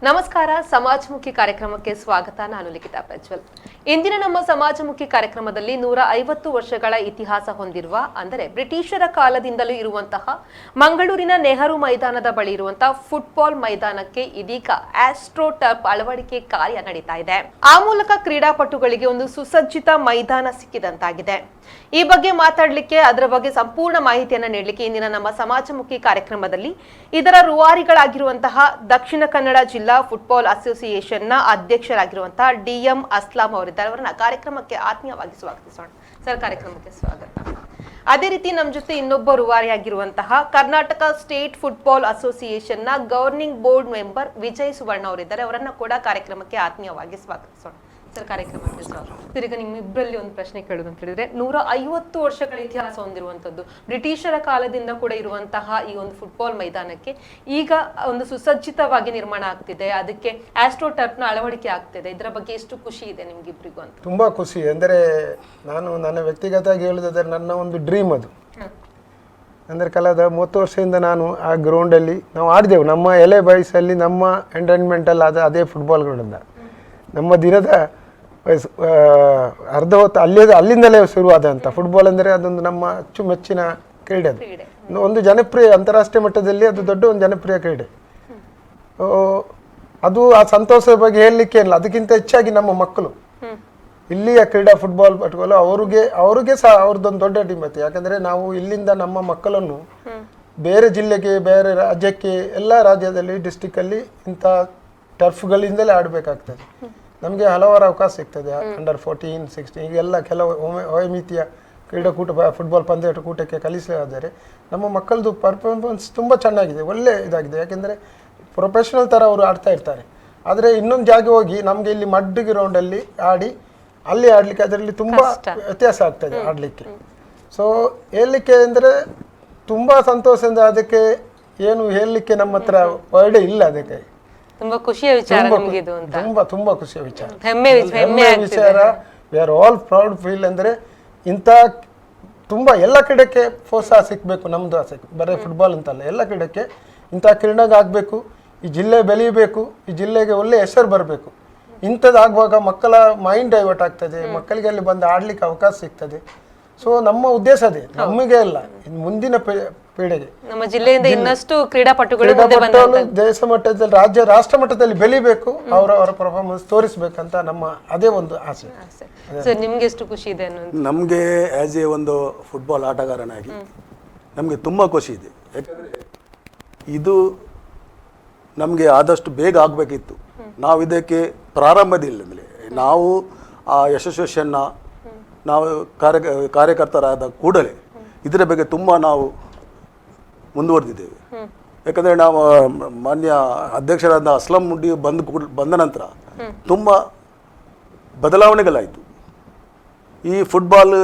ನಮಸ್ಕಾರ ಸಮಾಜಮುಖಿ ಕಾರ್ಯಕ್ರಮಕ್ಕೆ ಸ್ವಾಗತ. ನಾನು ಲಿಖಿತಾ ಪ್ರಜ್ವಲ್. ಇಂದಿನ ನಮ್ಮ ಸಮಾಜಮುಖಿ ಕಾರ್ಯಕ್ರಮದಲ್ಲಿ 150 ವರ್ಷಗಳ ಇತಿಹಾಸ ಹೊಂದಿರುವ ಅಂದರೆ ಬ್ರಿಟಿಷರ ಕಾಲದಿಂದಲೂ ಇರುವಂತಹ ಮಂಗಳೂರಿನ ನೆಹರು ಮೈದಾನದ ಬಳಿ ಇರುವಂತಹ ಫುಟ್ಬಾಲ್ ಮೈದಾನಕ್ಕೆ ಇದೀಗ ಆಸ್ಟ್ರೋ ಟರ್ಫ್ ಅಳವಡಿಕೆ ಕಾರ್ಯ ನಡೀತಾ ಇದೆ. ಆ ಮೂಲಕ ಕ್ರೀಡಾಪಟುಗಳಿಗೆ ಒಂದು ಸುಸಜ್ಜಿತ ಮೈದಾನ ಸಿಕ್ಕಿದಂತಾಗಿದೆ. ಈ ಬಗ್ಗೆ ಮಾತಾಡಲಿಕ್ಕೆ, ಅದರ ಬಗ್ಗೆ ಸಂಪೂರ್ಣ ಮಾಹಿತಿಯನ್ನು ನೀಡಲಿಕ್ಕೆ ಇಂದಿನ ನಮ್ಮ ಸಮಾಜಮುಖಿ ಕಾರ್ಯಕ್ರಮದಲ್ಲಿ ಇದರ ರೂವಾರಿಗಳಾಗಿರುವಂತಹ ದಕ್ಷಿಣ ಕನ್ನಡ ಜಿಲ್ಲಾ ಫುಟ್ಬಾಲ್ ಅಸೋಸಿಯೇಷನ್ನ ಅಧ್ಯಕ್ಷರಾಗಿರುವಂತಹ DM ಅಸ್ಲಾಂ ಅವರಿದ್ದಾರೆ. ಅವರನ್ನ ಕಾರ್ಯಕ್ರಮಕ್ಕೆ ಆತ್ಮೀಯವಾಗಿ ಸ್ವಾಗತಿಸೋಣ. ಸರ್, ಕಾರ್ಯಕ್ರಮಕ್ಕೆ ಸ್ವಾಗತ. ಅದೇ ರೀತಿ ನಮ್ಮ ಜೊತೆ ಇನ್ನೊಬ್ಬ ರೂವಾರಿಯಾಗಿರುವಂತಹ ಕರ್ನಾಟಕ ಸ್ಟೇಟ್ ಫುಟ್ಬಾಲ್ ಅಸೋಸಿಯೇಷನ್ನ governing board member Vijay Suvarna ಅವರಿದ್ದಾರೆ. ಅವರನ್ನ ಕೂಡ ಕಾರ್ಯಕ್ರಮಕ್ಕೆ ಆತ್ಮೀಯವಾಗಿ ಸ್ವಾಗತಿಸೋಣ. ಸರ್, ಕಾರ್ಯಕ್ರಮಕ್ಕೆ ಸ್ವಾಗತ. ಈಗ ನಿಮ್ಮಿಬ್ಬರಲ್ಲಿ ಒಂದು ಪ್ರಶ್ನೆ ಕೇಳೋದು ಅಂತ ಹೇಳಿದ್ರೆ, 150 ವರ್ಷಗಳ ಇತಿಹಾಸ ಹೊಂದಿರುವಂತದ್ದು, ಬ್ರಿಟಿಷರ ಕಾಲದಿಂದ ಕೂಡ ಇರುವಂತಹ ಈ ಒಂದು ಫುಟ್ಬಾಲ್ ಮೈದಾನಕ್ಕೆ ಈಗ ಒಂದು ಸುಸಜ್ಜಿತವಾಗಿ ನಿರ್ಮಾಣ ಆಗ್ತಿದೆ, ಅದಕ್ಕೆ ಆಸ್ಟ್ರೋ ಟರ್ಫ್ ನ ಅಳವಡಿಕೆ ಆಗ್ತಿದೆ. ಇದರ ಬಗ್ಗೆ ಎಷ್ಟು ಖುಷಿ ಇದೆ ನಿಮ್ಗಿಬ್ರಿಗೂ ಅಂತ? ತುಂಬಾ ಖುಷಿ. ಅಂದರೆ ನಾನು ನನ್ನ ವ್ಯಕ್ತಿಗತವಾಗಿ ಹೇಳುದಾದ್ರೆ ನನ್ನ ಒಂದು ಡ್ರೀಮ್ ಅದು. ಅಂದರೆ ಕಳೆದ 30 ವರ್ಷದಿಂದ ನಾನು ಆ ಗ್ರೌಂಡಲ್ಲಿ ನಾವು ಆಡಿದೆವು. ನಮ್ಮ ಎಲೆ ವಯಸ್ಸಲ್ಲಿ ನಮ್ಮ ಎಂಟರ್ಟೈನ್ಮೆಂಟಲ್ಲಿ ಅದೇ ಫುಟ್ಬಾಲ್ ಗ್ರೌಂಡಿಂದ ನಮ್ಮ ದಿನದ ಅರ್ಧ ಹೊತ್ತು ಅಲ್ಲಿಂದಲೇ ಶುರುವಾದಂಥ ಫುಟ್ಬಾಲ್ ಅಂದರೆ ಅದೊಂದು ನಮ್ಮ ಅಚ್ಚುಮೆಚ್ಚಿನ ಕ್ರೀಡೆ. ಅದು ಒಂದು ಜನಪ್ರಿಯ ಅಂತಾರಾಷ್ಟ್ರೀಯ ಮಟ್ಟದಲ್ಲಿ ಅದು ದೊಡ್ಡ ಒಂದು ಜನಪ್ರಿಯ ಕ್ರೀಡೆ. ಅದು ಆ ಸಂತೋಷದ ಬಗ್ಗೆ ಹೇಳಲಿಕ್ಕೆ ಇಲ್ಲ. ಅದಕ್ಕಿಂತ ಹೆಚ್ಚಾಗಿ ನಮ್ಮ ಮಕ್ಕಳು ಇಲ್ಲಿಯ ಕ್ರೀಡಾ ಫುಟ್ಬಾಲ್ ಪಟುಗಳು ಅವ್ರಿಗೆ ಸಹ ಅವ್ರದ್ದೊಂದು ದೊಡ್ಡ ಟೀಮ್ ಐತೆ. ಯಾಕಂದರೆ ನಾವು ಇಲ್ಲಿಂದ ನಮ್ಮ ಮಕ್ಕಳನ್ನು ಬೇರೆ ಜಿಲ್ಲೆಗೆ, ಬೇರೆ ರಾಜ್ಯಕ್ಕೆ, ಎಲ್ಲ ರಾಜ್ಯದಲ್ಲಿ ಡಿಸ್ಟಿಕ್ಕಲ್ಲಿ ಇಂಥ ಟರ್ಫ್ಗಳಿಂದಲೇ ಆಡಬೇಕಾಗ್ತದೆ. ನಮಗೆ ಹಲವಾರು ಅವಕಾಶ ಸಿಗ್ತದೆ. ಅಂಡರ್ 14, 16 ಈಗೆಲ್ಲ ಕೆಲವು ವೈಮಿತಿಯ ಕ್ರೀಡಾಕೂಟ ಫುಟ್ಬಾಲ್ ಕೂಟಕ್ಕೆ ಕಲಿಸಲಾದರೆ ನಮ್ಮ ಮಕ್ಕಳದು ಪರ್ಫಾರ್ಮೆನ್ಸ್ ತುಂಬ ಚೆನ್ನಾಗಿದೆ, ಒಳ್ಳೆ ಇದಾಗಿದೆ. ಯಾಕೆಂದರೆ ಪ್ರೊಫೆಷನಲ್ ಥರ ಅವರು ಆಡ್ತಾ ಇರ್ತಾರೆ. ಆದರೆ ಇನ್ನೊಂದು ಜಾಗ ಹೋಗಿ ನಮಗೆ ಇಲ್ಲಿ ಮಡ್ ಗ್ರೌಂಡಲ್ಲಿ ಅಲ್ಲಿ ಆಡಲಿಕ್ಕೆ ಅದರಲ್ಲಿ ತುಂಬ ವ್ಯತ್ಯಾಸ ಆಗ್ತದೆ ಆಡಲಿಕ್ಕೆ. ಸೊ ಹೇಳಲಿಕ್ಕೆ ಅಂದರೆ ತುಂಬ ಸಂತೋಷದಿಂದ, ಅದಕ್ಕೆ ಏನು ಹೇಳಲಿಕ್ಕೆ ನಮ್ಮ ಹತ್ರ ವರ್ಡ್ ಇಲ್ಲ. ಅದಕ್ಕೆ ತುಂಬಾ ಖುಷಿಯ ವಿಚಾರ ನಿಮಗೆ ಇದು ಅಂತ. ತುಂಬಾ ಖುಷಿಯ ವಿಚಾರ, ಹೆಮ್ಮೆ ವಿಚಾರ. We are all proud feel. ಅಂದರೆ ಇಂಥ ತುಂಬ ಎಲ್ಲ ಕ್ರೀಡೆಗೆ ಪ್ರೋತ್ಸಾಹ ಸಿಗಬೇಕು. ನಮ್ಮದು ಆಸೆ ಬರೀ ಫುಟ್ಬಾಲ್ ಅಂತಲ್ಲ, ಎಲ್ಲ ಕ್ರೀಡೆಗೆ ಇಂಥ ಕ್ರೀಡೆಗೆ ಆಗಬೇಕು. ಈ ಜಿಲ್ಲೆ ಬೆಳೀಬೇಕು, ಈ ಜಿಲ್ಲೆಗೆ ಒಳ್ಳೆ ಹೆಸರು ಬರಬೇಕು. ಇಂಥದ್ದಾಗುವಾಗ ಮಕ್ಕಳ ಮೈಂಡ್ ಡೈವರ್ಟ್ ಆಗ್ತದೆ, ಮಕ್ಕಳಿಗೆ ಅಲ್ಲಿ ಬಂದು ಆಡ್ಲಿಕ್ಕೆ ಅವಕಾಶ ಸಿಗ್ತದೆ. ಸೊ ನಮ್ಮ ಉದ್ದೇಶ ಅದೇ, ನಮಗೆ ಅಲ್ಲ, ಮುಂದಿನ ಪೀಳಿಗೆ ನಮ್ಮ ಜಿಲ್ಲೆಯಿಂದ ಇನ್ನಷ್ಟು ಕ್ರೀಡಾಪಟುಗಳು ದೇಶ ಮಟ್ಟದಲ್ಲಿ, ರಾಷ್ಟ್ರ ಮಟ್ಟದಲ್ಲಿ ಬೆಳಿಬೇಕು, ಅವರ ಪರ್ಫಾರ್ಮೆನ್ಸ್ ತೋರಿಸ್ಬೇಕಂತ ನಮ್ಮ ಅದೇ ಒಂದು ಆಸೆ. ಸರ್, ನಿಮ್ಗೆ ಎಷ್ಟು ಖುಷಿ ಇದೆ? ನಮಗೆ ಆಸ್ ಎ ಒಂದು ಫುಟ್ಬಾಲ್ ಆಟಗಾರನಾಗಿ ನಮಗೆ ತುಂಬ ಖುಷಿ ಇದೆ. ಯಾಕಂದರೆ ಇದು ನಮಗೆ ಆದಷ್ಟು ಬೇಗ ಆಗಬೇಕಿತ್ತು. ನಾವು ಇದಕ್ಕೆ ಪ್ರಾರಂಭದಿಂದಲೇ ನಾವು ಆ ಅಸೋಸಿಯೇಷನ್ನ ನಾವು ಕಾರ್ಯಕರ್ತರಾದ ಕೂಡಲೇ ಇದರ ಬಗ್ಗೆ ತುಂಬ ನಾವು ಮುಂದುವರೆದಿದ್ದೇವೆ. ಯಾಕಂದರೆ ನಾವು ಮಾನ್ಯ ಅಧ್ಯಕ್ಷರಾದ ಅಸ್ಲಾಂ ಮುಡ್ಡಿ ಬಂದ ನಂತರ ತುಂಬ ಬದಲಾವಣೆಗಳಾಯಿತು. ಈ ಫುಟ್ಬಾಲ್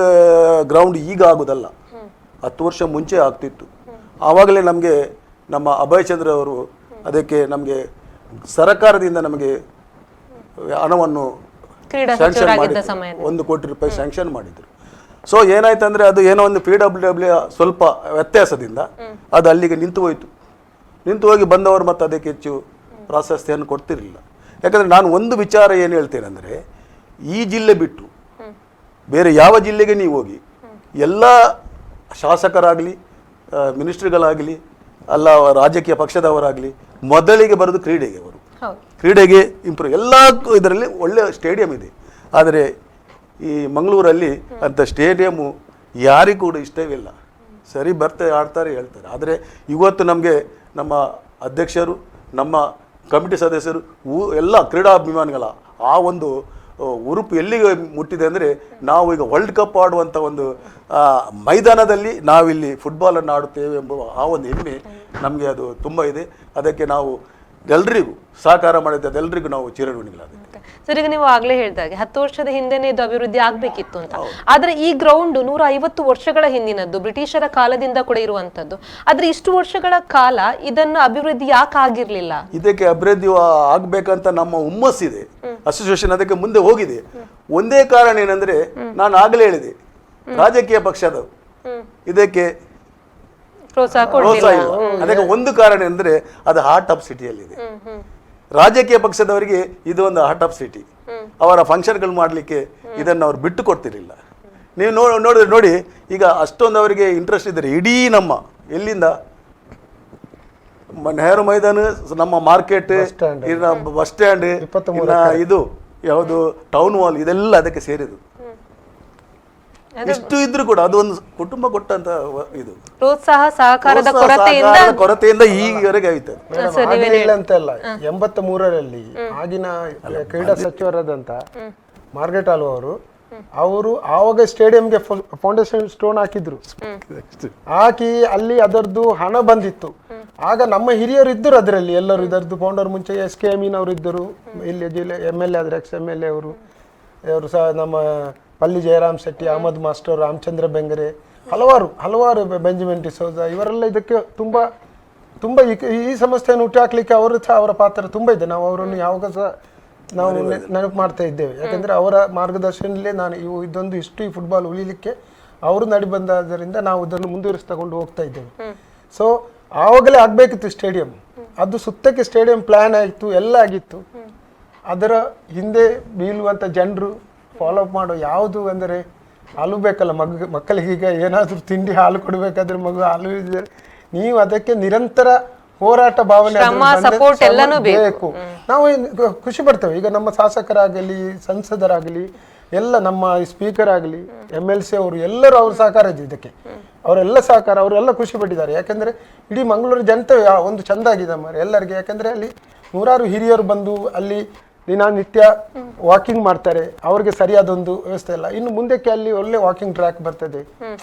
ಗ್ರೌಂಡ್ ಈಗ ಆಗೋದಲ್ಲ, 10 ವರ್ಷ ಮುಂಚೆ ಆಗ್ತಿತ್ತು. ಆವಾಗಲೇ ನಮಗೆ ನಮ್ಮ ಅಭಯ್ ಚಂದ್ರ ಅವರು ಅದಕ್ಕೆ ನಮಗೆ ಸರ್ಕಾರದಿಂದ ನಮಗೆ ಹಣವನ್ನು ಸ್ಯಾಂಕ್ಷನ್ ಮಾಡಿ 1 ಕೋಟಿ ರೂಪಾಯಿ ಸ್ಯಾಂಕ್ಷನ್ ಮಾಡಿದರು. ಸೊ ಏನಾಯ್ತು ಅಂದರೆ ಅದು ಏನೋ ಒಂದು PWW ಸ್ವಲ್ಪ ವ್ಯತ್ಯಾಸದಿಂದ ಅದು ಅಲ್ಲಿಗೆ ನಿಂತು ಹೋಗಿ ಬಂದವರು ಮತ್ತು ಅದಕ್ಕೆ ಹೆಚ್ಚು ಪ್ರಾಶಸ್ತ್ಯವನ್ನು ಕೊಡ್ತಿರಲಿಲ್ಲ. ಯಾಕಂದರೆ ನಾನು ಒಂದು ವಿಚಾರ ಏನು ಹೇಳ್ತೇನೆ ಅಂದರೆ, ಈ ಜಿಲ್ಲೆ ಬಿಟ್ಟು ಬೇರೆ ಯಾವ ಜಿಲ್ಲೆಗೆ ನೀವು ಹೋಗಿ ಎಲ್ಲ ಶಾಸಕರಾಗಲಿ, ಮಿನಿಸ್ಟ್ರಿಗಳಾಗಲಿ, ಅಲ್ಲ ರಾಜಕೀಯ ಪಕ್ಷದವರಾಗಲಿ ಮೊದಲಿಗೆ ಬರೋದು ಕ್ರೀಡೆಗೆ ಇಂಪ್ರೂವ್. ಎಲ್ಲ ಇದರಲ್ಲಿ ಒಳ್ಳೆಯ ಸ್ಟೇಡಿಯಂ ಇದೆ. ಆದರೆ ಈ ಮಂಗಳೂರಲ್ಲಿ ಅಂಥ ಸ್ಟೇಡಿಯಮ್ಮು ಯಾರಿಗೂ ಕೂಡ ಇಷ್ಟವಿಲ್ಲ. ಸರಿ ಆಡ್ತಾರೆ ಹೇಳ್ತಾರೆ. ಆದರೆ ಇವತ್ತು ನಮಗೆ ನಮ್ಮ ಅಧ್ಯಕ್ಷರು, ನಮ್ಮ ಕಮಿಟಿ ಸದಸ್ಯರು, ಎಲ್ಲ ಕ್ರೀಡಾಭಿಮಾನಿಗಳ ಆ ಒಂದು ಉರುಪು ಎಲ್ಲಿಗೆ ಮುಟ್ಟಿದೆ ಅಂದರೆ, ನಾವು ಈಗ ವರ್ಲ್ಡ್ ಕಪ್ ಆಡುವಂಥ ಒಂದು ಮೈದಾನದಲ್ಲಿ ನಾವಿಲ್ಲಿ ಫುಟ್ಬಾಲನ್ನು ಆಡುತ್ತೇವೆ ಎಂಬ ಆ ಒಂದು ಹೆಮ್ಮೆ ನಮಗೆ ಅದು ತುಂಬ ಇದೆ. ಅದಕ್ಕೆ ನಾವು ಎಲ್ರಿಗೂ ಸಹಕಾರ ಮಾಡಿದ್ದೆ, ಅದೆಲ್ಲರಿಗೂ ನಾವು ಚಿರಋಣಿಗಳಾಗುತ್ತೆ. ಸರ್, ಈಗ ನೀವು ಆಗ್ಲೇ ಹೇಳಿದಾಗೆ 10 ವರ್ಷದ ಹಿಂದೆನೇ ಇದು ಅಭಿವೃದ್ಧಿ ಆಗ್ಬೇಕಿತ್ತು ಅಂತ. ಆದ್ರೆ ಈ ಗ್ರೌಂಡ್ 150 ವರ್ಷಗಳ ಹಿಂದಿನದ್ದು, ಬ್ರಿಟಿಷರ ಕಾಲದಿಂದ ಕೂಡ ಇರುವಂತದ್ದು. ಆದ್ರೆ ಇಷ್ಟು ವರ್ಷಗಳ ಕಾಲ ಇದನ್ನ ಅಭಿವೃದ್ಧಿ ಯಾಕೆ ಆಗಿರ್ಲಿಲ್ಲ? ಇದಕ್ಕೆ ಅಭಿವೃದ್ಧಿ ಆಗ್ಬೇಕಂತ ನಮ್ಮ ಹುಮ್ಮಸ್ಸಿದೆ. ಅಸೋಸಿಯೇಷನ್ ಅದಕ್ಕೆ ಮುಂದೆ ಹೋಗಿದೆ. ಒಂದೇ ಕಾರಣ ಏನಂದ್ರೆ, ನಾನು ಆಗ್ಲೇ ಹೇಳಿದೆ, ರಾಜಕೀಯ ಪಕ್ಷದವರು ಇದಕ್ಕೆ ಪ್ರೋತ್ಸಾಹ ಇಲ್ಲ. ಅದಕ್ಕೆ ಒಂದು ಕಾರಣ ಅಂದರೆ ಅದು ಹಾರ್ಟ್ ಆಫ್ ಸಿಟಿಯಲ್ಲಿದೆ. ರಾಜಕೀಯ ಪಕ್ಷದವರಿಗೆ ಇದು ಒಂದು ಹಾರ್ಟ್ ಆಫ್ ಸಿಟಿ. ಅವರ ಫಂಕ್ಷನ್ಗಳು ಮಾಡಲಿಕ್ಕೆ ಇದನ್ನು ಅವ್ರು ಬಿಟ್ಟು ಕೊಡ್ತಿರಲಿಲ್ಲ. ನೀವು ನೋಡಿದ್ರೆ ನೋಡಿ, ಈಗ ಅಷ್ಟೊಂದು ಅವರಿಗೆ ಇಂಟ್ರೆಸ್ಟ್ ಇದ್ದರೆ ಇಡೀ ನಮ್ಮ ಎಲ್ಲಿಂದ ನೆಹರು ಮೈದಾನ, ನಮ್ಮ ಮಾರ್ಕೆಟ್, ಬಸ್ ಸ್ಟ್ಯಾಂಡ್, ಇದು ಯಾವುದು ಟೌನ್ ಹಾಲ್, ಇದೆಲ್ಲ ಅದಕ್ಕೆ ಸೇರಿದು. ಇಷ್ಟು ಇದ್ರೂ ಕೂಡ ಅದು ಒಂದು ಕುಟುಂಬ ಕೊಟ್ಟಂತ ಇದು ಪ್ರೋತ್ಸಾಹ ಸಹಕಾರದ ಕೊರತೆಯಿಂದ ಈವರೆಗೆ ಆಯ್ತು. ಅಂತಲ್ಲ, 83ರಲ್ಲಿ ಆಗಿನ ಕ್ರೀಡಾ ಸಚಿವರಾದಂತ ಮಾರ್ಗರೆಟ್ ಆಲ್ವಾ ಅವರು ಆವಾಗ ಸ್ಟೇಡಿಯಂಗೆ ಫೌಂಡೇಶನ್ ಸ್ಟೋನ್ ಹಾಕಿದ್ರು. ಹಾಕಿ ಅಲ್ಲಿ ಅದರದ್ದು ಹಣ ಬಂದಿತ್ತು. ಆಗ ನಮ್ಮ ಹಿರಿಯರು ಇದ್ದರು ಅದರಲ್ಲಿ, ಎಲ್ಲರೂ ಇದರದ್ದು ಫೌಂಡರ್. ಮುಂಚೆ SK ಅಮೀನವರು ಇದ್ದರು, ಇಲ್ಲಿ ಜಿಲ್ಲೆ MLA ಆದ್ರೆ XMLA ಅವರು ಸಹ, ನಮ್ಮ ಪಲ್ಲಿ ಜಯರಾಮ್ ಶೆಟ್ಟಿ, ಅಹಮದ್ ಮಾಸ್ಟರ್, ರಾಮಚಂದ್ರ ಬೆಂಗರೆ, ಹಲವಾರು ಬೆಂಜಮಿನ್ ಡಿಸೋಜ, ಇವರೆಲ್ಲ ಇದಕ್ಕೆ ತುಂಬ ಈ ಸಂಸ್ಥೆಯನ್ನು ಹುಟ್ಟಾಕ್ಲಿಕ್ಕೆ ಅವರು ಸಹ ಅವರ ಪಾತ್ರ ತುಂಬ ಇದೆ. ನಾವು ಅವರನ್ನು ಯಾವಾಗ ಸಹ ನಾವು ನೆನಪು ಮಾಡ್ತಾ ಇದ್ದೇವೆ. ಯಾಕಂದ್ರೆ ಅವರ ಮಾರ್ಗದರ್ಶನದಲ್ಲೇ ಇದೊಂದು ಈ ಫುಟ್ಬಾಲ್ ಉಳಿಲಿಕ್ಕೆ ಅವರು ನಡಿ ಬಂದಾದ್ದರಿಂದ ನಾವು ಇದನ್ನು ಮುಂದುವರಿಸಿಕೊಂಡು ಹೋಗ್ತಾ ಇದ್ದೇವೆ. ಸೊ ಆವಾಗಲೇ ಆಗ್ಬೇಕಿತ್ತು ಸ್ಟೇಡಿಯಂ. ಅದು ಸುತ್ತಕ್ಕೆ ಸ್ಟೇಡಿಯಂ ಪ್ಲಾನ್ ಆಯಿತು, ಎಲ್ಲ ಆಗಿತ್ತು. ಅದರ ಹಿಂದೆ ಬೀಳುವಂಥ ಜನರು ಫಾಲೋ ಅಪ್ ಮಾಡೋ ಯಾವುದು ಅಂದರೆ ಹಾಲು ಬೇಕಲ್ಲ ಮಕ್ಕಳಿಗೆ. ಈಗ ಏನಾದರೂ ತಿಂಡಿ ಹಾಲು ಕೊಡಬೇಕಾದ್ರೆ ಮಗು ಹಾಲು ಇದ್ದರೆ ನೀವು ಅದಕ್ಕೆ ನಿರಂತರ ಹೋರಾಟ ಭಾವನೆ ಬೇಕು. ನಾವು ಖುಷಿ ಪಡ್ತೇವೆ. ಈಗ ನಮ್ಮ ಶಾಸಕರಾಗಲಿ, ಸಂಸದರಾಗಲಿ, ಎಲ್ಲ ನಮ್ಮ ಸ್ಪೀಕರ್ ಆಗಲಿ, MLC ಅವರು ಎಲ್ಲರೂ ಅವ್ರ ಸಹಕಾರ ಇದೆ ಇದಕ್ಕೆ. ಅವರೆಲ್ಲ ಸಹಕಾರ, ಅವರೆಲ್ಲ ಖುಷಿ ಪಟ್ಟಿದ್ದಾರೆ. ಯಾಕಂದ್ರೆ ಇಡೀ ಮಂಗಳೂರು ಜನತೆ ಒಂದು ಚಂದ ಆಗಿದೆ ಎಲ್ಲರಿಗೆ. ಯಾಕಂದ್ರೆ ಅಲ್ಲಿ ನೂರಾರು ಹಿರಿಯರು ಬಂದು ಅಲ್ಲಿ ದಿನನಿತ್ಯ ವಾಕಿಂಗ್ ಮಾಡ್ತಾರೆ. ಅವ್ರಿಗೆ ಸರಿಯಾದೊಂದು ವ್ಯವಸ್ಥೆ ಇಲ್ಲ. ಇನ್ನು ಮುಂದಕ್ಕೆ ಅಲ್ಲಿ ಒಳ್ಳೆ ವಾಕಿಂಗ್ ಟ್ರ್ಯಾಕ್ ಬರ್ತದೆ.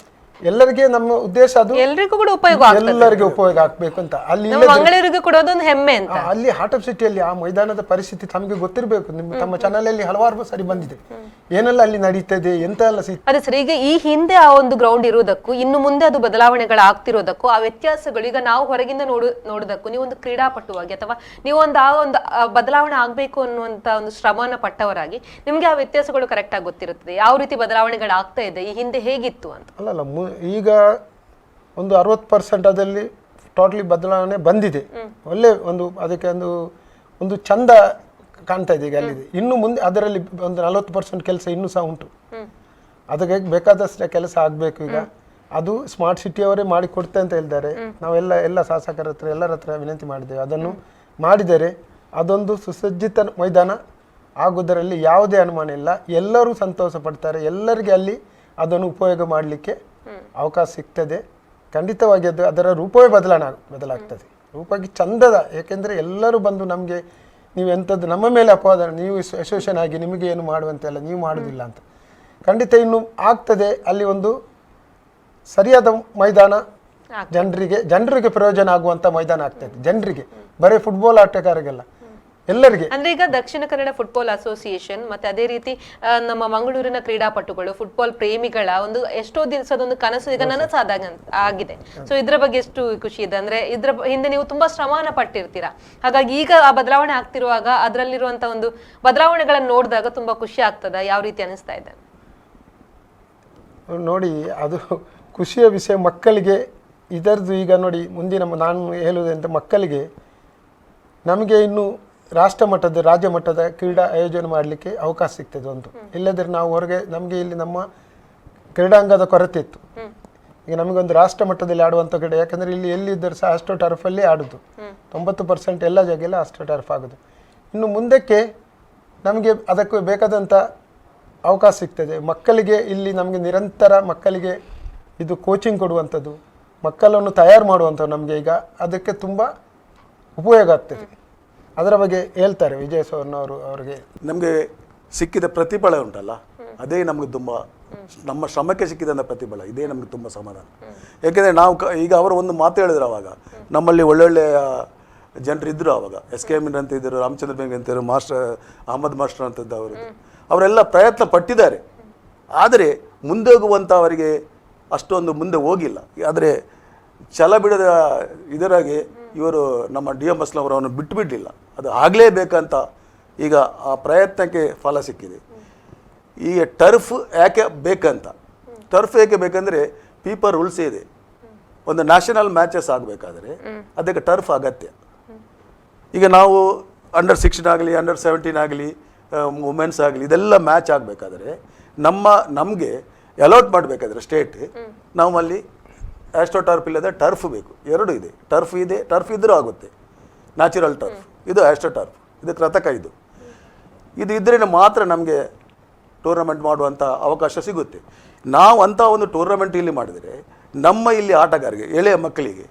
ಎಲ್ಲರಿಗೆ ನಮ್ಮ ಉದ್ದೇಶ ಅದು ಎಲ್ಲರಿಗೂ ಕೂಡ ಉಪಯೋಗ ಆಗ್ಬೇಕು ಅಂತ. ಅಲ್ಲಿ ಹೆಮ್ಮೆ ಅಂತ. ಅಲ್ಲಿ ಹಾರ್ಟ್ ಆಫ್ ಸಿಟಿಯಲ್ಲಿ ಆ ಮೈದಾನದ ಪರಿಸ್ಥಿತಿ ತಮಗೆ ಗೊತ್ತಿರಬೇಕು. ತಮ್ಮ ಚಾನಲ್ ಅಲ್ಲಿ ಹಲವಾರು ಸರಿ ಬಂದಿದೆ, ಏನೆಲ್ಲ ಅಲ್ಲಿ ನಡೀತದೆ, ಎಂತ ಎಲ್ಲ ಅದೇ ಸರ್. ಈಗ ಈ ಹಿಂದೆ ಆ ಒಂದು ಗ್ರೌಂಡ್ ಇರೋದಕ್ಕೂ ಇನ್ನು ಮುಂದೆ ಅದು ಬದಲಾವಣೆಗಳಾಗ್ತಿರೋದಕ್ಕೂ, ಆ ವ್ಯತ್ಯಾಸಗಳು ಈಗ ನಾವು ಹೊರಗಿಂದ ನೋಡೋದಕ್ಕೂ, ನೀವು ಒಂದು ಕ್ರೀಡಾಪಟುವಾಗಿ ಅಥವಾ ನೀವು ಒಂದು ಬದಲಾವಣೆ ಆಗ್ಬೇಕು ಅನ್ನುವಂತ ಒಂದು ಶ್ರಮನ ಪಟ್ಟವರಾಗಿ ನಿಮ್ಗೆ ಆ ವ್ಯತ್ಯಾಸಗಳು ಕರೆಕ್ಟ್ ಆಗಿ ಗೊತ್ತಿರುತ್ತದೆ. ಯಾವ ರೀತಿ ಬದಲಾವಣೆಗಳಾಗ್ತಾ ಇದೆ, ಈ ಹಿಂದೆ ಹೇಗಿತ್ತು ಅಂತ. ಅಲ್ಲ, ಈಗ ಒಂದು 60% ಅದಲ್ಲಿ ಟೋಟಲಿ ಬದಲಾವಣೆ ಬಂದಿದೆ. ಒಳ್ಳೆ ಅದಕ್ಕೆ ಒಂದು ಚಂದ ಕಾಣ್ತಾ ಇದೆ ಈಗ ಅಲ್ಲಿದೆ. ಇನ್ನು ಮುಂದೆ ಅದರಲ್ಲಿ ಒಂದು 40% ಕೆಲಸ ಇನ್ನೂ ಸಹ ಉಂಟು. ಅದಕ್ಕೆ ಬೇಕಾದಷ್ಟು ಕೆಲಸ ಆಗಬೇಕು. ಈಗ ಅದು ಸ್ಮಾರ್ಟ್ ಸಿಟಿ ಅವರೇ ಮಾಡಿ ಕೊಡ್ತೆ ಅಂತ ಹೇಳಿದ್ದಾರೆ. ನಾವೆಲ್ಲ ಶಾಸಕರ ಹತ್ರ ಎಲ್ಲರ ಹತ್ರ ವಿನಂತಿ ಮಾಡಿದ್ದೇವೆ. ಅದನ್ನು ಮಾಡಿದರೆ ಅದೊಂದು ಸುಸಜ್ಜಿತ ಮೈದಾನ ಆಗುವುದರಲ್ಲಿ ಯಾವುದೇ ಅನುಮಾನ ಇಲ್ಲ. ಎಲ್ಲರೂ ಸಂತೋಷ ಪಡ್ತಾರೆ. ಎಲ್ಲರಿಗೆ ಅಲ್ಲಿ ಅದನ್ನು ಉಪಯೋಗ ಮಾಡಲಿಕ್ಕೆ ಅವಕಾಶ ಸಿಗ್ತದೆ. ಖಂಡಿತವಾಗಿ ಅದರ ರೂಪವೇ ಬದಲಾಗ್ತದೆ. ರೂಪವಾಗಿ ಚಂದದ. ಏಕೆಂದರೆ ಎಲ್ಲರೂ ಬಂದು ನಮಗೆ ನೀವು ಎಂಥದ್ದು ನಮ್ಮ ಮೇಲೆ ಅಪವಾದ, ನೀವು ಅಸೋಸಿಯೇಷನ್ ಆಗಿ ನಿಮಗೆ ಏನು ಮಾಡುವಂತೆಲ್ಲ ನೀವು ಮಾಡೋದಿಲ್ಲ ಅಂತ. ಖಂಡಿತ ಇನ್ನು ಆಗ್ತದೆ. ಅಲ್ಲಿ ಒಂದು ಸರಿಯಾದ ಮೈದಾನ, ಜನರಿಗೆ ಪ್ರಯೋಜನ ಆಗುವಂಥ ಮೈದಾನ ಆಗ್ತದೆ. ಜನರಿಗೆ, ಬರೀ ಫುಟ್ಬಾಲ್ ಆಟಗಾರರಿಗೆಲ್ಲ, ಎಲ್ಲರಿಗೆ. ಅಂದ್ರೆ ಈಗ ದಕ್ಷಿಣ ಕನ್ನಡ ಫುಟ್ಬಾಲ್ ಅಸೋಸಿಯೇಷನ್ ಮತ್ತೆ ಅದೇ ರೀತಿ ನಮ್ಮ ಮಂಗಳೂರಿನ ಕ್ರೀಡಾಪಟುಗಳು, ಫುಟ್ಬಾಲ್ ಪ್ರೇಮಿಗಳ ಒಂದು ಎಷ್ಟೋ ದಿವಸದೊಂದು ಕನಸು ಈಗ ನನಸಾದಾಗ ಆಗಿದೆ. ಸೊ ಇದ್ರ ಬಗ್ಗೆ ಎಷ್ಟು ಖುಷಿ ಇದೆ ಅಂದ್ರೆ, ಇದ್ರ ಹಿಂದೆ ನೀವು ತುಂಬಾ ಶ್ರಮನ ಪಟ್ಟಿರ್ತೀರಾ. ಹಾಗಾಗಿ ಈಗ ಆ ಬದಲಾವಣೆ ಆಗ್ತಿರುವಾಗ ಅದರಲ್ಲಿರುವಂತ ಒಂದು ಬದಲಾವಣೆಗಳನ್ನು ನೋಡಿದಾಗ ತುಂಬಾ ಖುಷಿ ಆಗ್ತದ. ಯಾವ ರೀತಿ ಅನಿಸ್ತಾ ಇದೆ ನೋಡಿ. ಅದು ಖುಷಿಯ ವಿಷಯ. ಮಕ್ಕಳಿಗೆ ಇದರದ್ದು ಈಗ ನೋಡಿ, ಮುಂದಿನ ನಾನು ಹೇಳುವುದಂತ, ಮಕ್ಕಳಿಗೆ ನಮಗೆ ಇನ್ನು ರಾಷ್ಟ್ರ ಮಟ್ಟದ, ರಾಜ್ಯ ಮಟ್ಟದ ಕ್ರೀಡಾ ಆಯೋಜನೆ ಮಾಡಲಿಕ್ಕೆ ಅವಕಾಶ ಸಿಗ್ತದೆ ಒಂದು. ಇಲ್ಲದ್ರೆ ನಾವು ಹೊರಗೆ, ನಮಗೆ ಇಲ್ಲಿ ನಮ್ಮ ಕ್ರೀಡಾಂಗದ ಕೊರತೆ ಇತ್ತು. ಈಗ ನಮಗೊಂದು ರಾಷ್ಟ್ರ ಮಟ್ಟದಲ್ಲಿ ಆಡುವಂಥ ಕ್ರೀಡೆ. ಯಾಕಂದರೆ ಇಲ್ಲಿ ಎಲ್ಲಿದ್ದರೂ ಸಹ ಅಷ್ಟೋ ಟರ್ಫಲ್ಲಿ ಆಡೋದು. 90% ಎಲ್ಲ ಜಾಗೆಲ್ಲ ಅಷ್ಟೋ ಟರ್ಫ್ ಆಗೋದು. ಇನ್ನು ಮುಂದಕ್ಕೆ ನಮಗೆ ಅದಕ್ಕೆ ಬೇಕಾದಂಥ ಅವಕಾಶ ಸಿಗ್ತದೆ. ಮಕ್ಕಳಿಗೆ ಇಲ್ಲಿ ನಮಗೆ ನಿರಂತರ ಮಕ್ಕಳಿಗೆ ಇದು ಕೋಚಿಂಗ್ ಕೊಡುವಂಥದ್ದು, ಮಕ್ಕಳನ್ನು ತಯಾರು ಮಾಡುವಂಥದ್ದು ನಮಗೆ ಈಗ ಅದಕ್ಕೆ ತುಂಬ ಉಪಯೋಗ ಆಗ್ತದೆ. ಅದರ ಬಗ್ಗೆ ಹೇಳ್ತಾರೆ ವಿಜಯ ಸೋರ್ನವರು. ಅವರಿಗೆ ನಮಗೆ ಸಿಕ್ಕಿದ ಪ್ರತಿಫಲ ಉಂಟಲ್ಲ, ಅದೇ ನಮಗೆ ತುಂಬ, ನಮ್ಮ ಶ್ರಮಕ್ಕೆ ಸಿಕ್ಕಿದಂಥ ಪ್ರತಿಫಲ ಇದೇ ನಮಗೆ ತುಂಬ ಸಮಾಧಾನ. ಯಾಕೆಂದರೆ ನಾವು ಈಗ ಅವರು ಒಂದು ಮಾತು ಹೇಳಿದ್ರು ಆವಾಗ, ನಮ್ಮಲ್ಲಿ ಒಳ್ಳೊಳ್ಳೆಯ ಜನರಿದ್ದರು ಆವಾಗ. SK ಅಮೀನ್ ಅಂತ ಇದ್ದರು, ರಾಮಚಂದ್ರ ಬೆಂಗ್ ಅಂತಿದ್ರು, ಅಹಮದ್ ಮಾಸ್ಟರ್ ಅಂತದ್ದು ಅವರೆಲ್ಲ ಪ್ರಯತ್ನ ಪಟ್ಟಿದ್ದಾರೆ. ಆದರೆ ಮುಂದೆ ಹೋಗುವಂಥ ಅವರಿಗೆ ಅಷ್ಟೊಂದು ಮುಂದೆ ಹೋಗಿಲ್ಲ. ಆದರೆ ಛಲ ಬಿಡದ ಇದರಾಗಿ ಇವರು ನಮ್ಮ DM ಅಸ್ಲಂ ಅವರನ್ನು ಬಿಟ್ಟುಬಿಡಲಿಲ್ಲ. ಅದು ಆಗಲೇಬೇಕಂತ ಈಗ ಆ ಪ್ರಯತ್ನಕ್ಕೆ ಫಲ ಸಿಕ್ಕಿದೆ. ಈಗ ಟರ್ಫ್ ಯಾಕೆ ಬೇಕಂತ, ಟರ್ಫ್ ಏಕೆ ಬೇಕಂದರೆ ಪೀಪರ್ ರೂಲ್ಸ್ ಇದೆ. ಒಂದು ನ್ಯಾಷನಲ್ ಮ್ಯಾಚಸ್ ಆಗಬೇಕಾದ್ರೆ ಅದಕ್ಕೆ ಟರ್ಫ್ ಅಗತ್ಯ. ಈಗ ನಾವು ಅಂಡರ್ 16 ಆಗಲಿ ಅಂಡರ್ 17 ಆಗಲಿ ವುಮೆನ್ಸ್ ಆಗಲಿ ಇದೆಲ್ಲ ಮ್ಯಾಚ್ ಆಗಬೇಕಾದ್ರೆ ನಮಗೆ ಅಲಾಟ್ ಮಾಡಬೇಕಾದ್ರೆ ಸ್ಟೇಟ್ ನಮ್ಮಲ್ಲಿ ಆಸ್ಟ್ರೋ ಟರ್ಫ್ ಇಲ್ಲದೆ ಟರ್ಫ್ ಬೇಕು. ಎರಡು ಇದೆ, ಟರ್ಫ್ ಇದ್ರೂ ಆಗುತ್ತೆ, ನ್ಯಾಚುರಲ್ ಟರ್ಫ್, ಇದು ಆಸ್ಟ್ರೋ ಟರ್ಫ್, ಇದು ಕೃತಕ. ಇದು ಇದ್ದರೆ ಮಾತ್ರ ನಮಗೆ ಟೂರ್ನಮೆಂಟ್ ಮಾಡುವಂಥ ಅವಕಾಶ ಸಿಗುತ್ತೆ. ನಾವು ಅಂಥ ಒಂದು ಟೂರ್ನಮೆಂಟ್ ಇಲ್ಲಿ ಮಾಡಿದರೆ ನಮ್ಮ ಇಲ್ಲಿ ಆಟಗಾರರಿಗೆ, ಎಳೆಯ ಮಕ್ಕಳಿಗೆ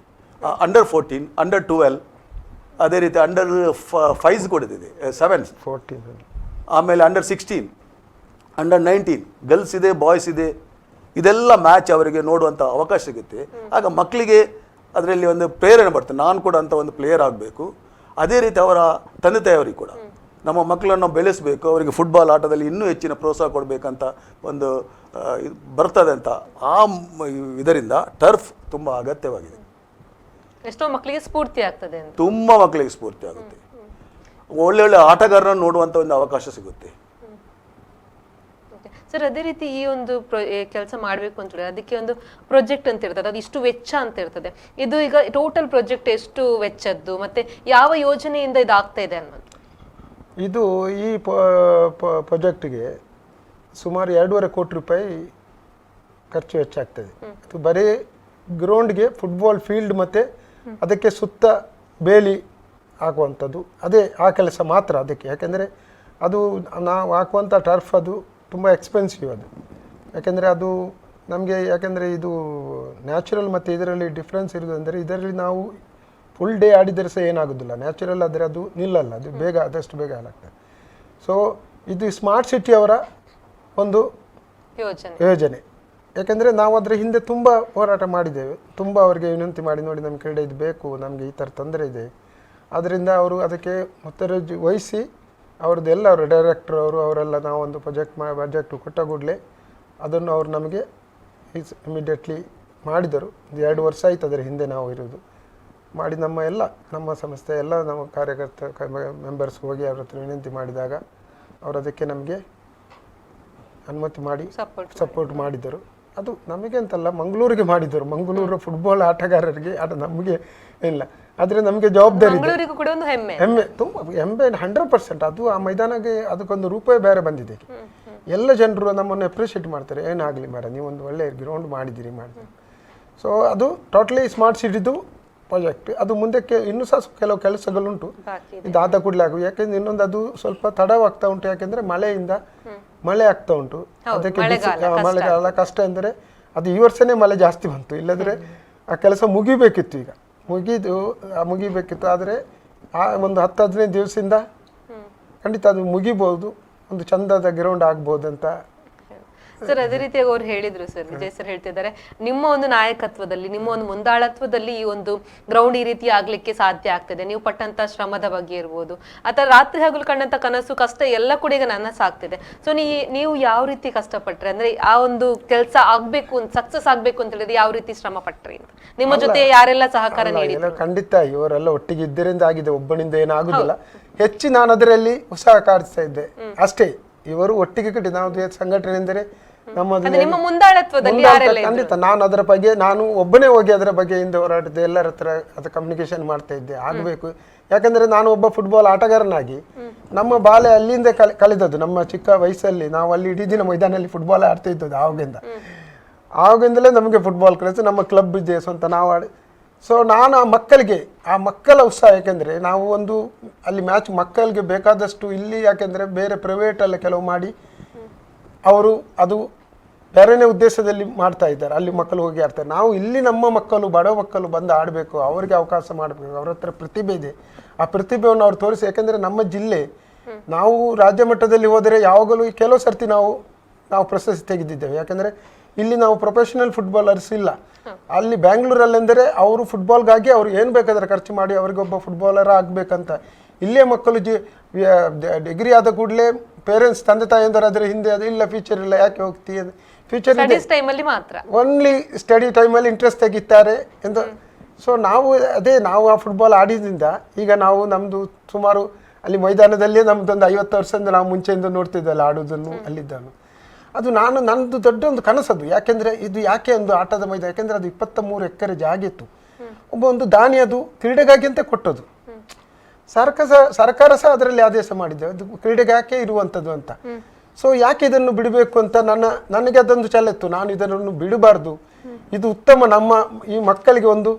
ಅಂಡರ್ 14, ಅಂಡರ್ 12, ಅದೇ ರೀತಿ ಅಂಡರ್ 5 ಕೊಡ್ತಿದೆ, 7, 14, ಆಮೇಲೆ ಅಂಡರ್ 16, ಅಂಡರ್ 19, ಗರ್ಲ್ಸ್ ಇದೆ, ಬಾಯ್ಸ್ ಇದೆ, ಇದೆಲ್ಲ ಮ್ಯಾಚ್ ಅವರಿಗೆ ನೋಡುವಂಥ ಅವಕಾಶ ಸಿಗುತ್ತೆ. ಆಗ ಮಕ್ಕಳಿಗೆ ಅದರಲ್ಲಿ ಒಂದು ಪ್ರೇರಣೆ ಬರ್ತದೆ, ನಾನು ಕೂಡ ಅಂತ ಒಂದು ಪ್ಲೇಯರ್ ಆಗಬೇಕು. ಅದೇ ರೀತಿ ಅವರ ತಂದೆ ತಾಯಿಯವರಿಗೆ ಕೂಡ ನಮ್ಮ ಮಕ್ಕಳನ್ನು ಬೆಳೆಸಬೇಕು, ಅವರಿಗೆ ಫುಟ್ಬಾಲ್ ಆಟದಲ್ಲಿ ಇನ್ನೂ ಹೆಚ್ಚಿನ ಪ್ರೋತ್ಸಾಹ ಕೊಡಬೇಕಂತ ಒಂದು ಬರ್ತದೆ ಅಂತ ಇದರಿಂದ ಟರ್ಫ್ ತುಂಬ ಅಗತ್ಯವಾಗಿದೆ. ಎಷ್ಟೋ ಮಕ್ಕಳಿಗೆ ಸ್ಫೂರ್ತಿ ಆಗ್ತದೆ ಅಂತ. ತುಂಬ ಮಕ್ಕಳಿಗೆ ಸ್ಫೂರ್ತಿ ಆಗುತ್ತೆ, ಒಳ್ಳೊಳ್ಳೆ ಆಟಗಾರರನ್ನು ನೋಡುವಂಥ ಒಂದು ಅವಕಾಶ ಸಿಗುತ್ತೆ. ಸರ್, ಅದೇ ರೀತಿ ಈ ಒಂದು ಕೆಲಸ ಮಾಡಬೇಕು ಅಂತ ಹೇಳಿದ್ರೆ ಅದಕ್ಕೆ ಒಂದು ಪ್ರಾಜೆಕ್ಟ್ ಅಂತ ಇರ್ತದೆ, ಅದು ಇಷ್ಟು ವೆಚ್ಚ ಅಂತ ಇರ್ತದೆ. ಇದು ಈಗ ಟೋಟಲ್ ಪ್ರಾಜೆಕ್ಟ್ ಎಷ್ಟು ವೆಚ್ಚದ್ದು ಮತ್ತೆ ಯಾವ ಯೋಜನೆಯಿಂದ ಇದು ಆಗ್ತಾ ಇದೆ ಅನ್ನೋದು? ಇದು ಈ ಪ್ರಾಜೆಕ್ಟ್ಗೆ ಸುಮಾರು 2.5 ಕೋಟಿ ರೂಪಾಯಿ ಖರ್ಚು ವೆಚ್ಚ ಆಗ್ತದೆ. ಅದು ಬರೀ ಗ್ರೌಂಡ್ಗೆ ಫುಟ್ಬಾಲ್ ಫೀಲ್ಡ್ ಮತ್ತು ಅದಕ್ಕೆ ಸುತ್ತ ಬೇಲಿ ಹಾಕುವಂಥದ್ದು, ಅದೇ ಆ ಕೆಲಸ ಮಾತ್ರ ಅದಕ್ಕೆ. ಯಾಕೆಂದರೆ ಅದು ನಾವು ಹಾಕುವಂಥ ಟರ್ಫ್ ಅದು ತುಂಬ ಎಕ್ಸ್ಪೆನ್ಸಿವ್ ಅದು. ಯಾಕೆಂದರೆ ಅದು ನಮಗೆ, ಯಾಕೆಂದರೆ ಇದು ನ್ಯಾಚುರಲ್ ಮತ್ತು ಇದರಲ್ಲಿ ಡಿಫ್ರೆನ್ಸ್ ಇರೋದಂದರೆ ಇದರಲ್ಲಿ ನಾವು ಫುಲ್ ಡೇ ಆಡಿದರೆ ಸಹ ಏನಾಗೋದಿಲ್ಲ. ನ್ಯಾಚುರಲ್ ಆದರೆ ಅದು ನಿಲ್ಲಲ್ಲ, ಅದು ಬೇಗ ಆದಷ್ಟು ಬೇಗ ಹಾಳಾಗ್ತದೆ. ಸೊ ಇದು ಸ್ಮಾರ್ಟ್ ಸಿಟಿ ಅವರ ಒಂದು ಯೋಜನೆ. ಯಾಕೆಂದರೆ ನಾವು ಅದರ ಹಿಂದೆ ತುಂಬ ಹೋರಾಟ ಮಾಡಿದ್ದೇವೆ, ತುಂಬ ಅವರಿಗೆ ವಿನಂತಿ ಮಾಡಿ, ನೋಡಿ ನಮ್ಮ ಕ್ರೀಡೆ ಇದು ಬೇಕು, ನಮಗೆ ಈ ಥರ ತೊಂದರೆ ಇದೆ. ಆದ್ದರಿಂದ ಅವರು ಅದಕ್ಕೆ ಮುತುವರ್ಜಿ ವಹಿಸಿ ಅವ್ರದ್ದು ಎಲ್ಲ ಅವರು ಡೈರೆಕ್ಟ್ರ್ ಅವರೆಲ್ಲ ನಾವು ಒಂದು ಪ್ರಾಜೆಕ್ಟ್ ಕೊಟ್ಟ ಕೂಡಲೇ ಅದನ್ನು ಅವರು ನಮಗೆ ಇಮಿಡಿಯೇಟ್ಲಿ ಮಾಡಿದರು. 2 ವರ್ಷ ಆಯ್ತು ಅದರ ಹಿಂದೆ ನಾವು ಇರೋದು ಮಾಡಿ. ನಮ್ಮ ಸಂಸ್ಥೆ ಎಲ್ಲ ನಮ್ಮ ಕಾರ್ಯಕರ್ತ ಮೆಂಬರ್ಸ್ ಹೋಗಿ ಅವ್ರ ಹತ್ರ ವಿನಂತಿ ಮಾಡಿದಾಗ ಅವರು ಅದಕ್ಕೆ ನಮಗೆ ಅನುಮತಿ ಮಾಡಿ ಸಪೋರ್ಟ್ ಮಾಡಿದರು. ಅದು ನಮಗೆ ಅಂತಲ್ಲ, ಮಂಗಳೂರಿಗೆ ಮಾಡಿದರು. ಮಂಗಳೂರು ಫುಟ್ಬಾಲ್ ಆಟಗಾರರಿಗೆ, ಅದು ನಮಗೆ ಇಲ್ಲ, ಆದರೆ ನಮಗೆ ಜವಾಬ್ದಾರಿ ಇದೆ. ಹೆಮ್ಮೆ, ತುಂಬ ಹೆಮ್ಮೆ 100%. ಅದು ಆ ಮೈದಾನಕ್ಕೆ ಅದಕ್ಕೊಂದು ರೂಪಾಯಿ ಬೇರೆ ಬಂದಿದೆ. ಎಲ್ಲ ಜನರು ನಮ್ಮನ್ನು ಅಪ್ರಿಷಿಯೇಟ್ ಮಾಡ್ತಾರೆ, ಏನಾಗಲಿ ಮಾರ, ನೀವೊಂದು ಒಳ್ಳೆ ಗ್ರೌಂಡ್ ಮಾಡಿದ್ದೀರಿ. ಸೊ ಅದು ಟೋಟಲಿ ಸ್ಮಾರ್ಟ್ ಸಿಟಿದು ಪ್ರಾಜೆಕ್ಟ್. ಅದು ಮುಂದಕ್ಕೆ ಇನ್ನೂ ಸಹ ಕೆಲವು ಕೆಲಸಗಳುಂಟು, ಇದಾದ ಕೂಡಲೇ ಆಗುವ. ಯಾಕೆಂದ್ರೆ ಇನ್ನೊಂದು ಅದು ಸ್ವಲ್ಪ ತಡವಾಗ್ತಾ ಉಂಟು, ಯಾಕೆಂದರೆ ಮಳೆ ಆಗ್ತಾ ಉಂಟು. ಅದಕ್ಕೆ ಮಳೆಗಾಲ ಕಷ್ಟ ಅಂದರೆ ಅದು ಈ ವರ್ಷನೇ ಮಳೆ ಜಾಸ್ತಿ ಬಂತು, ಇಲ್ಲದ್ರೆ ಆ ಕೆಲಸ ಮುಗಿಬೇಕಿತ್ತು. ಈಗ ಮುಗಿಬೇಕಿತ್ತು, ಆದರೆ ಆ ಒಂದು 10-15 ದಿವಸದಿಂದ ಖಂಡಿತ ಅದು ಮುಗಿಬಹುದು, ಒಂದು ಚಂದದ ಗ್ರೌಂಡ್ ಆಗ್ಬೋದು ಅಂತ. ಸರ್, ಅದೇ ರೀತಿಯಾಗಿ ಅವ್ರು ಹೇಳಿದ್ರು ಸರ್, ವಿಜಯ್ ಸರ್ ಹೇಳ್ತಿದ್ದಾರೆ, ನಿಮ್ಮ ಒಂದು ನಾಯಕತ್ವದಲ್ಲಿ, ನಿಮ್ಮ ಒಂದು ಮುಂದಾಳತ್ವದಲ್ಲಿ ಈ ಒಂದು ಗ್ರೌಂಡ್ ಈ ರೀತಿ ಆಗ್ಲಿಕ್ಕೆ ಸಾಧ್ಯ ಆಗ್ತದೆ. ನೀವು ಪಟ್ಟಂತ ಶ್ರಮದ ಬಗ್ಗೆ ಇರ್ಬೋದು, ಅಥವಾ ರಾತ್ರಿ ಹಗಲು ಕಂಡಂತ ಕನಸು ಕಷ್ಟ ಎಲ್ಲ ಕೂಡ ಈಗ ನನಸಾಗ್ತಿದೆ. ಸೊ ನೀವು ಯಾವ ರೀತಿ ಕಷ್ಟಪಟ್ರಿ, ಅಂದ್ರೆ ಆ ಒಂದು ಕೆಲಸ ಆಗ್ಬೇಕು, ಸಕ್ಸಸ್ ಆಗ್ಬೇಕು ಅಂತ ಹೇಳಿದ್ರೆ ಯಾವ ರೀತಿ ಶ್ರಮ ಪಟ್ರಿ ಅಂತ, ನಿಮ್ಮ ಜೊತೆ ಯಾರೆಲ್ಲ ಸಹಕಾರ ನೀಡಿದ್ರು? ಖಂಡಿತ ಇವರೆಲ್ಲ ಒಟ್ಟಿಗೆ ಇದ್ದರಿಂದ ಆಗಿದೆ, ಒಬ್ಬನಿಂದ ಏನಾಗುದಿಲ್ಲ. ಹೆಚ್ಚು ನಾನು ಅದರಲ್ಲಿ ಉತ್ಸಾಹ ಕಾಣಿಸ್ತಾ ಇದ್ದೆ ಅಷ್ಟೇ. ಇವರು ಒಟ್ಟಿಗೆ ಕಟ್ಟಿ ನಾವು ಸಂಘಟನೆ ಎಂದರೆ ಖಂಡಿತ ನಾನು ಅದರ ಬಗ್ಗೆ ನಾನು ಒಬ್ಬನೇ ಹೋಗಿ ಅದರ ಬಗ್ಗೆ ಹಿಂದೆ ಹೋರಾಡಿದ್ದೆ, ಎಲ್ಲರ ಹತ್ರ ಅದು ಕಮ್ಯುನಿಕೇಶನ್ ಮಾಡ್ತಾ ಇದ್ದೆ, ಆಗಬೇಕು. ಯಾಕಂದ್ರೆ ನಾನು ಒಬ್ಬ ಫುಟ್ಬಾಲ್ ಆಟಗಾರನಾಗಿ ನಮ್ಮ ಬಾಲ್ಯ ಅಲ್ಲಿಂದ ಕಳೆದದ್ದು. ನಮ್ಮ ಚಿಕ್ಕ ವಯಸ್ಸಲ್ಲಿ ನಾವು ಅಲ್ಲಿ ಇಡೀ ದಿನ ಮೈದಾನಲ್ಲಿ ಫುಟ್ಬಾಲ್ ಆಡ್ತಾ ಇದ್ದದ್ದು. ಆವಾಗಿಂದಲೇ ನಮಗೆ ಫುಟ್ಬಾಲ್ ಕಲಿತು ನಮ್ಮ ಕ್ಲಬ್ ಇದೆ ಸ್ವಂತ, ನಾವು ಆಡಿ. ಸೊ ನಾನು ಆ ಮಕ್ಕಳ ಉತ್ಸಾಹ, ಯಾಕೆಂದರೆ ನಾವು ಒಂದು ಅಲ್ಲಿ ಮ್ಯಾಚ್ ಮಕ್ಕಳಿಗೆ ಬೇಕಾದಷ್ಟು ಇಲ್ಲಿ, ಯಾಕೆಂದರೆ ಬೇರೆ ಪ್ರೈವೇಟಲ್ಲ ಕೆಲವು ಮಾಡಿ ಅವರು ಅದು ಬೇರೆನೇ ಉದ್ದೇಶದಲ್ಲಿ ಮಾಡ್ತಾ ಇದ್ದಾರೆ, ಅಲ್ಲಿ ಮಕ್ಕಳು ಹೋಗಿ ಆಡ್ತಾರೆ. ನಾವು ಇಲ್ಲಿ ನಮ್ಮ ಮಕ್ಕಳು, ಬಡ ಮಕ್ಕಳು ಬಂದು ಆಡಬೇಕು, ಅವರಿಗೆ ಅವಕಾಶ ಮಾಡಬೇಕು. ಅವ್ರ ಹತ್ರ ಪ್ರತಿಭೆ ಇದೆ, ಆ ಪ್ರತಿಭೆಯನ್ನು ಅವ್ರು ತೋರಿಸಿ. ಯಾಕೆಂದರೆ ನಮ್ಮ ಜಿಲ್ಲೆ, ನಾವು ರಾಜ್ಯ ಮಟ್ಟದಲ್ಲಿ ಹೋದರೆ ಯಾವಾಗಲೂ ಕೆಲವು ಸರ್ತಿ ನಾವು ಪ್ರಶಸ್ತಿ ತೆಗೆದಿದ್ದೇವೆ. ಯಾಕೆಂದರೆ ಇಲ್ಲಿ ನಾವು ಪ್ರೊಫೆಷನಲ್ ಫುಟ್ಬಾಲರ್ಸ್ ಇಲ್ಲ. ಅಲ್ಲಿ ಬ್ಯಾಂಗ್ಳೂರಲ್ಲೆಂದರೆ ಅವರು ಫುಟ್ಬಾಲ್ಗಾಗಿ ಅವ್ರು ಏನು ಬೇಕಾದ್ರೆ ಖರ್ಚು ಮಾಡಿ ಅವರಿಗೊಬ್ಬ ಫುಟ್ಬಾಲರ್ ಆಗಬೇಕಂತ. ಇಲ್ಲೇ ಮಕ್ಕಳು ಡಿಗ್ರಿ ಆದ ಕೂಡಲೇ ಪೇರೆಂಟ್ಸ್, ತಂದೆ ತಾಯಿಯಂದರೆ ಅದರ ಹಿಂದೆ ಅದು ಇಲ್ಲ, ಫ್ಯೂಚರ್ ಇಲ್ಲ, ಯಾಕೆ ಹೋಗ್ತೀಯ, ಫ್ಯೂಚರ್ ಓನ್ಲಿ ಸ್ಟಡಿ ಟೈಮಲ್ಲಿ ಇಂಟ್ರೆಸ್ಟ್ ತೆಗಿತಾರೆ ಎಂದು. ಸೊ ನಾವು ಆ ಫುಟ್ಬಾಲ್ ಆಡಿದ್ರಿಂದ ಈಗ ನಮ್ಮದು ಸುಮಾರು ಅಲ್ಲಿ ಮೈದಾನದಲ್ಲೇ ನಮ್ಮದೊಂದು 50 ವರ್ಷದಿಂದ ನಾವು ಮುಂಚೆಯಿಂದ ನೋಡ್ತಿದ್ದಲ್ಲ ಆಡೋದನ್ನು, ಅಲ್ಲಿದ್ದನ್ನು. ಅದು ನನ್ನದು ದೊಡ್ಡ ಒಂದು ಕನಸದು. ಯಾಕೆಂದರೆ ಇದು ಯಾಕೆ ಒಂದು ಆಟದ ಮೈದಾನ, ಯಾಕೆಂದರೆ ಅದು 23 ಎಕರೆ ಜಾಗ ಇತ್ತು. ಒಂದು ದಾನಿ ಅದು ಕ್ರೀಡೆಗಾಗಿ ಅಂತ ಕೊಟ್ಟದು. ಸರ್ಕಾರ ಸಹ ಅದರಲ್ಲಿ ಆದೇಶ ಮಾಡಿದೆ, ಅದು ಕ್ರೀಡೆಗೆ ಯಾಕೆ ಇರುವಂಥದ್ದು ಅಂತ. ಸೊ ಯಾಕೆ ಇದನ್ನು ಬಿಡಬೇಕು ಅಂತ ನನಗೆ ಅದೊಂದು ಛಲ ಇತ್ತು, ನಾನು ಇದನ್ನು ಬಿಡಬಾರ್ದು, ಇದು ಉತ್ತಮ, ನಮ್ಮ ಈ ಮಕ್ಕಳಿಗೆ ಒಂದು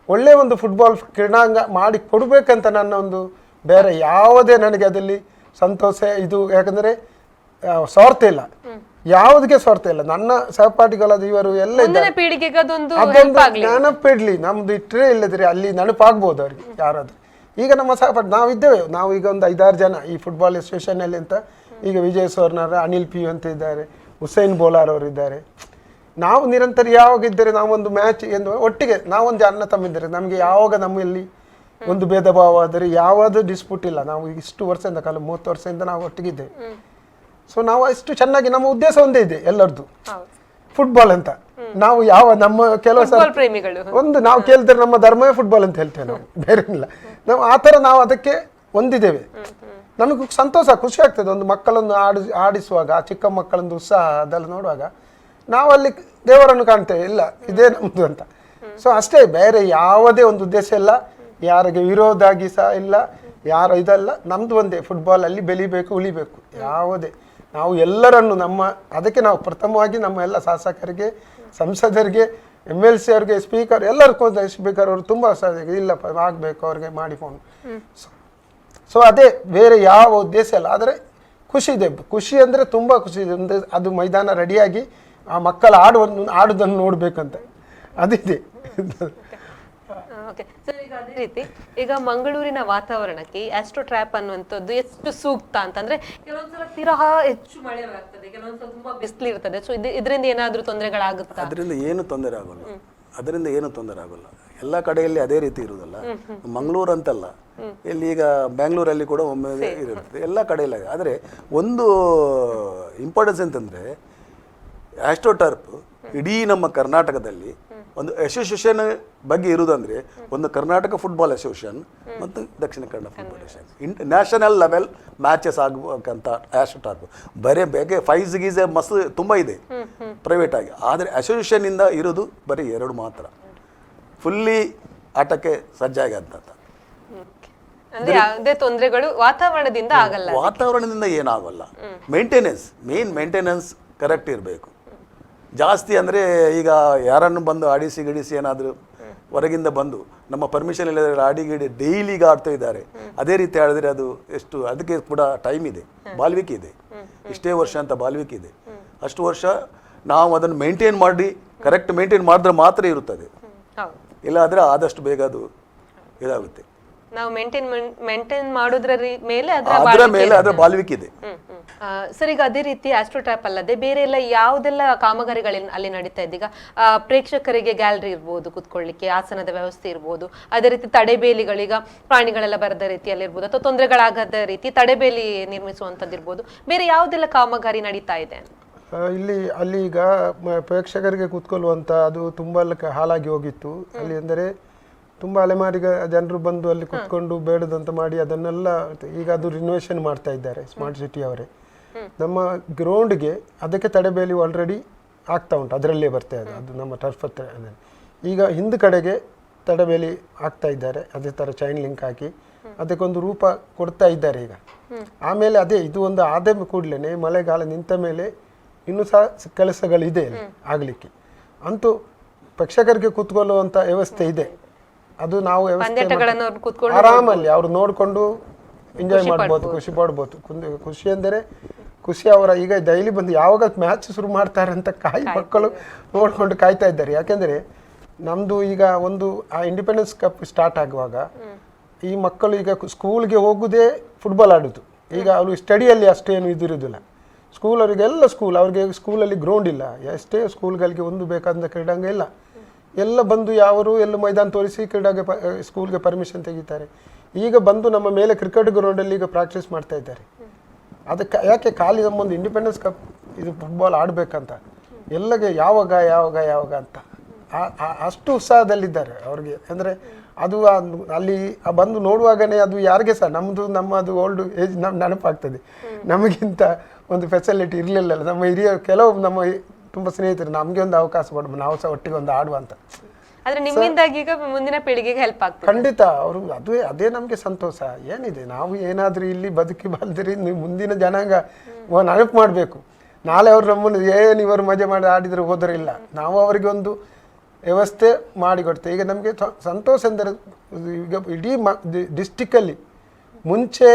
ಒಳ್ಳೆಯ ಒಂದು ಫುಟ್ಬಾಲ್ ಕ್ರೀಡಾಂಗ ಮಾಡಿ ಕೊಡಬೇಕಂತ ನನ್ನ ಒಂದು, ಬೇರೆ ಯಾವುದೇ ನನಗೆ ಅದರಲ್ಲಿ ಸಂತೋಷ ಇದು, ಯಾಕಂದರೆ ಸ್ವಾರ್ಥ ಇಲ್ಲ, ಯಾವುದಕ್ಕೆ ಸ್ವಾರ್ಥ ಇಲ್ಲ. ನನ್ನ ಸಹಪಾಠಿಗಳಾದ ಇವರು ಎಲ್ಲ ಅದೊಂದು ನೆನಪಿಡ್ಲಿ, ನಮ್ದು ಇಟ್ಟರೆ ಇಲ್ಲದ್ರೆ ಅಲ್ಲಿ ನೆನಪಾಗ್ಬೋದು ಅವ್ರಿಗೆ ಯಾರಾದ್ರೂ. ಈಗ ನಮ್ಮ ಸಹಪಾಠಿ ನಾವಿದ್ದೇವೆ, ನಾವು ಈಗ ಒಂದು 5-6 ಜನ ಈ ಫುಟ್ಬಾಲ್ ಅಸೋಸಿಯೇಷನಲ್ಲಿ ಅಂತ. ಈಗ ವಿಜಯ್ ಸೋರ್ನರ್, ಅನಿಲ್ ಪಿ ಅಂತ ಇದ್ದಾರೆ, ಹುಸೈನ್ ಬೋಲಾರ್ ಅವರು ಇದ್ದಾರೆ. ನಾವು ನಿರಂತರ ಯಾವಾಗ ಇದ್ದರೆ ನಾವೊಂದು ಮ್ಯಾಚ್ ಎಂದು ಒಟ್ಟಿಗೆ ನಾವೊಂದು ಅಣ್ಣ ತಮ್ಮಿದ್ದಾರೆ, ನಮಗೆ ಯಾವಾಗ ನಮ್ಮಲ್ಲಿ ಒಂದು ಭೇದ ಭಾವ ಆದರೆ ಯಾವುದು ಡಿಸ್ಪ್ಯೂಟ್ ಇಲ್ಲ. ನಾವು ಇಷ್ಟು ವರ್ಷದಿಂದ 30 ವರ್ಷದಿಂದ ನಾವು ಒಟ್ಟಿಗಿದ್ದೇವೆ. ಸೊ ನಾವು ಅಷ್ಟು ಚೆನ್ನಾಗಿ, ನಮ್ಮ ಉದ್ದೇಶ ಒಂದೇ ಇದೆ ಎಲ್ಲರದ್ದು, ಫುಟ್ಬಾಲ್ ಅಂತ. ನಾವು ನಮ್ಮ ಕೆಲವು ಒಂದು ನಾವು ಕೇಳಿದ್ರೆ ನಮ್ಮ ಧರ್ಮವೇ ಫುಟ್ಬಾಲ್ ಅಂತ ಹೇಳ್ತೇವೆ, ನಾವು ಬೇರೆ ಇಲ್ಲ. ನಾವು ಆ ಥರ ನಾವು ಅದಕ್ಕೆ ಹೊಂದಿದ್ದೇವೆ. ನಮಗೆ ಸಂತೋಷ, ಖುಷಿ ಆಗ್ತದೆ ಒಂದು ಮಕ್ಕಳನ್ನು ಆಡಿಸುವಾಗ, ಆ ಚಿಕ್ಕ ಮಕ್ಕಳೊಂದು ಉತ್ಸಾಹ ಅದೆಲ್ಲ ನೋಡುವಾಗ ನಾವು ಅಲ್ಲಿ ದೇವರನ್ನು ಕಾಣ್ತೇವೆ, ಇಲ್ಲ ಇದೇ ನಮ್ಮದು ಅಂತ. ಸೊ ಅಷ್ಟೇ, ಬೇರೆ ಯಾವುದೇ ಒಂದು ಉದ್ದೇಶ ಇಲ್ಲ, ಯಾರಿಗೆ ವಿರೋಧಾಗಿ ಸಹ ಇಲ್ಲ, ಯಾರು ಇದಲ್ಲ. ನಮ್ದು ಒಂದೇ, ಫುಟ್ಬಾಲಲ್ಲಿ ಬೆಳಿಬೇಕು, ಉಳಿಬೇಕು. ಯಾವುದೇ ನಾವು ಎಲ್ಲರನ್ನು ಅದಕ್ಕೆ ನಾವು ಪ್ರಥಮವಾಗಿ ನಮ್ಮ ಎಲ್ಲ ಶಾಸಕರಿಗೆ, ಸಂಸದರಿಗೆ, MLC ಅವ್ರಿಗೆ, ಸ್ಪೀಕರ್ ಎಲ್ಲರಿಗೂ, ಸ್ಪೀಕರ್ ಅವರು ತುಂಬ ಇಲ್ಲಪ್ಪ ಆಗಬೇಕು ಅವ್ರಿಗೆ ಮಾಡಿಕೊಂಡು. ಸೊ ಅದೇ, ಬೇರೆ ಯಾವ ಉದ್ದೇಶ ಇಲ್ಲ. ಆದರೆ ಖುಷಿ ಇದೆ, ಖುಷಿ ಅಂದರೆ ತುಂಬ ಖುಷಿ ಇದೆ. ಅಂದರೆ ಅದು ಮೈದಾನ ರೆಡಿಯಾಗಿ ಆ ಮಕ್ಕಳ ಆಡುವುದನ್ನು ನೋಡ್ಬೇಕಂತ ಅದಿದೆ. ಓಕೆ ಸರ್, ಈಗ ಅದೇ ರೀತಿ ಈಗ ಮಂಗಳೂರಿನ ವಾತಾವರಣಕ್ಕೆ ಆಸ್ಟ್ರೋ ಟ್ರ್ಯಾಪ್ ಅನ್ನುವಂಥದ್ದು ಎಷ್ಟು ಸೂಕ್ತ ಅಂತಂದ್ರೆ, ಕೆಲವೊಂದ್ಸಲ ತೀರಾ ಹೆಚ್ಚು ಮಳೆ ಆಗ್ತದೆ, ಕೆಲವೊಂದ್ಸಲ ತುಂಬಾ ಬಿಸಿಲು ಇರ್ತದೆ. ಸೊ ಇದರಿಂದ ಏನಾದ್ರೂ ತೊಂದರೆಗಳಾಗುತ್ತಾ? ಅದರಿಂದ ಏನು ತೊಂದರೆ ಆಗೋಲ್ಲ, ಅದರಿಂದ ಏನು ತೊಂದರೆ ಆಗೋಲ್ಲ. ಎಲ್ಲ ಕಡೆಯಲ್ಲಿ ಅದೇ ರೀತಿ ಇರುವುದಲ್ಲ, ಮಂಗಳೂರು ಅಂತಲ್ಲ, ಇಲ್ಲಿ ಈಗ ಬ್ಯಾಂಗ್ಳೂರಲ್ಲಿ ಕೂಡ ಒಮ್ಮೆ ಇರುತ್ತೆ, ಎಲ್ಲ ಕಡೆಯಲ್ಲಿ. ಆದರೆ ಒಂದು ಇಂಪಾರ್ಟೆನ್ಸ್ ಅಂತಂದರೆ, ಆಸ್ಟ್ರೋ ಟರ್ಫ್ ಇಡೀ ನಮ್ಮ ಕರ್ನಾಟಕದಲ್ಲಿ ಒಂದು ಅಸೋಸಿಯೇಷನ್ ಬಗ್ಗೆ ಇರುವುದಂದರೆ ಒಂದು ಕರ್ನಾಟಕ ಫುಟ್ಬಾಲ್ ಅಸೋಸಿಯೇಷನ್ ಮತ್ತು Dakshina Kannada football association. National level matches ಆಗಬೇಕಂತ ಆಸ್ಟ್ರೋ ಟರ್ಫ್ ಬರೀ ಬೇಗ 5 ಗೀಸೆ ಮಸ್ ತುಂಬ ಇದೆ ಪ್ರೈವೇಟ್ ಆಗಿ. ಆದರೆ ಅಸೋಸಿಯೇಷನ್ನಿಂದ ಇರೋದು ಬರೀ 2 ಮಾತ್ರ, ಫುಲ್ಲಿ ಆಟಕ್ಕೆ ಸಜ್ಜಾಗಿ ಅಂತ. ಅಂದ್ರೆ ಯಾವುದೇ ತೊಂದರೆಗಳು ವಾತಾವರಣದಿಂದ ಆಗಲ್ಲ, ವಾತಾವರಣದಿಂದ ಏನಾಗಲ್ಲ. ಮೇಂಟೆನೆನ್ಸ್ ಕರೆಕ್ಟ್ ಇರಬೇಕು. ಜಾಸ್ತಿ ಅಂದರೆ ಈಗ ಯಾರನ್ನು ಬಂದು ಆಡಿಸಿ ಏನಾದರೂ ಹೊರಗಿಂದ ಬಂದು ನಮ್ಮ ಪರ್ಮಿಷನ್ ಇಲ್ಲದ್ರೆ ಆಡಿಗಿಡಿ ಡೈಲಿಗೆ ಆಡ್ತಾ ಇದ್ದಾರೆ, ಅದೇ ರೀತಿ ಆಡಿದ್ರೆ ಅದು ಎಷ್ಟು, ಅದಕ್ಕೆ ಕೂಡ ಟೈಮ್ ಇದೆ, ಬಾಲ್ವಿಕೆ ಇದೆ, ಇಷ್ಟೇ ವರ್ಷ ಅಂತ ಬಾಲ್ವಿಕೆ ಇದೆ. ಅಷ್ಟು ವರ್ಷ ನಾವು ಅದನ್ನು ಮೇಂಟೈನ್ ಮಾಡಿ ಕರೆಕ್ಟ್ ಮೇಂಟೈನ್ ಮಾಡಿದ್ರೆ ಮಾತ್ರ ಇರುತ್ತದೆ, ಇಲ್ಲಾದರೆ ಆದಷ್ಟು ಬೇಗ ಅದು ಇದಾಗುತ್ತೆ. ನಾವು ಮೇಂಟೈನ್ ಮಾಡೋದ್ರ ಮೇಲೆ ಅದರ ಬಾಲ್ವಿಕೆ ಇದೆ. ಸರ್, ಈಗ ಅದೇ ರೀತಿ ಆಸ್ಟ್ರೋ ಟ್ರ್ಯಾಪ್ ಅಲ್ಲದೆ ಬೇರೆ ಎಲ್ಲ ಯಾವುದೆಲ್ಲ ಕಾಮಗಾರಿಗಳು ಅಲ್ಲಿ ನಡೀತಾ ಇದೆ? ಈಗ ಪ್ರೇಕ್ಷಕರಿಗೆ ಗ್ಯಾಲರಿ ಇರ್ಬೋದು, ಕುತ್ಕೊಳ್ಳಿಕ್ಕೆ ಆಸನದ ವ್ಯವಸ್ಥೆ ಇರ್ಬೋದು, ಅದೇ ರೀತಿ ತಡೆಬೇಲಿಗಳೀಗ ಪ್ರಾಣಿಗಳೆಲ್ಲ ಬರದ ರೀತಿಯಲ್ಲಿ ಇರ್ಬೋದು, ಅಥವಾ ತೊಂದರೆಗಳಾಗದ ರೀತಿ ತಡೆಬೇಲಿ ನಿರ್ಮಿಸುವಂಥದ್ದು ಇರ್ಬೋದು. ಬೇರೆ ಯಾವುದೆಲ್ಲ ಕಾಮಗಾರಿ ನಡೀತಾ ಇದೆ ಅಲ್ಲಿ? ಈಗ ಪ್ರೇಕ್ಷಕರಿಗೆ ಕೂತ್ಕೊಳ್ಳುವಂಥ ಅದು ತುಂಬ ಹಾಳಾಗಿ ಹೋಗಿತ್ತು ಅಲ್ಲಿ. ಅಂದರೆ ತುಂಬ ಅಲೆಮಾರಿಗೆ ಜನರು ಬಂದು ಅಲ್ಲಿ ಕುತ್ಕೊಂಡು ಬೇಡದಂತ ಮಾಡಿ ಅದನ್ನೆಲ್ಲ ಈಗ ಅದು ರಿನೋವೇಷನ್ ಮಾಡ್ತಾ ಇದ್ದಾರೆ ಸ್ಮಾರ್ಟ್ ಸಿಟಿ ಅವರೇ. ನಮ್ಮ ಗ್ರೌಂಡ್ಗೆ ಅದಕ್ಕೆ ತಡೆಬೇಲಿ ಆಲ್ರೆಡಿ ಆಗ್ತಾ ಉಂಟು, ಅದರಲ್ಲೇ ಬರ್ತಾ ಇದೆ, ಅದು ನಮ್ಮ ಟರ್ಫ್ ಹತ್ರ. ಈಗ ಹಿಂದ್ ಕಡೆಗೆ ತಡೆಬೇಲಿ ಆಗ್ತಾ ಇದ್ದಾರೆ, ಅದೇ ಥರ ಚೈನ್ ಲಿಂಕ್ ಹಾಕಿ ಅದಕ್ಕೊಂದು ರೂಪ ಕೊಡ್ತಾ ಇದ್ದಾರೆ ಈಗ. ಆಮೇಲೆ ಅದೇ ಇದು ಒಂದು ಆದ ಕೂಡಲೇ ಮಳೆಗಾಲ ನಿಂತ ಮೇಲೆ ಇನ್ನೂ ಸಹ ಕೆಲಸಗಳಿದೆ ಆಗಲಿಕ್ಕೆ. ಅಂತೂ ಪ್ರೇಕ್ಷಕರಿಗೆ ಕೂತ್ಕೊಳ್ಳುವಂಥ ವ್ಯವಸ್ಥೆ ಇದೆ, ಅದು ನಾವು ಆರಾಮಲ್ಲಿ ಅವರು ನೋಡಿಕೊಂಡು ಎಂಜಾಯ್ ಮಾಡ್ಬೋದು, ಖುಷಿ ಪಡ್ಬೋದು. ಖುಷಿ ಅಂದರೆ ಖುಷಿ ಅವರ ಈಗ ಡೈಲಿ ಬಂದು ಯಾವಾಗ ಮ್ಯಾಚ್ ಶುರು ಮಾಡ್ತಾರೆ ಅಂತ ಮಕ್ಕಳು ನೋಡ್ಕೊಂಡು ಕಾಯ್ತಾ ಇದ್ದಾರೆ. ಯಾಕೆಂದರೆ ನಮ್ಮದು ಈಗ ಒಂದು ಆ ಇಂಡಿಪೆಂಡೆನ್ಸ್ ಕಪ್ ಸ್ಟಾರ್ಟ್ ಆಗುವಾಗ ಈ ಮಕ್ಕಳು ಈಗ ಸ್ಕೂಲ್ಗೆ ಹೋಗೋದೇ ಫುಟ್ಬಾಲ್ ಆಡೋದು. ಈಗ ಅವರು ಸ್ಟಡಿಯಲ್ಲಿ ಅಷ್ಟೇನು ಇದಿರೋದಿಲ್ಲ. ಅವರಿಗೆಲ್ಲ ಅವ್ರಿಗೆ ಸ್ಕೂಲಲ್ಲಿ ಗ್ರೌಂಡ್ ಇಲ್ಲ, ಎಷ್ಟೇ ಸ್ಕೂಲ್ಗಳಿಗೆ ಒಂದು ಬೇಕಾದ ಕ್ರೀಡಾಂಗ ಇಲ್ಲ. ಎಲ್ಲ ಬಂದು ಯಾವರು ಎಲ್ಲ ಮೈದಾನ ತೋರಿಸಿ ಕ್ರೀಡಾಗೆ ಸ್ಕೂಲ್ಗೆ ಪರ್ಮಿಷನ್ ತೆಗಿತಾರೆ. ಈಗ ಬಂದು ನಮ್ಮ ಮೇಲೆ ಕ್ರಿಕೆಟ್ ಗ್ರೌಂಡಲ್ಲಿ ಈಗ ಪ್ರಾಕ್ಟೀಸ್ ಮಾಡ್ತಾ ಇದ್ದಾರೆ. ಅದಕ್ಕೆ ಯಾಕೆ ಖಾಲಿ ನಮ್ಮೊಂದು ಇಂಡಿಪೆಂಡೆನ್ಸ್ ಕಪ್ ಇದು ಫುಟ್ಬಾಲ್ ಆಡಬೇಕಂತ ಎಲ್ಲಗೆ ಯಾವಾಗ ಅಂತ ಅಷ್ಟು ಉತ್ಸಾಹದಲ್ಲಿದ್ದಾರೆ ಅವ್ರಿಗೆ. ಅಂದರೆ ಅದು ಅಲ್ಲಿ ಬಂದು ನೋಡುವಾಗನೇ ಅದು ಯಾರಿಗೆ ಸಹ ನಮ್ಮದು ಓಲ್ಡ್ ಏಜ್ ನೆನಪಾಗ್ತದೆ. ನಮಗಿಂತ ಒಂದು ಫೆಸಿಲಿಟಿ ಇರಲಿಲ್ಲ. ನಮ್ಮ ಹಿರಿಯ ಕೆಲವು ನಮ್ಮ ತುಂಬ ಸ್ನೇಹಿತರು ನಮಗೆ ಒಂದು ಅವಕಾಶ ಕೊಡ್ಬೋದು, ನಾವು ಸಹ ಒಟ್ಟಿಗೆ ಒಂದು ಆಡುವ ಅಂತ. ಆದ್ರೆ ನಿಮ್ಮಿಂದಾಗಿ ಈಗ ಮುಂದಿನ ಪೀಳಿಗೆಗೆ ಹೆಲ್ಪ್ ಆಗ್ತದೆ. ಖಂಡಿತ ಅವರು ಅದೇ ನಮ್ಗೆ ಸಂತೋಷ. ಏನಿದೆ, ನಾವು ಏನಾದ್ರೂ ಇಲ್ಲಿ ಬದುಕಿ ಬಂದಿರಿ ಮುಂದಿನ ಜನಾಂಗ ನೆನಪು ಮಾಡ್ಬೇಕು. ನಾಳೆ ಅವ್ರು ನಮ್ಮನ್ನು ಇವರು ಮಜಾ ಮಾಡಿ ಆಡಿದ್ರೆ ಹೋದ್ರೆ ಇಲ್ಲ, ನಾವು ಅವರಿಗೆ ಒಂದು ವ್ಯವಸ್ಥೆ ಮಾಡಿಕೊಡ್ತೇವೆ. ಈಗ ನಮಗೆ ಸಂತೋಷ ಎಂದರೆ ಈಗ ಇಡೀ ಡಿಸ್ಟಿಕ್ಕಲ್ಲಿ ಮುಂಚೆ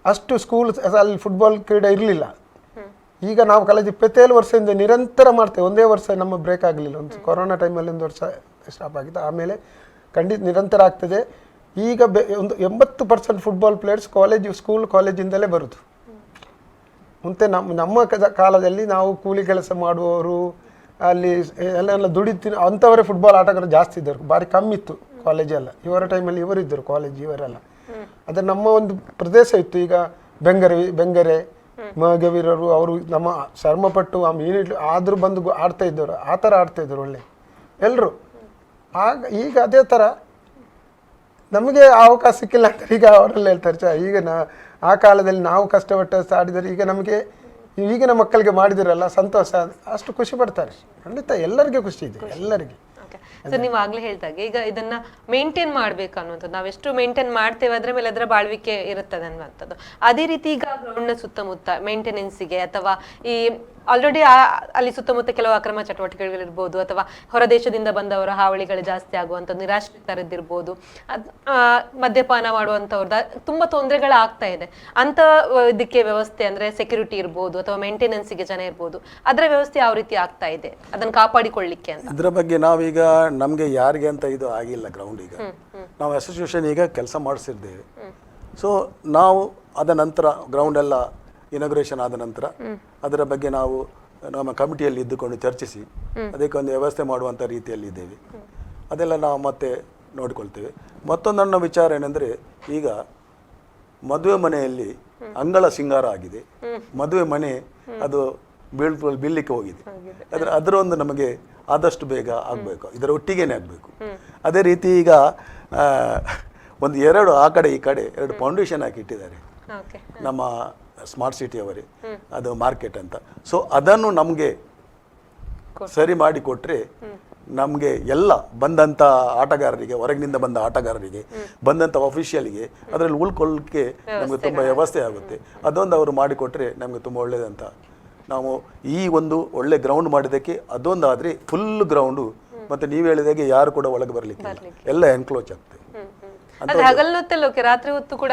ಅಷ್ಟು ಸ್ಕೂಲ್ ಅಲ್ಲಿ ಫುಟ್ಬಾಲ್ ಕ್ರೀಡೆ ಇರಲಿಲ್ಲ. ಈಗ ನಾವು ಕಳೆದ 27 ವರ್ಷದಿಂದ ನಿರಂತರ ಮಾಡ್ತೇವೆ. ಒಂದೇ ವರ್ಷ ನಮ್ಮ ಬ್ರೇಕ್ ಆಗಲಿಲ್ಲ. ಒಂದು ಕೊರೋನಾ ಟೈಮಲ್ಲಿ ಒಂದು ವರ್ಷ ಸ್ಟಾಪ್ ಆಗಿತ್ತು, ಆಮೇಲೆ ಖಂಡಿತ ನಿರಂತರ ಆಗ್ತದೆ. ಈಗ ಒಂದು 80% ಫುಟ್ಬಾಲ್ ಪ್ಲೇಯರ್ಸ್ ಸ್ಕೂಲ್ ಕಾಲೇಜಿಂದಲೇ ಬರುದು. ಮುಂದೆ ನಮ್ಮ ಕಾಲದಲ್ಲಿ ನಾವು ಕೂಲಿ ಕೆಲಸ ಮಾಡುವವರು, ಅಲ್ಲಿ ಎಲ್ಲ ದುಡಿತೀನಿ ಅಂಥವರೇ ಫುಟ್ಬಾಲ್ ಆಟಗಾರರು ಜಾಸ್ತಿ ಇದ್ದರು, ಭಾರಿ ಕಮ್ಮಿ ಇತ್ತು ಕಾಲೇಜೆಲ್ಲ. ಇವರ ಟೈಮಲ್ಲಿ ಇವರಿದ್ದರು ಕಾಲೇಜ್ ಇವರೆಲ್ಲ. ಅದೇ ನಮ್ಮ ಒಂದು ಪ್ರದೇಶ ಇತ್ತು. ಈಗ ಬೆಂಗರೆ ಮಗವೀರರು ಅವರು ನಮ್ಮ ಶ್ರಮಪಟ್ಟು ಆ ಮಿನಿಟ್ ಆದರೂ ಬಂದು ಆಡ್ತಾ ಇದ್ದವರು, ಆ ಥರ ಆಡ್ತಾ ಇದ್ರು ಒಳ್ಳೆ ಎಲ್ಲರೂ. ಈಗ ಅದೇ ಥರ ನಮಗೆ ಅವಕಾಶ ಸಿಕ್ಕಿಲ್ಲ ಅಂತ ಈಗ ಅವರೆಲ್ಲ ಹೇಳ್ತಾರೆ. ಈಗ ಆ ಕಾಲದಲ್ಲಿ ನಾವು ಕಷ್ಟಪಟ್ಟು ಆಡಿದರೆ ಈಗ ನಮಗೆ ಈಗಿನ ಮಕ್ಕಳಿಗೆ ಮಾಡಿದಿರಲ್ಲ ಸಂತೋಷ, ಅಷ್ಟು ಖುಷಿ ಪಡ್ತಾರೆ. ಖಂಡಿತ ಎಲ್ಲರಿಗೆ ಖುಷಿ ಇದೆ, ಎಲ್ಲರಿಗೆ. ಸರ್, ನೀವು ಆಗ್ಲೇ ಹೇಳ್ದಾಗೆ ಈಗ ಇದನ್ನ ಮೇಂಟೈನ್ ಮಾಡ್ಬೇಕು ಅನ್ನುವಂಥದ್ದು, ನಾವೆಷ್ಟು ಮೇಂಟೈನ್ ಮಾಡ್ತೇವೆ ಅದ್ರ ಮೇಲೆ ಅದರ ಬಾಳ್ವಿಕೆ ಇರುತ್ತದೆ ಅನ್ನುವಂಥದ್ದು. ಅದೇ ರೀತಿ ಈಗ ಗ್ರೌಂಡ್ನ ಸುತ್ತಮುತ್ತ ಮೇಂಟೆನೆನ್ಸಿಗೆ ಅಥವಾ ಈ ಆಲ್ರೆಡಿ ಅಲ್ಲಿ ಸುತ್ತಮುತ್ತ ಕೆಲವು ಅಕ್ರಮ ಚಟುವಟಿಕೆಗಳಿರ್ಬೋದು, ಅಥವಾ ಹೊರದೇಶದಿಂದ ಬಂದವರ ಹಾವಳಿಗಳು ಜಾಸ್ತಿ ಆಗುವಂಥದ್ದು, ನಿರಾಶ್ರಿತರದ್ದಿರ್ಬೋದು, ಮದ್ಯಪಾನ ಮಾಡುವಂಥವ್ರದ್ದು ತುಂಬಾ ತೊಂದರೆಗಳಾಗ್ತಾ ಇದೆ. ಅಂತ ಇದಕ್ಕೆ ವ್ಯವಸ್ಥೆ ಅಂದ್ರೆ ಸೆಕ್ಯೂರಿಟಿ ಇರ್ಬೋದು ಅಥವಾ ಮೇಂಟೆನೆನ್ಸಿಗೆ ಜನ ಇರ್ಬೋದು, ಅದರ ವ್ಯವಸ್ಥೆ ಯಾವ ರೀತಿ ಆಗ್ತಾ ಇದೆ ಅದನ್ನು ಕಾಪಾಡಿಕೊಳ್ಳಿಕ್ಕೆ ಅಂತ? ಇದ್ರ ಬಗ್ಗೆ ನಾವೀಗ ನಮಗೆ ಯಾರಿಗೆ ಅಂತ ಇದು ಆಗಿಲ್ಲ ಗ್ರೌಂಡ್. ಈಗ ನಾವು ಅಸೋಸಿಯೇಷನ್ ಈಗ ಕೆಲಸ ಮಾಡಿಸಿದ್ದೇವೆ. ಸೊ ನಾವು ಅದ ನಂತರ ಗ್ರೌಂಡ್ ಎಲ್ಲ ಇನಾಗ್ರೇಷನ್ ಆದ ನಂತರ ಅದರ ಬಗ್ಗೆ ನಾವು ನಮ್ಮ ಕಮಿಟಿಯಲ್ಲಿ ಇದ್ದುಕೊಂಡು ಚರ್ಚಿಸಿ ಅದಕ್ಕೆ ಒಂದು ವ್ಯವಸ್ಥೆ ಮಾಡುವಂಥ ರೀತಿಯಲ್ಲಿ ಇದ್ದೇವೆ. ಅದೆಲ್ಲ ನಾವು ಮತ್ತೆ ನೋಡಿಕೊಳ್ತೇವೆ. ಮತ್ತೊಂದು ನನ್ನ ವಿಚಾರ ಏನೆಂದರೆ, ಈಗ ಮದುವೆ ಮನೆಯಲ್ಲಿ ಅಂಗಳ ಸಿಂಗಾರ ಆಗಿದೆ, ಮದುವೆ ಮನೆ ಅದು ಬೀಳಲಿಕ್ಕೆ ಹೋಗಿದೆ. ಅದರ ಒಂದು ನಮಗೆ ಆದಷ್ಟು ಬೇಗ ಆಗಬೇಕು, ಇದರ ಒಟ್ಟಿಗೆನೇ ಆಗಬೇಕು. ಅದೇ ರೀತಿ ಈಗ ಒಂದು ಆ ಕಡೆ ಈ ಕಡೆ 2 ಫೌಂಡೇಶನ್ ಹಾಕಿ ಇಟ್ಟಿದ್ದಾರೆ ನಮ್ಮ ಸ್ಮಾರ್ಟ್ ಸಿಟಿ ಅವರೇ, ಅದು ಮಾರ್ಕೆಟ್ ಅಂತ. ಸೊ ಅದನ್ನು ನಮಗೆ ಸರಿ ಮಾಡಿ ಕೊಟ್ಟರೆ ನಮಗೆ ಎಲ್ಲ ಬಂದಂಥ ಆಟಗಾರರಿಗೆ, ಹೊರಗಿನಿಂದ ಬಂದ ಆಟಗಾರರಿಗೆ, ಬಂದಂಥ ಅಫಿಷಿಯಲ್ಗೆ ಅದರಲ್ಲಿ ಉಳ್ಕೊಳ್ಳಿಕ್ಕೆ ನಮಗೆ ತುಂಬ ವ್ಯವಸ್ಥೆ ಆಗುತ್ತೆ. ಅದೊಂದು ಅವರು ಮಾಡಿಕೊಟ್ರೆ ನಮಗೆ ತುಂಬ ಒಳ್ಳೆಯದಂತ. ನಾವು ಈ ಒಂದು ಒಳ್ಳೆ ಗ್ರೌಂಡ್ ಮಾಡಿದ್ದಕ್ಕೆ ಅದೊಂದು ಆದರೆ ಫುಲ್ ಗ್ರೌಂಡು, ಮತ್ತು ನೀವು ಹೇಳಿದಾಗೆ ಯಾರು ಕೂಡ ಒಳಗೆ ಬರಲಿಕ್ಕೆ ಎಲ್ಲ ಎನ್ಕ್ಲೋಜ್ ಆಗ್ತದೆ. ರಾತ್ರಿ ಹೊತ್ತು ಕೂಡ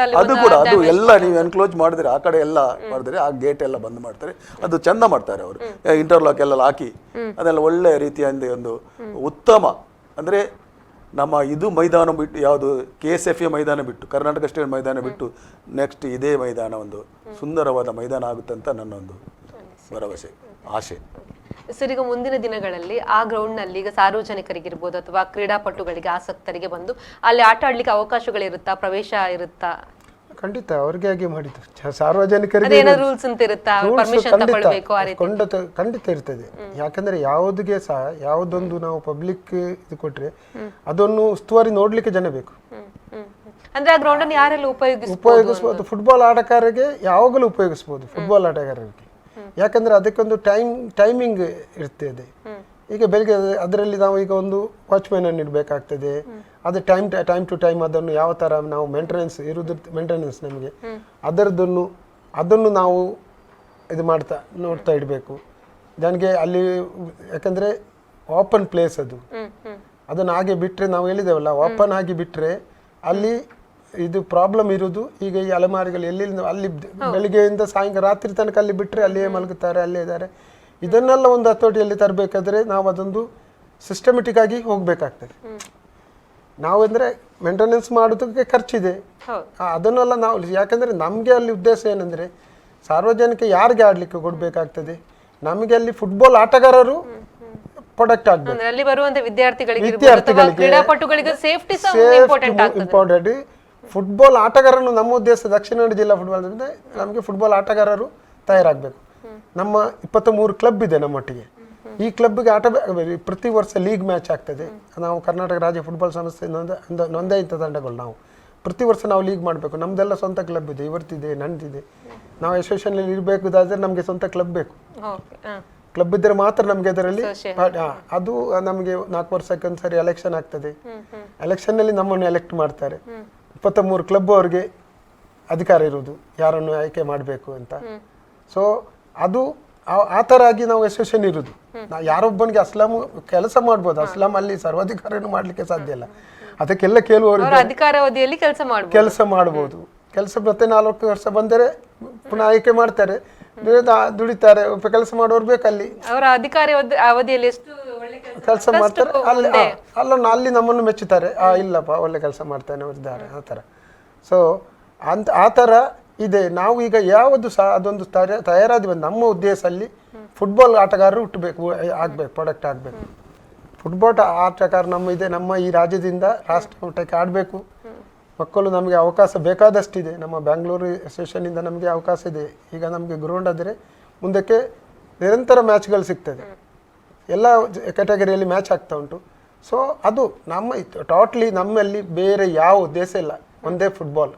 ಅದು ಎಲ್ಲ ನೀವು ಎನ್ಕ್ಲೋಜ್ ಮಾಡಿದ್ರೆ ಆ ಕಡೆ ಎಲ್ಲ ಮಾಡಿದ್ರೆ ಆ ಗೇಟ್ ಎಲ್ಲ ಬಂದ್ ಮಾಡ್ತಾರೆ. ಅದು ಚಂದ ಮಾಡ್ತಾರೆ ಅವರು, ಇಂಟರ್ಲಾಕ್ ಎಲ್ಲ ಹಾಕಿ ಅದೆಲ್ಲ ಒಳ್ಳೆ ರೀತಿಯಿಂದ ಒಂದು ಉತ್ತಮ. ಅಂದ್ರೆ ನಮ್ಮ ಇದು ಮೈದಾನ ಬಿಟ್ಟು, ಯಾವುದು KSFA ಮೈದಾನ ಬಿಟ್ಟು, ಕರ್ನಾಟಕ ಸ್ಟೇಟ್ ಮೈದಾನ ಬಿಟ್ಟು ನೆಕ್ಸ್ಟ್ ಇದೇ ಮೈದಾನ ಒಂದು ಸುಂದರವಾದ ಮೈದಾನ ಆಗುತ್ತೆ ಅಂತ ನನ್ನೊಂದು ಭರವಸೆ, ಆಸೆ. ಸರ್, ಈಗ ಮುಂದಿನ ದಿನಗಳಲ್ಲಿ ಆ ಗ್ರೌಂಡ್ ನಲ್ಲಿ ಈಗ ಸಾರ್ವಜನಿಕರಿಗಿರ್ಬೋದು ಅಥವಾ ಕ್ರೀಡಾಪಟುಗಳಿಗೆ, ಆಸಕ್ತರಿಗೆ ಬಂದು ಅಲ್ಲಿ ಆಟ ಆಡ್ಲಿಕ್ಕೆ ಅವಕಾಶಗಳಿರುತ್ತಾ, ಪ್ರವೇಶ ಇರುತ್ತಾ? ಖಂಡಿತ ಅವ್ರಿಗೆ ಹಾಗೆ ಮಾಡಿದ್ದು ಸಾರ್ವಜನಿಕರಿಗೆ ರೂಲ್ಸ್ ಅಂತ ಇರುತ್ತಾ, ಪರ್ಮಿಷನ್ ತಗೊಳ್ಬೇಕು ಆ ರೀತಿ? ಖಂಡಿತ ಇರ್ತದೆ. ಯಾಕಂದ್ರೆ ಯಾವುದಿಗೆ ಸಹ ಯಾವುದೊಂದು ನಾವು ಪಬ್ಲಿಕ್ ಇದು ಕೊಟ್ರೆ ಅದನ್ನು ಉಸ್ತುವಾರಿ ನೋಡ್ಲಿಕ್ಕೆ ಜನ ಬೇಕು. ಅಂದ್ರೆ ಆ ಗ್ರೌಂಡ್ ಅನ್ನು ಯಾರೆಲ್ಲ ಉಪಯೋಗಿಸಬಹುದು? ಫುಟ್ಬಾಲ್ ಆಟಗಾರರಿಗೆ ಯಾವಾಗಲೂ ಉಪಯೋಗಿಸಬಹುದು, ಫುಟ್ಬಾಲ್ ಆಟಗಾರರಿಗೆ. ಯಾಕಂದ್ರೆ ಅದಕ್ಕೊಂದು ಟೈಮಿಂಗ್ ಇರ್ತದೆ. ಈಗ ಬೆಳಿಗ್ಗೆ ಅದರಲ್ಲಿ ನಾವು ಈಗ ಒಂದು ವಾಚ್ಮ್ಯಾನ್ ಅನ್ನು ಇಡಬೇಕಾಗ್ತದೆ. ಅದು ಟೈಮ್ ಟು ಟೈಮ್ ಅದನ್ನು ಯಾವ ಥರ ನಾವು ಮೇಂಟೆನೆನ್ಸ್ ನಮಗೆ ಅದನ್ನು ನಾವು ಇದು ನೋಡ್ತಾ ಇಡಬೇಕು ನನಗೆ ಅಲ್ಲಿ. ಯಾಕಂದರೆ ಓಪನ್ ಪ್ಲೇಸ್ ಅದನ್ನು ಹಾಗೆ ಬಿಟ್ಟರೆ, ನಾವು ಹೇಳಿದೆವಲ್ಲ, ಓಪನ್ ಆಗಿ ಬಿಟ್ಟರೆ ಅಲ್ಲಿ ಇದು ಪ್ರಾಬ್ಲಮ್ ಇರೋದು. ಈಗ ಈ ಅಲೆಮಾರಿಗಳು ಎಲ್ಲಿಂದ ಅಲ್ಲಿ ಬೆಳಿಗ್ಗೆಯಿಂದ ಸಾಯಂಕಾಲ ರಾತ್ರಿ ತನಕ ಅಲ್ಲಿ ಬಿಟ್ಟರೆ ಅಲ್ಲಿಯೇ ಮಲಗುತ್ತಾರೆ, ಅಲ್ಲೇ ಇದ್ದಾರೆ. ಇದನ್ನೆಲ್ಲ ಒಂದು ಹತೋಟಿಯಲ್ಲಿ ತರಬೇಕಾದ್ರೆ ನಾವು ಅದೊಂದು ಸಿಸ್ಟಮೆಟಿಕ್ ಆಗಿ ಹೋಗ್ಬೇಕಾಗ್ತದೆ. ನಾವು ಅಂದರೆ ಮೇಂಟೆನೆನ್ಸ್ ಮಾಡೋದಕ್ಕೆ ಖರ್ಚಿದೆ, ಅದನ್ನೆಲ್ಲ ನಾವು. ಯಾಕಂದರೆ ನಮಗೆ ಅಲ್ಲಿ ಉದ್ದೇಶ ಏನಂದರೆ ಸಾರ್ವಜನಿಕ ಯಾರಿಗೆ ಆಡಲಿಕ್ಕೆ ಕೊಡಬೇಕಾಗ್ತದೆ, ನಮಗೆ ಅಲ್ಲಿ ಫುಟ್ಬಾಲ್ ಆಟಗಾರರು ಪ್ರೊಡಕ್ಟ್ ಆಗಬೇಕು. ಅಲ್ಲಿ ಬರುವಂತ ವಿದ್ಯಾರ್ಥಿಗಳಿಗೆ ಇಂಪಾರ್ಟೆಂಟ್. ಫುಟ್ಬಾಲ್ ಆಟಗಾರರು ನಮ್ಮ ಉದ್ದೇಶ ದಕ್ಷಿಣ ಕನ್ನಡ ಜಿಲ್ಲಾ ಫುಟ್ಬಾಲ್ ಅಂದ್ರೆ ನಮಗೆ ಫುಟ್ಬಾಲ್ ಆಟಗಾರರು ತಯಾರಾಗಬೇಕು. ನಮ್ಮ 23 ಕ್ಲಬ್ ಇದೆ ನಮ್ಮೊಟ್ಟಿಗೆ. ಈ ಕ್ಲಬ್ಗೆ ಪ್ರತಿ ವರ್ಷ ಲೀಗ್ ಮ್ಯಾಚ್ ಆಗ್ತದೆ. ನಾವು ಕರ್ನಾಟಕ ರಾಜ್ಯ ಫುಟ್ಬಾಲ್ ಸಂಸ್ಥೆ ನೋಂದಾಯಿತ ತಂಡಗಳು. ನಾವು ಪ್ರತಿ ವರ್ಷ ನಾವು ಲೀಗ್ ಮಾಡಬೇಕು. ನಮ್ದೆಲ್ಲ ಸ್ವಂತ ಕ್ಲಬ್ ಇದೆ, ಇವತ್ತಿದೆ, ನಂದಿದೆ. ನಾವು ಅಸೋಸಿಯೇಷನ್ ಇರಬೇಕಾದ್ರೆ ನಮಗೆ ಸ್ವಂತ ಕ್ಲಬ್ ಬೇಕು. ಕ್ಲಬ್ ಇದ್ದರೆ ಮಾತ್ರ ನಮಗೆ ಅದರಲ್ಲಿ ಅದು ನಮಗೆ 4 ವರ್ಷಕ್ಕೆ ಒಂದ್ಸರಿ ಎಲೆಕ್ಷನ್ ಆಗ್ತದೆ. ಎಲೆಕ್ಷನ್ನಲ್ಲಿ ನಮ್ಮನ್ನು ಎಲೆಕ್ಟ್ ಮಾಡ್ತಾರೆ. 23 ಕ್ಲಬ್ ಅವ್ರಿಗೆ ಅಧಿಕಾರ ಇರುವುದು ಯಾರನ್ನು ಆಯ್ಕೆ ಮಾಡಬೇಕು ಅಂತ. ಸೊ ಅದು ಆ ಥರ ಆಗಿ ನಾವು ಅಸೋಸಿಯೇಷನ್ ಇರುವುದು. ಯಾರೊಬ್ಬನಿಗೆ ಅಸ್ಲಾಂ ಕೆಲಸ ಮಾಡ್ಬೋದು, ಅಸ್ಲಾಂ ಅಲ್ಲಿ ಸರ್ವಾಧಿಕಾರಿಯನ್ನು ಮಾಡಲಿಕ್ಕೆ ಸಾಧ್ಯ ಇಲ್ಲ. ಅದಕ್ಕೆಲ್ಲ ಕೇಳುವವರು ಅಧಿಕಾರಾವಧಿಯಲ್ಲಿ ಕೆಲಸ ಮಾಡ್ಬೋದು. ಕೆಲಸ ಮತ್ತೆ 4 ವರ್ಷ ಬಂದರೆ ಪುನಃ ಆಯ್ಕೆ ಮಾಡ್ತಾರೆ, ದುಡಿತಾರೆ. ಕೆಲಸ ಮಾಡೋರು ಬೇಕಲ್ಲಿ, ಅವರ ಅಧಿಕಾರ ಅವಧಿಯಲ್ಲಿ ಎಷ್ಟು ಕೆಲಸ ಮಾಡ್ತಾರೆ. ಅಲ್ಲಿ ನಮ್ಮನ್ನು ಮೆಚ್ಚುತ್ತಾರೆ, ಇಲ್ಲಪ್ಪ ಒಳ್ಳೆ ಕೆಲಸ ಮಾಡ್ತಾನೆ ಅವರಿದ್ದಾರೆ ಆ ಥರ. ಸೊ ಆ ಥರ ಇದೆ. ನಾವು ಈಗ ಯಾವುದು ಸಹ ಅದೊಂದು ತಯಾರಾದಿ ಬಂದು ನಮ್ಮ ಉದ್ದೇಶ ಅಲ್ಲಿ ಫುಟ್ಬಾಲ್ ಆಟಗಾರರು ಹುಟ್ಟಬೇಕು, ಆಗ್ಬೇಕು, ಪ್ರಾಡಕ್ಟ್ ಆಗಬೇಕು. ಫುಟ್ಬಾಲ್ ಆಟಗಾರ ನಮ್ಮ ಈ ರಾಜ್ಯದಿಂದ ರಾಷ್ಟ್ರ ಮಟ್ಟಕ್ಕೆ ಆಡಬೇಕು. ಮಕ್ಕಳು ನಮಗೆ ಅವಕಾಶ ಬೇಕಾದಷ್ಟಿದೆ. ನಮ್ಮ ಬ್ಯಾಂಗ್ಳೂರು ಅಸೋಸಿಯೇಷನಿಂದ ನಮಗೆ ಅವಕಾಶ ಇದೆ. ಈಗ ನಮಗೆ ಗ್ರೌಂಡ್ ಆದರೆ ಮುಂದಕ್ಕೆ ನಿರಂತರ ಮ್ಯಾಚ್ಗಳು ಸಿಗ್ತದೆ. ಎಲ್ಲ ಕ್ಯಾಟಗರಿಯಲ್ಲಿ ಮ್ಯಾಚ್ ಆಗ್ತಾ ಉಂಟು. ಸೊ ಅದು ಟೋಟ್ಲಿ ನಮ್ಮಲ್ಲಿ ಬೇರೆ ಯಾವ ಉದ್ದೇಶ ಇಲ್ಲ, ಒಂದೇ ಫುಟ್ಬಾಲ್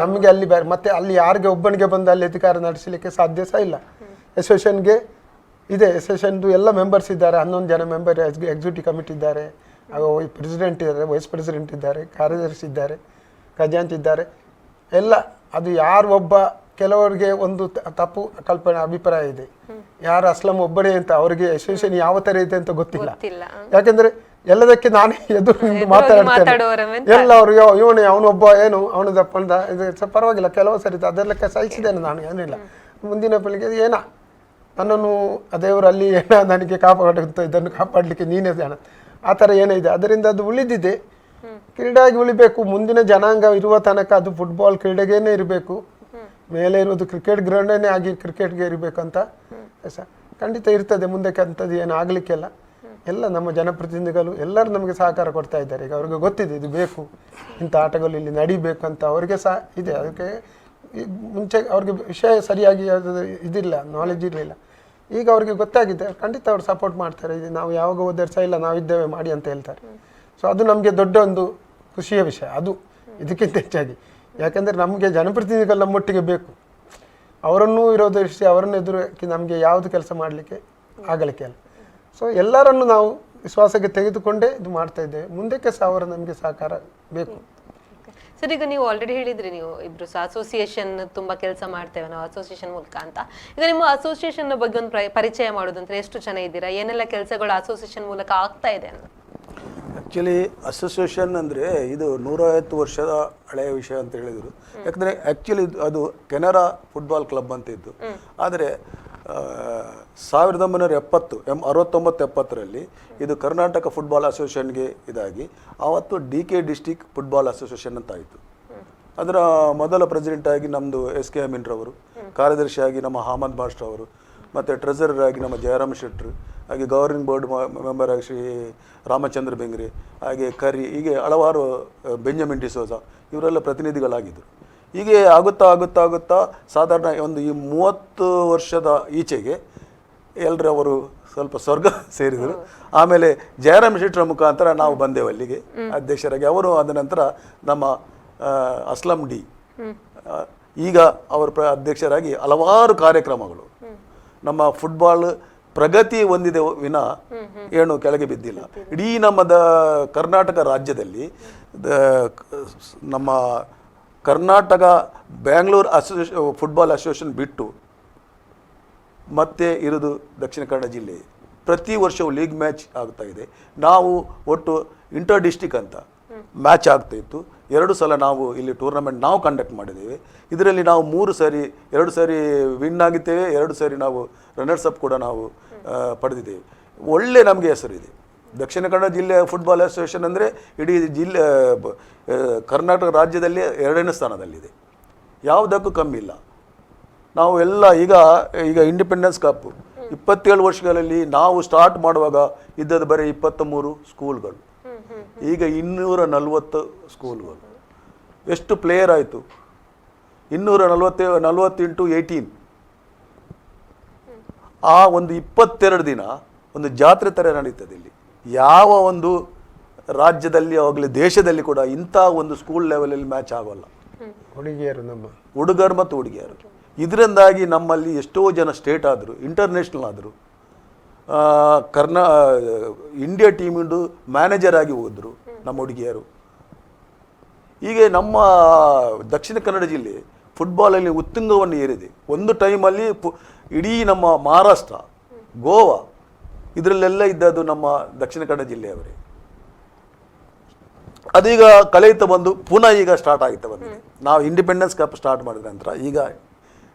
ನಮಗೆ ಅಲ್ಲಿ ಬೇರೆ. ಮತ್ತೆ ಅಲ್ಲಿ ಯಾರಿಗೆ ಒಬ್ಬನಿಗೆ ಬಂದು ಅಲ್ಲಿ ಅಧಿಕಾರ ನಡೆಸಲಿಕ್ಕೆ ಸಾಧ್ಯ ಸಹ ಇಲ್ಲ. ಅಸೋಸಿಯೇಷನ್ಗೆ ಇದೆ, ಅಸೋಸಿಯೇಷನ್ದು ಎಲ್ಲ ಮೆಂಬರ್ಸ್ ಇದ್ದಾರೆ, 11 ಜನ ಮೆಂಬರ್. ಎಕ್ಸಿಕ್ಯೂಟಿವ್ ಕಮಿಟಿ ಇದ್ದಾರೆ, ಪ್ರೆಸಿಡೆಂಟ್ ಇದ್ದಾರೆ, ವೈಸ್ ಪ್ರೆಸಿಡೆಂಟ್ ಇದ್ದಾರೆ, ಕಾರ್ಯದರ್ಶಿ ಇದ್ದಾರೆ, ಖಜಾಂಚಿ ಇದ್ದಾರೆ. ಎಲ್ಲ ಅದು ಯಾರು ಒಬ್ಬ ಕೆಲವರಿಗೆ ಒಂದು ತಪ್ಪು ಕಲ್ಪನೆ ಅಭಿಪ್ರಾಯ ಇದೆ, ಯಾರು ಅಸ್ಲಾಂ ಒಬ್ಬನೇ ಅಂತ. ಅವರಿಗೆ ಅಸೋಸಿಯೇಷನ್ ಯಾವ ಥರ ಇದೆ ಅಂತ ಗೊತ್ತಿಲ್ಲ. ಯಾಕೆಂದ್ರೆ ಎಲ್ಲದಕ್ಕೆ ನಾನೇ ಎದುರು ಮಾತಾಡ್ತೇನೆ. ಎಲ್ಲ ಅವರು ಅವನೊಬ್ಬ ಏನು ಅವನು ದಪ್ಪಂದ ಇದು ಪರವಾಗಿಲ್ಲ, ಕೆಲವು ಸರಿ ಅದೆಲ್ಲ ಸಹಿಸಿದ್ದೇನೆ ನಾನು, ಏನಿಲ್ಲ. ಮುಂದಿನ ಪೀಳಿಗೆ ಏನ ನನ್ನನ್ನು ದೇವರು ಅಲ್ಲಿ ಏನ ನನಗೆ ಕಾಪಾಡುತ್ತ ಇದನ್ನು ಕಾಪಾಡಲಿಕ್ಕೆ ನೀನೇ ಜಾಣ ಆ ಥರ ಏನಿದೆ. ಅದರಿಂದ ಅದು ಉಳಿದಿದೆ, ಕ್ರೀಡೆಯಾಗಿ ಉಳಿಬೇಕು. ಮುಂದಿನ ಜನಾಂಗ ಇರುವ ತನಕ ಅದು ಫುಟ್ಬಾಲ್ ಕ್ರೀಡೆಗೇನೆ ಇರಬೇಕು. ಮೇಲೆ ಇರೋದು ಕ್ರಿಕೆಟ್ ಗ್ರೌಂಡೇ ಆಗಿ ಕ್ರಿಕೆಟ್ಗೆ ಇರಬೇಕಂತ ಖಂಡಿತ ಇರ್ತದೆ. ಮುಂದಕ್ಕೆ ಅಂಥದ್ದು ಏನು ಆಗಲಿಕ್ಕೆಲ್ಲ ಎಲ್ಲ ನಮ್ಮ ಜನಪ್ರತಿನಿಧಿಗಳು ಎಲ್ಲರೂ ನಮಗೆ ಸಹಕಾರ ಕೊಡ್ತಾ ಇದ್ದಾರೆ. ಈಗ ಅವ್ರಿಗೆ ಗೊತ್ತಿದೆ ಇದು ಬೇಕು, ಇಂಥ ಆಟಗಳು ಇಲ್ಲಿ ನಡಿಬೇಕು ಅಂತ ಅವರಿಗೆ ಸಹ ಇದೆ. ಅದಕ್ಕೆ ಮುಂಚೆ ಅವ್ರಿಗೆ ವಿಷಯ ಸರಿಯಾಗಿ ಇದಿಲ್ಲ, ನಾಲೆಜ್ ಇರಲಿಲ್ಲ. ಈಗ ಅವ್ರಿಗೆ ಗೊತ್ತಾಗಿದೆ, ಖಂಡಿತ ಅವ್ರು ಸಪೋರ್ಟ್ ಮಾಡ್ತಾರೆ. ಇದು ನಾವು ಯಾವಾಗ ಓದಿದ್ರೆ ಸಹ ಇಲ್ಲ ನಾವಿದ್ದೇವೆ ಮಾಡಿ ಅಂತ ಹೇಳ್ತಾರೆ. ಸೊ ಅದು ನಮಗೆ ದೊಡ್ಡ ಒಂದು ಖುಷಿಯ ವಿಷಯ ಅದು, ಇದಕ್ಕಿಂತ ಹೆಚ್ಚಾಗಿ. ಯಾಕೆಂದರೆ ನಮಗೆ ಜನಪ್ರತಿನಿಧಿಗಳು ನಮ್ಮೊಟ್ಟಿಗೆ ಬೇಕು. ಅವರನ್ನು ವಿರೋಧಿಸಿ ಅವರನ್ನು ಎದುರಾಕಿ ನಮಗೆ ಯಾವುದು ಕೆಲಸ ಮಾಡಲಿಕ್ಕೆ ಆಗಲಿಕ್ಕೆ ಅಲ್ಲ. ಸೊ ಎಲ್ಲರನ್ನು ನಾವು ವಿಶ್ವಾಸಕ್ಕೆ ತೆಗೆದುಕೊಂಡೇ ಇದು ಮಾಡ್ತಾ ಇದ್ದೇವೆ. ಮುಂದಕ್ಕೆ ಸಹ ಅವರ ನಮಗೆ ಸಹಕಾರ ಬೇಕು. ಸರ್, ಈಗ ನೀವು ಆಲ್ರೆಡಿ ಹೇಳಿದ್ರಿ, ನೀವು ಇಬ್ರು ಸಹ ಅಸೋಸಿಯೇಷನ್ ತುಂಬಾ ಕೆಲಸ ಮಾಡ್ತೇವೆ ನಾವು ಅಸೋಸಿಯೇಷನ್ ಮೂಲಕ ಅಂತ. ಈಗ ನಿಮ್ಮ ಅಸೋಸಿಯೇಷನ್ ಬಗ್ಗೆ ಒಂದು ಪರಿಚಯ ಮಾಡೋದಂದ್ರೆ ಎಷ್ಟು ಜನ ಇದ್ದೀರಾ, ಏನೆಲ್ಲ ಕೆಲಸಗಳು ಅಸೋಸಿಯೇಷನ್ ಮೂಲಕ ಆಗ್ತಾ ಇದೆ ಅಂತ? ಆ್ಯಕ್ಚುಲಿ ಅಸೋಸಿಯೇಷನ್ ಅಂದರೆ ಇದು 150 ವರ್ಷದ ಹಳೆಯ ವಿಷಯ ಅಂತ ಹೇಳಿದರು. ಯಾಕಂದರೆ ಆ್ಯಕ್ಚುಲಿ ಅದು ಕೆನರಾ ಫುಟ್ಬಾಲ್ ಕ್ಲಬ್ ಅಂತ ಇದ್ದು, ಆದರೆ 1969-70 ಇದು ಕರ್ನಾಟಕ ಫುಟ್ಬಾಲ್ ಅಸೋಸಿಯೇಷನ್ಗೆ ಇದಾಗಿ ಆವತ್ತು DK ಡಿಸ್ಟಿಕ್ ಫುಟ್ಬಾಲ್ ಅಸೋಸಿಯೇಷನ್ ಅಂತ ಆಯಿತು. ಅದರ ಮೊದಲ ಪ್ರೆಸಿಡೆಂಟ್ ಆಗಿ ನಮ್ಮದು SK ಅಮೀನ್ರವರು, ಕಾರ್ಯದರ್ಶಿಯಾಗಿ ನಮ್ಮ ಅಹಮದ್ ಮಾಸ್ಟರ್ ಅವರು, ಮತ್ತು ಟ್ರೆಸರರ್ ಆಗಿ ನಮ್ಮ ಜಯರಾಮ್ ಶೆಟ್ಟರು, ಹಾಗೆ ಗವರ್ನಿಂಗ್ ಬೋರ್ಡ್ ಮೆಂಬರ್ ಆಗಿ ಶ್ರೀ ರಾಮಚಂದ್ರ ಬೆಂಗ್ರೆ, ಹಾಗೆ ಕರಿ, ಹೀಗೆ ಹಲವಾರು ಬೆಂಜಮಿನ್ ಡಿಸೋಜಾ ಇವರೆಲ್ಲ ಪ್ರತಿನಿಧಿಗಳಾಗಿದ್ದರು. ಹೀಗೆ ಆಗುತ್ತಾ ಸಾಧಾರಣ ಒಂದು ಈ 30 ವರ್ಷದ ಈಚೆಗೆ ಎಲ್ಲರೂ ಅವರು ಸ್ವಲ್ಪ ಸ್ವರ್ಗ ಸೇರಿದರು. ಆಮೇಲೆ ಜಯರಾಮ್ ಶೆಟ್ಟರ ಮುಖಾಂತರ ನಾವು ಬಂದೆವು ಅಲ್ಲಿಗೆ ಅಧ್ಯಕ್ಷರಾಗಿ. ಅವರು ಆದ ನಂತರ ನಮ್ಮ ಅಸ್ಲಂ ಡಿ ಈಗ ಅವರ ಅಧ್ಯಕ್ಷರಾಗಿ ಹಲವಾರು ಕಾರ್ಯಕ್ರಮಗಳು ನಮ್ಮ ಫುಟ್ಬಾಲ್ ಪ್ರಗತಿ ಹೊಂದಿದೆ ವಿನ ಏನು ಕೆಳಗೆ ಬಿದ್ದಿಲ್ಲ. ಇಡೀ ನಮ್ಮ ಕರ್ನಾಟಕ ರಾಜ್ಯದಲ್ಲಿ ನಮ್ಮ ಕರ್ನಾಟಕ ಬ್ಯಾಂಗ್ಳೂರ್ ಫುಟ್ಬಾಲ್ ಅಸೋಸಿಯೇಷನ್ ಬಿಟ್ಟು ಮತ್ತೆ ಇರೋದು ದಕ್ಷಿಣ ಕನ್ನಡ ಜಿಲ್ಲೆ. ಪ್ರತಿ ವರ್ಷವೂ ಲೀಗ್ ಮ್ಯಾಚ್ ಆಗ್ತಾ ಇದೆ. ನಾವು ಒಟ್ಟು ಇಂಟರ್ ಡಿಸ್ಟಿಕ್ ಅಂತ ಮ್ಯಾಚ್ ಆಗ್ತಾ ಇತ್ತು. 2 ಸಲ ನಾವು ಇಲ್ಲಿ ಟೂರ್ನಮೆಂಟ್ ನಾವು ಕಂಡಕ್ಟ್ ಮಾಡಿದ್ದೇವೆ. ಇದರಲ್ಲಿ ನಾವು 2 ಸಾರಿ ವಿನ್ ಆಗಿದ್ದೇವೆ, 2 ಸಾರಿ ನಾವು ರನ್ನರ್ಸ್ ಅಪ್ ಕೂಡ ನಾವು ಪಡೆದಿದ್ದೇವೆ. ಒಳ್ಳೆ ನಮಗೆ ಹೆಸರಿದೆ. ದಕ್ಷಿಣ ಕನ್ನಡ ಜಿಲ್ಲೆಯ ಫುಟ್ಬಾಲ್ ಅಸೋಸಿಯೇಷನ್ ಅಂದರೆ ಇಡೀ ಜಿಲ್ಲೆ ಕರ್ನಾಟಕ ರಾಜ್ಯದಲ್ಲಿ 2ನೇ ಸ್ಥಾನದಲ್ಲಿದೆ, ಯಾವುದಕ್ಕೂ ಕಮ್ಮಿ ಇಲ್ಲ. ನಾವು ಎಲ್ಲ ಈಗ ಇಂಡಿಪೆಂಡೆನ್ಸ್ ಕಪ್ 27 ವರ್ಷಗಳಲ್ಲಿ ನಾವು ಸ್ಟಾರ್ಟ್ ಮಾಡುವಾಗ ಇದ್ದದ್ದು ಬರೀ 23 ಸ್ಕೂಲ್ಗಳು, ಈಗ 240 ಸ್ಕೂಲ್ಗಳು. ಎಷ್ಟು ಪ್ಲೇಯರ್ ಆಯಿತು? 240 × 18. ಆ ಒಂದು 22 ದಿನ ಒಂದು ಜಾತ್ರೆ ಥರ ನಡೀತದೆ ಇಲ್ಲಿ. ಯಾವ ಒಂದು ರಾಜ್ಯದಲ್ಲಿ ಆಗಲಿ ದೇಶದಲ್ಲಿ ಕೂಡ ಇಂಥ ಒಂದು ಸ್ಕೂಲ್ ಲೆವೆಲಲ್ಲಿ ಮ್ಯಾಚ್ ಆಗೋಲ್ಲ. ಹುಡುಗರು ಮತ್ತು ಹುಡುಗಿಯರು. ಇದರಿಂದಾಗಿ ನಮ್ಮಲ್ಲಿ ಎಷ್ಟೋ ಜನ ಸ್ಟೇಟ್ ಆದರು, ಇಂಟರ್ನ್ಯಾಷನಲ್ ಆದರು. ಇಂಡಿಯಾ ಟೀಮಿಂದು ಮ್ಯಾನೇಜರ್ ಆಗಿ ಹೋದರು ನಮ್ಮ ಹುಡುಗಿಯರು. ಹೀಗೆ ನಮ್ಮ ದಕ್ಷಿಣ ಕನ್ನಡ ಜಿಲ್ಲೆ ಫುಟ್ಬಾಲಲ್ಲಿ ಉತ್ತುಂಗವನ್ನು ಏರಿದೆ. ಒಂದು ಟೈಮಲ್ಲಿ ಇಡೀ ನಮ್ಮ ಮಹಾರಾಷ್ಟ್ರ, ಗೋವಾ ಇದರಲ್ಲೆಲ್ಲ ಇದ್ದದ್ದು ನಮ್ಮ ದಕ್ಷಿಣ ಕನ್ನಡ ಜಿಲ್ಲೆಯವರೇ. ಅದೀಗ ಕಳೆಯುತ್ತಾ ಬಂದು ಪುನಃ ಈಗ ಸ್ಟಾರ್ಟ್ ಆಗುತ್ತಾ ಬಂದಿದೆ. ನಾವು ಇಂಡಿಪೆಂಡೆನ್ಸ್ ಕಪ್ ಸ್ಟಾರ್ಟ್ ಮಾಡಿದ ನಂತರ ಈಗ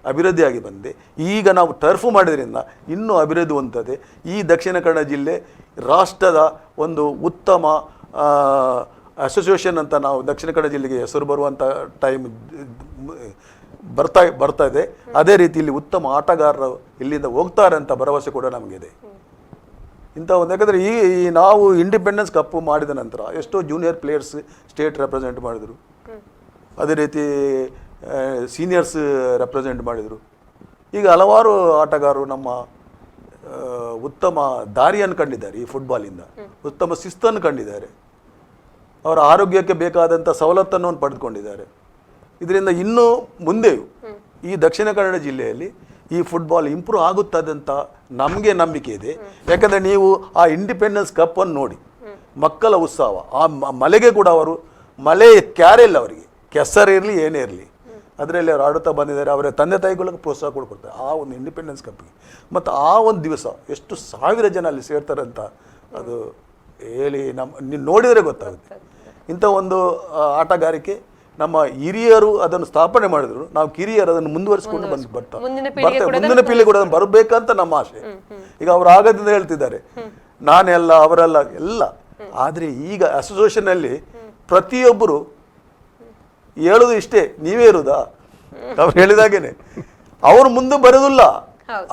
ಅಭಿವೃದ್ಧಿಯಾಗಿ ಬಂದಿದೆ. ಈಗ ನಾವು ಟರ್ಫ್ ಮಾಡಿದ್ರಿಂದ ಇನ್ನೂ ಅಭಿವೃದ್ಧಿ ಹೊಂದುತ್ತದೆ. ಈ ದಕ್ಷಿಣ ಕನ್ನಡ ಜಿಲ್ಲೆ ರಾಷ್ಟ್ರದ ಒಂದು ಉತ್ತಮ ಅಸೋಸಿಯೇಷನ್ ಅಂತ ನಾವು ದಕ್ಷಿಣ ಕನ್ನಡ ಜಿಲ್ಲೆಗೆ ಹೆಸರು ಬರುವಂಥ ಟೈಮ್ ಬರ್ತಾ ಇದೆ. ಅದೇ ರೀತಿ ಇಲ್ಲಿ ಉತ್ತಮ ಆಟಗಾರರು ಇಲ್ಲಿಂದ ಹೋಗ್ತಾರೆ ಅಂತ ಭರವಸೆ ಕೂಡ ನಮಗಿದೆ. ಇಂಥ ಒಂದು ಯಾಕಂದರೆ ಈ ನಾವು ಇಂಡಿಪೆಂಡೆನ್ಸ್ ಕಪ್ ಮಾಡಿದ ನಂತರ ಎಷ್ಟೋ ಜೂನಿಯರ್ ಪ್ಲೇಯರ್ಸ್ ಸ್ಟೇಟ್ ರೆಪ್ರೆಸೆಂಟ್ ಮಾಡಿದರು, ಅದೇ ರೀತಿ ಸೀನಿಯರ್ಸ್ ರೆಪ್ರೆಸೆಂಟ್ ಮಾಡಿದರು. ಈಗ ಹಲವಾರು ಆಟಗಾರರು ನಮ್ಮ ಉತ್ತಮ ದಾರಿಯನ್ನು ಕಂಡಿದ್ದಾರೆ. ಈ ಫುಟ್ಬಾಲಿಂದ ಉತ್ತಮ ಶಿಸ್ತನ್ನು ಕಂಡಿದ್ದಾರೆ. ಅವರ ಆರೋಗ್ಯಕ್ಕೆ ಬೇಕಾದಂಥ ಸವಲತ್ತನ್ನು ಪಡೆದುಕೊಂಡಿದ್ದಾರೆ. ಇದರಿಂದ ಇನ್ನೂ ಮುಂದೆಯೂ ಈ ದಕ್ಷಿಣ ಕನ್ನಡ ಜಿಲ್ಲೆಯಲ್ಲಿ ಈ ಫುಟ್ಬಾಲ್ ಇಂಪ್ರೂವ್ ಆಗುತ್ತದೆ ಅಂತ ನಮಗೆ ನಂಬಿಕೆ ಇದೆ. ಯಾಕಂದರೆ ನೀವು ಆ ಇಂಡಿಪೆಂಡೆನ್ಸ್ ಕಪ್ಪನ್ನು ನೋಡಿ, ಮಕ್ಕಳ ಉತ್ಸವ, ಆ ಮಲೆಗೆ ಕೂಡ ಅವರು ಮಲೆ ಕ್ಯಾರೆ ಇಲ್ಲ, ಅವರಿಗೆ ಕೆಸರಿರಲಿ ಏನೇ ಇರಲಿ ಅದರಲ್ಲಿ ಅವರು ಆಡುತ್ತಾ ಬಂದಿದ್ದಾರೆ. ಅವರ ತಂದೆ ತಾಯಿಗಳಿಗೆ ಪ್ರೋತ್ಸಾಹ ಕೊಡ್ತಾರೆ ಆ ಒಂದು ಇಂಡಿಪೆಂಡೆನ್ಸ್ ಕಪ್ಪಿಗೆ. ಮತ್ತು ಆ ಒಂದು ದಿವಸ ಎಷ್ಟು ಸಾವಿರ ಜನ ಅಲ್ಲಿ ಸೇರ್ತಾರೆ ಅಂತ ಅದು ಹೇಳಿ ನೀವು ನೋಡಿದರೆ ಗೊತ್ತಾಗುತ್ತೆ. ಇಂಥ ಒಂದು ಆಟಗಾರಿಕೆ ನಮ್ಮ ಹಿರಿಯರು ಅದನ್ನು ಸ್ಥಾಪನೆ ಮಾಡಿದ್ರು, ನಾವು ಕಿರಿಯರು ಅದನ್ನು ಮುಂದುವರಿಸಿಕೊಂಡು ಬರ್ತಾರೆ. ಮುಂದಿನ ಪೀಳಿಗೆ ಕೂಡ ಅದನ್ನು ಬರಬೇಕಂತ ನಮ್ಮ ಆಸೆ. ಈಗ ಅವರು ಆಗದಿಂದ ಹೇಳ್ತಿದ್ದಾರೆ, ನಾನೆಲ್ಲ ಅವರೆಲ್ಲ ಎಲ್ಲ. ಆದರೆ ಈಗ ಅಸೋಸಿಯೇಷನಲ್ಲಿ ಪ್ರತಿಯೊಬ್ಬರು ಹೇಳೋದು ಇಷ್ಟೇ, ನೀವೇ ಇರುವುದಾ? ಅವ್ರು ಹೇಳಿದಾಗೇನೆ ಅವರು ಮುಂದೆ ಬರೋದಿಲ್ಲ,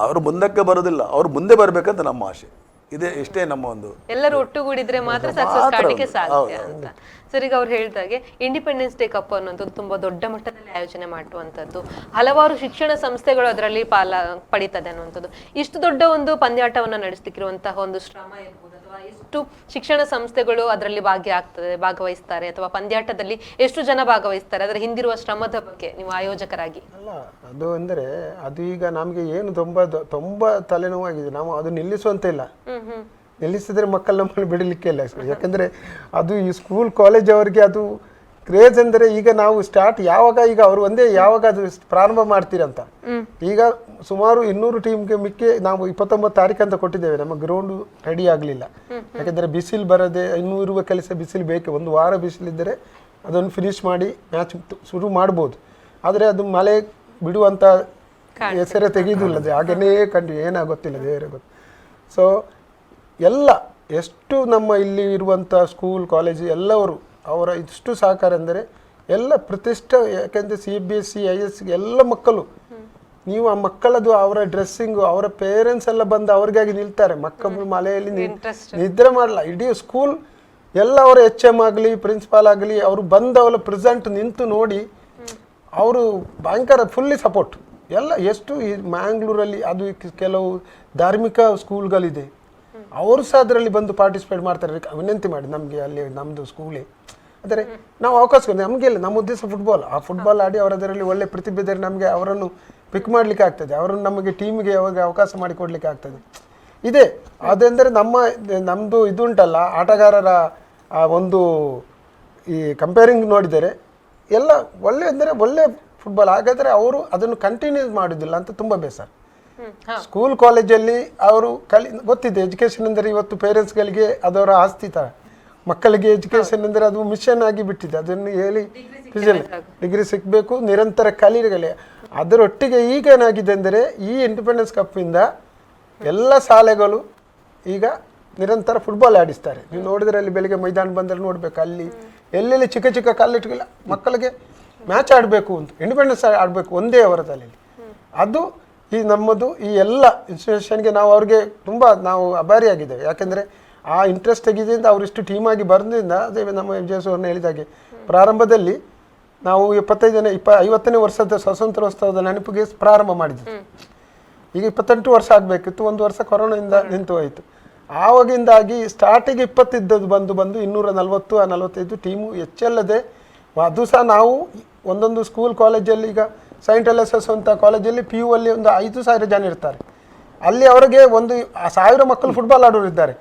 ಅವರು ಮುಂದಕ್ಕೆ ಬರೋದಿಲ್ಲ, ಅವ್ರು ಮುಂದೆ ಬರಬೇಕಂತ ನಮ್ಮ ಆಸೆ ಇದೆ. ಇಷ್ಟೇ ನಮ್ಮ ಒಂದು ಎಲ್ಲರೂ ಒಟ್ಟುಗೂಡಿದ್ರೆ ಮಾತ್ರ ಸಕ್ಸಸ್ ಕಾಣಲಿಕ್ಕೆ ಸಾಧ್ಯ ಅಂತ. ಸರ್, ಈಗ ಅವ್ರು ಹೇಳಿದಾಗೆ ಇಂಡಿಪೆಂಡೆನ್ಸ್ ಡೇ ಕಪ್ ಅನ್ನೋದು ತುಂಬಾ ದೊಡ್ಡ ಮಟ್ಟದಲ್ಲಿ ಆಯೋಜನೆ ಮಾಡುವಂಥದ್ದು, ಹಲವಾರು ಶಿಕ್ಷಣ ಸಂಸ್ಥೆಗಳು ಅದರಲ್ಲಿ ಪಡೀತದೆ ಅನ್ನುವಂಥದ್ದು. ಇಷ್ಟು ದೊಡ್ಡ ಒಂದು ಪಂದ್ಯಾಟವನ್ನು ನಡೆಸಲಿಕ್ಕಿರುವಂತಹ ಒಂದು ಶ್ರಮ ಇರ್ಬೋದು, ಅಥವಾ ಎಷ್ಟು ಶಿಕ್ಷಣ ಸಂಸ್ಥೆಗಳು ಅದರಲ್ಲಿ ಭಾಗವಹಿಸ್ತಾರೆ, ಅಥವಾ ಪಂದ್ಯಾಟದಲ್ಲಿ ಎಷ್ಟು ಜನ ಭಾಗವಹಿಸ್ತಾರೆ, ಅದರ ಹಿಂದಿರುವ ಶ್ರಮದ ಬಗ್ಗೆ ನೀವು ಆಯೋಜಕರಾಗಿ? ಅಲ್ಲ, ಅದು ಅಂದರೆ ಅದು ಈಗ ನಮಗೆ ಏನು ತುಂಬಾ ತಲೆನೋವಾಗಿದೆ. ನಾವು ಅದು ನಿಲ್ಲಿಸುವಂತ ಇಲ್ಲ. ನಿಲ್ಲಿಸಿದ್ರೆ ಮಕ್ಕಳು ನಮ್ಮನ್ನು ಬಿಡಲಿಕ್ಕೆ ಇಲ್ಲ. ಯಾಕಂದರೆ ಅದು ಈ ಸ್ಕೂಲ್ ಕಾಲೇಜ್ ಅವರಿಗೆ ಅದು ಕ್ರೇಜ್ ಅಂದರೆ ಈಗ ನಾವು ಸ್ಟಾರ್ಟ್ ಯಾವಾಗ, ಈಗ ಅವರು ಒಂದೇ ಯಾವಾಗ ಅದು ಪ್ರಾರಂಭ ಮಾಡ್ತೀರಂತ. ಈಗ ಸುಮಾರು 200 ಟೀಮ್ಗೆ ಮಿಕ್ಕಿ ನಾವು 29 ತಾರೀಕು ಅಂತ ಕೊಟ್ಟಿದ್ದೇವೆ. ನಮ್ಮ ಗ್ರೌಂಡು ರೆಡಿ ಆಗಲಿಲ್ಲ. ಯಾಕಂದರೆ ಬಿಸಿಲು ಬರದೆ ಇನ್ನೂ ಇರುವ ಕೆಲಸ ಬಿಸಿಲು ಬೇಕು. ಒಂದು ವಾರ ಬಿಸಿಲಿದ್ದರೆ ಅದನ್ನು ಫಿನಿಶ್ ಮಾಡಿ ಮ್ಯಾಚ್ ಶುರು ಮಾಡ್ಬೋದು. ಆದರೆ ಅದು ಮಳೆ ಬಿಡುವಂಥ ಹೆಸರೇ ತೆಗೆಯುವುದಿಲ್ಲ. ಹಾಗೇ ಏನಾಗೊತ್ತಿಲ್ಲ, ದೇವರೇ ಗೊತ್ತು. ಸೊ ಎಲ್ಲ ಎಷ್ಟು ನಮ್ಮ ಇಲ್ಲಿ ಇರುವಂಥ ಸ್ಕೂಲ್ ಕಾಲೇಜು ಎಲ್ಲವರು ಅವರ ಇಷ್ಟು ಸಹಕಾರ ಅಂದರೆ ಎಲ್ಲ ಪ್ರತಿಷ್ಠೆ. ಯಾಕೆಂದರೆ CBSE IS ಎಲ್ಲ ಮಕ್ಕಳು, ನೀವು ಆ ಮಕ್ಕಳದು ಅವರ ಡ್ರೆಸ್ಸಿಂಗು, ಅವರ ಪೇರೆಂಟ್ಸ್ ಎಲ್ಲ ಬಂದು ಅವ್ರಿಗಾಗಿ ನಿಲ್ತಾರೆ. ಮಕ್ಕಳು ಮಳೆಯಲ್ಲಿ ನಿದ್ರೆ ಮಾಡಲ್ಲ. ಇಡೀ ಸ್ಕೂಲ್ ಎಲ್ಲ ಅವರ HM ಆಗಲಿ ಪ್ರಿನ್ಸಿಪಾಲ್ ಆಗಲಿ ಅವರು ಬಂದು ಅವರ ಪ್ರೆಸೆಂಟ್ ನಿಂತು ನೋಡಿ ಅವರು ಭಯಂಕರ ಫುಲ್ಲಿ ಸಪೋರ್ಟ್. ಎಲ್ಲ ಎಷ್ಟು ಈ ಮ್ಯಾಂಗ್ಳೂರಲ್ಲಿ ಅದು ಕೆಲವು ಧಾರ್ಮಿಕ ಸ್ಕೂಲ್ಗಳಿದೆ, ಅವರು ಸಹ ಅದರಲ್ಲಿ ಬಂದು ಪಾರ್ಟಿಸಿಪೇಟ್ ಮಾಡ್ತಾರೆ. ವಿನಂತಿ ಮಾಡಿ ನಮಗೆ ಅಲ್ಲಿ ನಮ್ಮದು ಸ್ಕೂಲೇ, ಆದರೆ ನಾವು ಅವಕಾಶ ನಮಗೆ ಇಲ್ಲ. ನಮ್ಮ ಉದ್ದೇಶ ಫುಟ್ಬಾಲ್. ಆ ಫುಟ್ಬಾಲ್ ಆಡಿ ಅವರದರಲ್ಲಿ ಒಳ್ಳೆ ಪ್ರತಿಭೆ ಇದ್ದರೆ ನಮಗೆ ಅವರನ್ನು ಪಿಕ್ ಮಾಡಲಿಕ್ಕೆ ಆಗ್ತದೆ, ಅವರನ್ನು ನಮಗೆ ಟೀಮ್ಗೆ ಯಾವಾಗ ಅವಕಾಶ ಮಾಡಿಕೊಡ್ಲಿಕ್ಕೆ ಆಗ್ತದೆ. ಇದೆ ಅದೆಂದರೆ ನಮ್ಮದು ಇದುಂಟಲ್ಲ, ಆಟಗಾರರ ಒಂದು ಈ ಕಂಪೇರಿಂಗ್ ನೋಡಿದರೆ ಎಲ್ಲ ಒಳ್ಳೆ ಅಂದರೆ ಒಳ್ಳೆ ಫುಟ್ಬಾಲ್. ಹಾಗಾದರೆ ಅವರು ಅದನ್ನು ಕಂಟಿನ್ಯೂ ಮಾಡೋದಿಲ್ಲ ಅಂತ ತುಂಬ ಬೇಸರ. ಸ್ಕೂಲ್ ಕಾಲೇಜಲ್ಲಿ ಅವರು ಗೊತ್ತಿದೆ ಎಜುಕೇಷನ್ ಅಂದರೆ ಇವತ್ತು ಪೇರೆಂಟ್ಸ್ಗಳಿಗೆ ಅದವರ ಆಸ್ತಿ ಥರ. ಮಕ್ಕಳಿಗೆ ಎಜುಕೇಷನ್ ಅಂದರೆ ಅದು ಮಿಷನ್ ಆಗಿ ಬಿಟ್ಟಿದೆ. ಅದನ್ನು ಹೇಳಿ ಡಿಗ್ರಿ ಸಿಗಬೇಕು, ನಿರಂತರ ಕಲಿಯಲಿ. ಅದರೊಟ್ಟಿಗೆ ಈಗ ಏನಾಗಿದೆ ಅಂದರೆ ಈ ಇಂಡಿಪೆಂಡೆನ್ಸ್ ಕಪ್ಪಿಂದ ಎಲ್ಲ ಶಾಲೆಗಳು ಈಗ ನಿರಂತರ ಫುಟ್ಬಾಲ್ ಆಡಿಸ್ತಾರೆ. ನೀವು ನೋಡಿದ್ರೆ ಅಲ್ಲಿ ಬೆಳಿಗ್ಗೆ ಮೈದಾನ ಬಂದರೆ ನೋಡ್ಬೇಕು, ಅಲ್ಲಿ ಎಲ್ಲೆಲ್ಲಿ ಚಿಕ್ಕ ಚಿಕ್ಕ ಕಲ್ಲಿಟ್ಟಿಲ್ಲ ಮಕ್ಕಳಿಗೆ ಮ್ಯಾಚ್ ಆಡಬೇಕು ಅಂತ, ಇಂಡಿಪೆಂಡೆನ್ಸ್ ಆಡಬೇಕು ಒಂದೇ ಅವರ ತಲೆಯಲ್ಲಿ. ಅದು ಈ ನಮ್ಮದು ಈ ಎಲ್ಲ ಇನ್ಸ್ಟಿಟ್ಯೂಷನ್ಗೆ ನಾವು ಅವ್ರಿಗೆ ತುಂಬ ನಾವು ಅಭಾರಿಯಾಗಿದ್ದೇವೆ. ಯಾಕೆಂದರೆ ಆ ಇಂಟ್ರೆಸ್ಟ್ ತೆಗೆದಿಂದ ಅವರಿಷ್ಟು ಟೀಮಾಗಿ ಬರೋದ್ರಿಂದ. ಅದೇ ನಮ್ಮ MJS ಅವ್ರನ್ನ ಹೇಳಿದಾಗೆ ಪ್ರಾರಂಭದಲ್ಲಿ ನಾವು 50ನೇ ವರ್ಷದ ಸ್ವಾತಂತ್ರ್ಯೋತ್ಸವದ ನೆನಪಿಗೆ ಪ್ರಾರಂಭ ಮಾಡಿದ್ವಿ. ಈಗ 28 ವರ್ಷ ಆಗಬೇಕಿತ್ತು, 1 ವರ್ಷ ಕೊರೋನಾದಿಂದ ನಿಂತು ಹೋಯಿತು. ಆವಾಗಿಂದಾಗಿ ಸ್ಟಾರ್ಟಿಗೆ 20 ಇದ್ದದ್ದು ಬಂದು 240 45 ಟೀಮು ಹೆಚ್ಚಲ್ಲದೆ. ಅದು ಸಹ ನಾವು ಒಂದೊಂದು ಸ್ಕೂಲ್ ಕಾಲೇಜಲ್ಲಿ ಈಗ ಸೈಂಟ್ ಎಲೆಸಸ್ ಅಂತ ಕಾಲೇಜಲ್ಲಿ PU ಅಲ್ಲಿ ಒಂದು 5,000 ಜನ ಇರ್ತಾರೆ. ಅಲ್ಲಿ ಅವರಿಗೆ 1000 ಮಕ್ಕಳು ಫುಟ್ಬಾಲ್ ಆಡೋರು ಇದ್ದಾರೆ,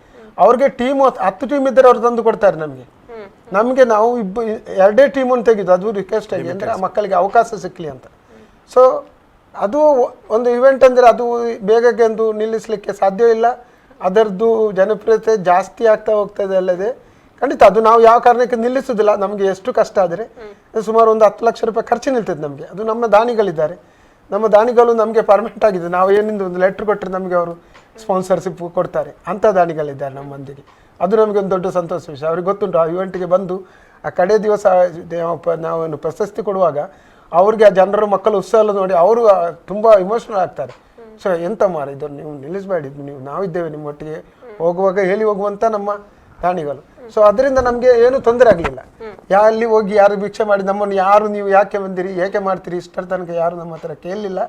ಅವ್ರಿಗೆ ಟೀಮ್ 10 ಟೀಮ್ ಇದ್ದರೆ ಅವ್ರು ತಂದು ಕೊಡ್ತಾರೆ ನಮಗೆ ನಾವು 2 ಟೀಮನ್ನು ತೆಗೆದು ಅದು ರಿಕ್ವೆಸ್ಟ್ ಆಗಿ ಅಂದರೆ ಆ ಮಕ್ಕಳಿಗೆ ಅವಕಾಶ ಸಿಕ್ಕಲಿ ಅಂತ. ಸೊ ಅದು ಒಂದು ಇವೆಂಟ್ ಅಂದರೆ ಅದು ಬೇಗಕ್ಕೆ ಒಂದು ನಿಲ್ಲಿಸಲಿಕ್ಕೆ ಸಾಧ್ಯ ಇಲ್ಲ. ಅದರದ್ದು ಜನಪ್ರಿಯತೆ ಜಾಸ್ತಿ ಆಗ್ತಾ ಹೋಗ್ತದೆ ಅಲ್ಲದೆ ಖಂಡಿತ ಅದು ನಾವು ಯಾವ ಕಾರಣಕ್ಕೆ ನಿಲ್ಲಿಸೋದಿಲ್ಲ. ನಮಗೆ ಎಷ್ಟು ಕಷ್ಟ ಆದರೆ ಸುಮಾರು ಒಂದು 10 ಲಕ್ಷ ರೂಪಾಯಿ ಖರ್ಚು ನಿಲ್ತದೆ ನಮಗೆ. ಅದು ನಮ್ಮ ದಾನಿಗಳಿದ್ದಾರೆ, ನಮ್ಮ ದಾನಿಗಳು ನಮಗೆ ಪರ್ಮನೆಂಟ್ ಆಗಿದೆ. ನಾವು ಏನಿಂದ ಒಂದು ಲೆಟ್ರ್ ಕೊಟ್ಟರೆ ನಮಗೆ ಅವರು ಸ್ಪಾನ್ಸರ್ಶಿಪ್ ಕೊಡ್ತಾರೆ, ಅಂಥ ದಾನಿಗಳಿದ್ದಾರೆ ನಮ್ಮ ಮಂದಿಗೆ. ಅದು ನಮಗೆ ಒಂದು ದೊಡ್ಡ ಸಂತೋಷ ವಿಷಯ. ಅವ್ರಿಗೆ ಗೊತ್ತುಂಟು ಆ ಇವೆಂಟ್ಗೆ ಬಂದು ಆ ಕಡೆ ದಿವಸ ನಾವು ಪ್ರಶಸ್ತಿ ಕೊಡುವಾಗ ಅವ್ರಿಗೆ ಆ ಜನರ ಮಕ್ಕಳ ಉತ್ಸಾಹ ನೋಡಿ ಅವರು ತುಂಬ ಇಮೋಷನಲ್ ಆಗ್ತಾರೆ. ಸೊ ಎಂತ ಮಾರ ಇದನ್ನು ನೀವು ನಿಲ್ಲಿಸಬೇಡಿ, ನಾವಿದ್ದೇವೆ ನಿಮ್ಮೊಟ್ಟಿಗೆ ಹೋಗುವಾಗ ಹೇಳಿ ಹೋಗುವಂಥ ನಮ್ಮ ದಾನಿಗಳು. ಸೊ ಅದರಿಂದ ನಮಗೆ ಏನು ತೊಂದರೆ ಆಗಲಿಲ್ಲ. ಅಲ್ಲಿ ಹೋಗಿ ಯಾರು ಭಿಕ್ಷೆ ಮಾಡಿ ನಮ್ಮನ್ನು ಯಾರು ನೀವು ಯಾಕೆ ಬಂದಿರಿ ಏಕೆ ಮಾಡ್ತೀರಿ ಇಷ್ಟರ ತನಕ ಯಾರು ನಮ್ಮ ಹತ್ರ ಕೇಳಲಿಲ್ಲ.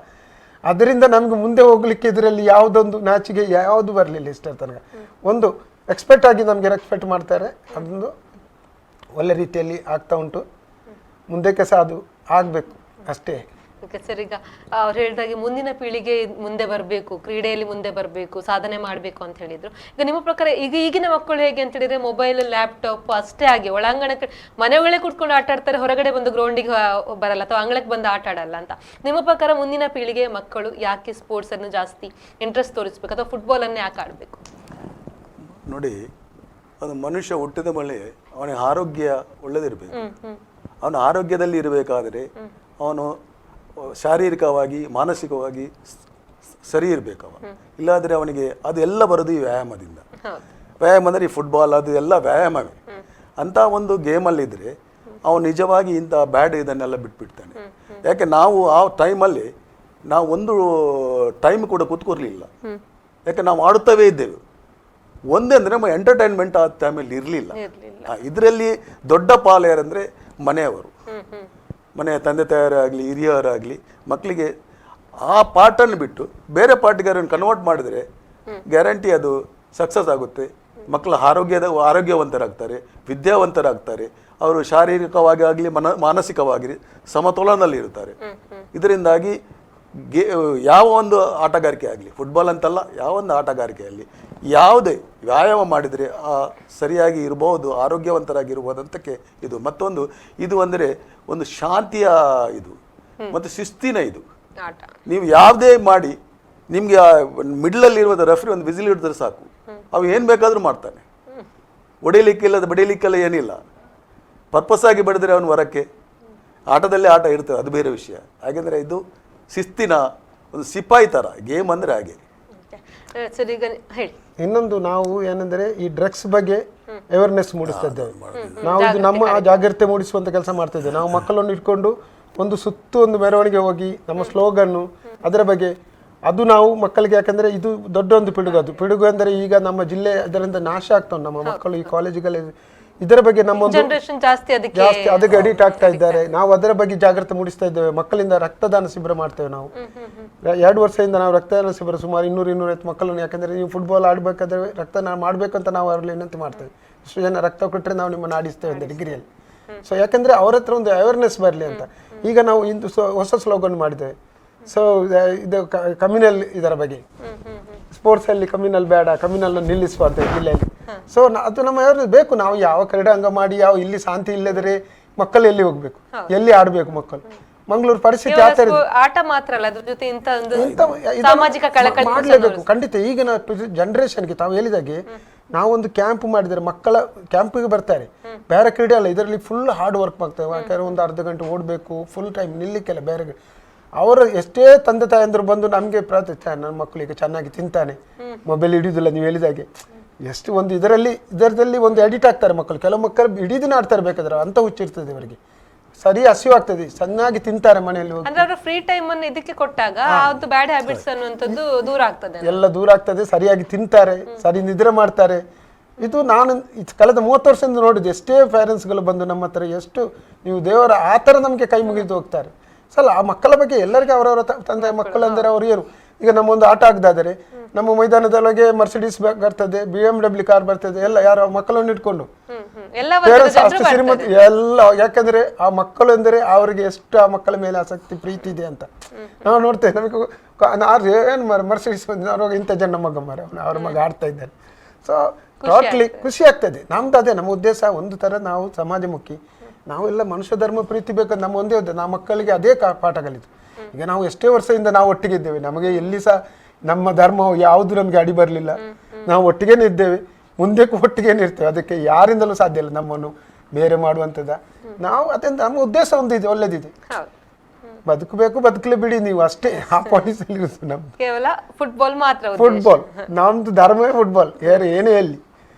ಅದರಿಂದ ನಮ್ಗೆ ಮುಂದೆ ಹೋಗ್ಲಿಕ್ಕೆ ಇದರಲ್ಲಿ ಯಾವುದೊಂದು ನಾಚಿಗೆ ಯಾವುದು ಬರಲಿಲ್ಲ ಇಷ್ಟರ ತನಕ. ಒಂದು ಎಕ್ಸ್ಪೆಕ್ಟ್ ಆಗಿ ನಮಗೆ ರೆಸ್ಪೆಕ್ಟ್ ಮಾಡ್ತಾರೆ, ಅದೊಂದು ಒಳ್ಳೆ ರೀತಿಯಲ್ಲಿ ಆಗ್ತಾ ಉಂಟು. ಮುಂದಕ್ಕೆ ಸಹ ಅದು ಆಗಬೇಕು ಅಷ್ಟೇ. ಓಕೆ ಸರ್, ಈಗ ಅವ್ರು ಹೇಳಿದಾಗೆ ಮುಂದಿನ ಪೀಳಿಗೆ ಮುಂದೆ ಬರಬೇಕು, ಕ್ರೀಡೆಯಲ್ಲಿ ಮುಂದೆ ಬರಬೇಕು, ಸಾಧನೆ ಮಾಡಬೇಕು ಅಂತ ಹೇಳಿದ್ರು. ಈಗ ನಿಮ್ಮ ಪ್ರಕಾರ ಈಗಿನ ಮಕ್ಕಳು ಹೇಗೆ ಅಂತ ಹೇಳಿದ್ರೆ ಮೊಬೈಲ್ ಲ್ಯಾಪ್ಟಾಪ್ ಅಷ್ಟೇ ಆಗಿ ಒಳಾಂಗಣಕ್ಕೆ ಮನೆಗಳೇ ಕುತ್ಕೊಂಡು ಆಟ ಆಡ್ತಾರೆ, ಹೊರಗಡೆ ಬಂದು ಗ್ರೌಂಡಿಗೆ ಬರಲ್ಲ ಅಥವಾ ಅಂಗಳಕ್ಕೆ ಬಂದು ಆಟ ಆಡಲ್ಲ ಅಂತ. ನಿಮ್ಮ ಪ್ರಕಾರ ಮುಂದಿನ ಪೀಳಿಗೆ ಮಕ್ಕಳು ಯಾಕೆ ಸ್ಪೋರ್ಟ್ಸ್ ಅನ್ನು ಜಾಸ್ತಿ ಇಂಟ್ರೆಸ್ಟ್ ತೋರಿಸ್ಬೇಕು ಅಥವಾ ಫುಟ್ಬಾಲ್ ಅನ್ನೇ ಯಾಕೆ ಆಡಬೇಕು? ನೋಡಿ, ಅದು ಮನುಷ್ಯ ಹುಟ್ಟಿದ ಮೇಲೆ ಅವನಿಗೆ ಆರೋಗ್ಯ ಒಳ್ಳೆದಿರಬೇಕು. ಅವನ ಆರೋಗ್ಯದಲ್ಲಿ ಇರಬೇಕಾದರೆ ಅವನು ಶಾರೀರಿಕವಾಗಿ ಮಾನಸಿಕವಾಗಿ ಸರಿ ಇರಬೇಕವ. ಇಲ್ಲಾದರೆ ಅವನಿಗೆ ಅದು ಎಲ್ಲ ಬರೋದು ಈ ವ್ಯಾಯಾಮದಿಂದ. ವ್ಯಾಯಾಮ ಅಂದರೆ ಈ ಫುಟ್ಬಾಲ್ ಅದು ಎಲ್ಲ ವ್ಯಾಯಾಮವೇ. ಅಂಥ ಒಂದು ಗೇಮಲ್ಲಿದ್ದರೆ ಅವನು ನಿಜವಾಗಿ ಇಂಥ ಬ್ಯಾಡ್ ಇದನ್ನೆಲ್ಲ ಬಿಟ್ಬಿಡ್ತಾನೆ. ಯಾಕೆ ನಾವು ಆ ಟೈಮಲ್ಲಿ ನಾವು ಒಂದು ಟೈಮ್ ಕೂಡ ಕೂತ್ಕೊರ್ಲಿಲ್ಲ. ಯಾಕೆ ನಾವು ಆಡುತ್ತವೇ ಇದ್ದೇವೆ. ಒಂದೇ ಅಂದರೆ ನಮ್ಮ ಎಂಟರ್ಟೈನ್ಮೆಂಟ್ ಆ ಟೈಮಲ್ಲಿ ಇರಲಿಲ್ಲ. ಇದರಲ್ಲಿ ದೊಡ್ಡ ಪಾಲು ಯಾರಂದರೆ ಮನೆಯವರು, ಮನೆಯ ತಂದೆ ತಾಯರಾಗಲಿ ಹಿರಿಯರಾಗಲಿ ಮಕ್ಕಳಿಗೆ ಆ ಪಾರ್ಟನ್ನು ಬಿಟ್ಟು ಬೇರೆ ಪಾರ್ಟಿಗೆ ಕನ್ವರ್ಟ್ ಮಾಡಿದರೆ ಗ್ಯಾರಂಟಿ ಅದು ಸಕ್ಸಸ್ ಆಗುತ್ತೆ. ಮಕ್ಕಳು ಆರೋಗ್ಯವಂತರಾಗ್ತಾರೆ, ವಿದ್ಯಾವಂತರಾಗ್ತಾರೆ, ಅವರು ಶಾರೀರಿಕವಾಗಿ ಆಗಲಿ ಮಾನಸಿಕವಾಗಿ ಸಮತೋಲನದಲ್ಲಿ ಇರ್ತಾರೆ. ಇದರಿಂದಾಗಿ ಯಾವ ಒಂದು ಆಟಗಾರಿಕೆ ಆಗಲಿ, ಫುಟ್ಬಾಲ್ ಅಂತಲ್ಲ, ಯಾವ ಒಂದು ಆಟಗಾರಿಕೆಯಲ್ಲಿ ಯಾವುದೇ ವ್ಯಾಯಾಮ ಮಾಡಿದರೆ ಸರಿಯಾಗಿ ಇರಬಹುದು, ಆರೋಗ್ಯವಂತರಾಗಿರ್ಬೋದಂತಕ್ಕೆ ಇದು. ಮತ್ತೊಂದು ಇದು ಅಂದರೆ ಒಂದು ಶಾಂತಿಯ ಇದು ಮತ್ತು ಶಿಸ್ತಿನ ಇದು. ನೀವು ಯಾವುದೇ ಮಾಡಿ ನಿಮಗೆ ಮಿಡ್ಲಲ್ಲಿರುವ ರೆಫ್ರಿ ಒಂದು ವಿಸಿಲ್ ಹಿಡಿದ್ರೆ ಸಾಕು, ಅವು ಏನು ಬೇಕಾದರೂ ಮಾಡ್ತಾನೆ. ಹೊಡಿಲಿಕ್ಕಿಲ್ಲ ಬಡಿಲಿಕ್ಕೆಲ್ಲ ಏನಿಲ್ಲ. ಪರ್ಪಸ್ ಆಗಿ ಬಡಿದ್ರೆ ಅವನು ಹೊರಕ್ಕೆ ಆಟದಲ್ಲೇ ಆಟ ಇರ್ತದೆ, ಅದು ಬೇರೆ ವಿಷಯ. ಹಾಗೆಂದರೆ ಇದು ಶಿಸ್ತಿನ ಒಂದು ಸಿಪಾಯಿ ಥರ ಗೇಮ್ ಅಂದರೆ ಹಾಗೆ. ಇನ್ನೊಂದು ನಾವು ಏನಂದ್ರೆ ಈ ಡ್ರಗ್ಸ್ ಬಗ್ಗೆ ಅವೇರ್ನೆಸ್ ಮೂಡಿಸ್ತಾ ಇದ್ದೇವೆ ನಾವು. ಇದು ನಮ್ಮ ಜಾಗ್ರತೆ ಮೂಡಿಸುವಂತ ಕೆಲಸ ಮಾಡ್ತಾ ಇದ್ದೇವೆ ನಾವು. ಮಕ್ಕಳನ್ನು ಇಟ್ಕೊಂಡು ಒಂದು ಮೆರವಣಿಗೆ ಹೋಗಿ ನಮ್ಮ ಸ್ಲೋಗನ್ನು ಅದರ ಬಗ್ಗೆ ಅದು ನಾವು ಮಕ್ಕಳಿಗೆ, ಯಾಕಂದ್ರೆ ಇದು ದೊಡ್ಡ ಒಂದು ಪಿಡುಗು ಅಂದರೆ ಈಗ ನಮ್ಮ ಜಿಲ್ಲೆ ಅದರಿಂದ ನಾಶ ಆಗ್ತಾ ಉಂಟು. ನಮ್ಮ ಮಕ್ಕಳು ಈ ಕಾಲೇಜುಗಳಲ್ಲಿ ಇದರ ಬಗ್ಗೆ ನಮ್ಮ ಜಾಸ್ತಿ ಅದಕ್ಕೆ ಅಡಿಕ್ಟ್ ಆಗ್ತಾ ಇದ್ದಾರೆ. ನಾವು ಅದರ ಬಗ್ಗೆ ಜಾಗೃತಿ ಮೂಡಿಸ್ತಾ ಇದ್ದೇವೆ. ಮಕ್ಕಳಿಂದ ರಕ್ತದಾನ ಶಿಬಿರ ಮಾಡ್ತೇವೆ ನಾವು. 2 ವರ್ಷದಿಂದ ನಾವು ರಕ್ತದಾನ ಶಿಬಿರ ಸುಮಾರು 200-250 ಮಕ್ಕಳನ್ನು, ಯಾಕಂದ್ರೆ ನೀವು ಫುಟ್ಬಾಲ್ ಆಡ್ಬೇಕಾದ್ರೆ ರಕ್ತದಾನ ಮಾಡ್ಬೇಕು ಅಂತ ನಾವು ಅವರಲ್ಲಿ ವಿನಂತಿ ಮಾಡ್ತೇವೆ. ಇಷ್ಟು ಜನ ರಕ್ತ ಕೊಟ್ಟರೆ ನಾವು ನಿಮ್ಮನ್ನು ಆಡಿಸ್ತೇವೆ ಅಂತ ಡಿಗ್ರಿಯಲ್ಲಿ. ಸೊ ಯಾಕಂದ್ರೆ ಅವ್ರ ಹತ್ರ ಒಂದು ಅವೇರ್ನೆಸ್ ಬರಲಿ ಅಂತ ಈಗ ನಾವು ಇಂದು ಹೊಸ ಸ್ಲೋಗನ್ ಮಾಡಿದ್ದೇವೆ. ಸೊ ಇದು ಕಮ್ಯುನಲ್, ಇದರ ಬಗ್ಗೆ ಸ್ಪೋರ್ಟ್ಸ್ ಅಲ್ಲಿ ಕಮ್ಯುನಲ್ ಬೇಡ, ಕಮ್ಯುನಲ್ ನಿಲ್ಲಿಸುವ ಅಂತ ಜಿಲ್ಲೆಯಲ್ಲಿ. ಸೊ ಅದು ನಮ್ಮ ಅವೇರ್ನೆಸ್ ಬೇಕು. ನಾವು ಯಾವ ಕ್ರೀಡಾಂಗ ಮಾಡಿ ಇಲ್ಲಿ ಶಾಂತಿ ಇಲ್ಲದ್ರೆ ಮಕ್ಕಳು ಎಲ್ಲಿ ಹೋಗ್ಬೇಕು, ಎಲ್ಲಿ ಆಡ್ಬೇಕು ಮಕ್ಕಳು? ಮಂಗಳೂರು ಪರಿಸ್ಥಿತಿ ಆಟ ಮಾತ್ರ ಅಲ್ಲ, ಅದ್ರ ಜೊತೆ ಸಾಮಾಜಿಕ ಕಳಕಳಿ ಮಾಡಲೇಬೇಕು ಖಂಡಿತ. ಈಗಿನ ಜನರೇಷನ್ಗೆ ತಾವು ಹೇಳಿದಾಗೆ ನಾವೊಂದು ಕ್ಯಾಂಪ್ ಮಾಡಿದರೆ ಮಕ್ಕಳ ಕ್ಯಾಂಪಿಗೆ ಬರ್ತಾರೆ. ಬೇರೆ ಕ್ರೀಡೆ ಅಲ್ಲ, ಇದರಲ್ಲಿ ಫುಲ್ ಹಾರ್ಡ್ ವರ್ಕ್ ಮಾಡ್ತೇವೆ. ಯಾಕಂದ್ರೆ ಒಂದು ಅರ್ಧ ಗಂಟೆ ಓಡಬೇಕು, ಫುಲ್ ಟೈಮ್ ನಿಲ್ಲಿಕ್ಕೆಲ್ಲ. ಬೇರೆ ಅವರು ಎಷ್ಟೇ ತಂದೆ ತಾಯಂದ್ರು ಬಂದು ನಮಗೆ ನನ್ನ ಮಕ್ಕಳಿಗೆ ಚೆನ್ನಾಗಿ ತಿಂತಾನೆ, ಮೊಬೈಲ್ ಹಿಡಿಯೋದಿಲ್ಲ ನೀವು ಹೇಳಿದಾಗೆ. ಎಷ್ಟು ಒಂದು ಇದರಲ್ಲಿ ಒಂದು ಎಡಿಟ್ ಆಗ್ತಾರೆ ಮಕ್ಕಳು. ಕೆಲವು ಮಕ್ಕಳು ಇಡೀ ದಿನ ಆಡ್ತಾರೆ ಬೇಕಾದ್ರೆ, ಅಂತ ಹುಚ್ಚಿರ್ತದೆ ಇವರಿಗೆ. ಸರಿ ಹಸಿವು ಆಗ್ತದೆ, ಚೆನ್ನಾಗಿ ತಿಂತಾರೆ ಮನೆಯಲ್ಲಿ. ಫ್ರೀ ಟೈಮ್ ಅನ್ನು ಇದಕ್ಕೆ ಕೊಟ್ಟಾಗ ಬ್ಯಾಡ್ ಹ್ಯಾಬಿಟ್ಸ್ ಅನ್ನುವಂಥದ್ದು ದೂರ ಆಗ್ತದೆ, ಎಲ್ಲ ದೂರ ಆಗ್ತದೆ. ಸರಿಯಾಗಿ ತಿಂತಾರೆ, ಸರಿ ನಿದ್ರೆ ಮಾಡ್ತಾರೆ. ಇದು ನಾನು ಕಳೆದ 30 ವರ್ಷದಿಂದ ನೋಡಿದ್ದು. ಎಷ್ಟೇ ಪೇರೆಂಟ್ಸ್ಗಳು ಬಂದು ನಮ್ಮ ಹತ್ರ ಎಷ್ಟು ನೀವು ದೇವರ ಆ ಥರ ನಮಗೆ ಕೈ ಮುಗಿದು ಹೋಗ್ತಾರೆ. ಸಲ ಆ ಮಕ್ಕಳ ಬಗ್ಗೆ ಎಲ್ಲರಿಗೂ ಅವರವರ ತಂದೆ ಮಕ್ಕಳು ಅಂದರೆ ಅವ್ರು ಏನು, ಈಗ ನಮ್ಮೊಂದು ಆಟ ಆಗದಾದರೆ ನಮ್ಮ ಮೈದಾನದೊಳಗೆ ಮರ್ಸಿಡೀಸ್ ಬರ್ತದೆ, BMW ಕಾರ್ ಬರ್ತದೆ, ಎಲ್ಲ ಯಾರು ಮಕ್ಕಳನ್ನು ಇಟ್ಕೊಂಡು ಪೇರೆಂಟ್ಸ್ ಅಷ್ಟು ಶ್ರೀಮಂತ ಎಲ್ಲ. ಯಾಕಂದ್ರೆ ಆ ಮಕ್ಕಳು ಎಂದರೆ ಅವರಿಗೆ ಎಷ್ಟು ಆ ಮಕ್ಕಳ ಮೇಲೆ ಆಸಕ್ತಿ ಪ್ರೀತಿ ಇದೆ ಅಂತ ನಾವು ನೋಡ್ತೇವೆ. ನಮಗೆ ಏನು ಮರ್ಸಿಡೀಸ್ ಬಂದು ಇಂಥ ಜನ ಮಗ ಅವ್ರ ಮಗ ಆಡ್ತಾ ಇದ್ದಾರೆ. ಸೊ ಟೋಟ್ಲಿ ಖುಷಿ ಆಗ್ತದೆ. ನಮ್ದು ಅದೇ ನಮ್ಮ ಉದ್ದೇಶ. ಒಂದು ತರ ನಾವು ಸಮಾಜಮುಖಿ, ನಾವೆಲ್ಲ ಮನುಷ್ಯ ಧರ್ಮ ಪ್ರೀತಿ ಬೇಕಂತ ನಮ್ಮ ಒಂದೇ ಉದ್ದೇಶ. ನಮ್ಮ ಮಕ್ಕಳಿಗೆ ಅದೇ ಪಾಠ ಕಲಿತು. ಈಗ ನಾವು ಎಷ್ಟೇ ವರ್ಷದಿಂದ ನಾವು ಒಟ್ಟಿಗೆ ಇದ್ದೇವೆ, ನಮಗೆ ಎಲ್ಲಿ ಸಹ ನಮ್ಮ ಧರ್ಮ ಯಾವುದು ನಮಗೆ ಅಡಿ ಬರಲಿಲ್ಲ. ನಾವು ಒಟ್ಟಿಗೆನೇ ಇದ್ದೇವೆ, ಮುಂದಕ್ಕೂ ಒಟ್ಟಿಗೆನೇ ಇರ್ತೇವೆ. ಅದಕ್ಕೆ ಯಾರಿಂದಲೂ ಸಾಧ್ಯ ಇಲ್ಲ ನಮ್ಮನ್ನು ಬೇರೆ ಮಾಡುವಂಥದ್ದು. ನಾವು ಅದೇ ನಮ್ಮ ಉದ್ದೇಶ ಒಂದಿದೆ, ಒಳ್ಳೇದಿದೆ. ಬದುಕಬೇಕು, ಬದುಕಲೇ ಬಿಡಿ ನೀವು ಅಷ್ಟೇ. ಆ ಪಾಲಿಸಿಯಲ್ಲಿ ಇರುತ್ತೆ ನಮ್ದು. ಕೇವಲ ಫುಟ್ಬಾಲ್ ಮಾತ್ರ, ಫುಟ್ಬಾಲ್ ನಮ್ದು ಧರ್ಮವೇ ಫುಟ್ಬಾಲ್. ಯಾರು ಏನೇ ಹೇಳಿ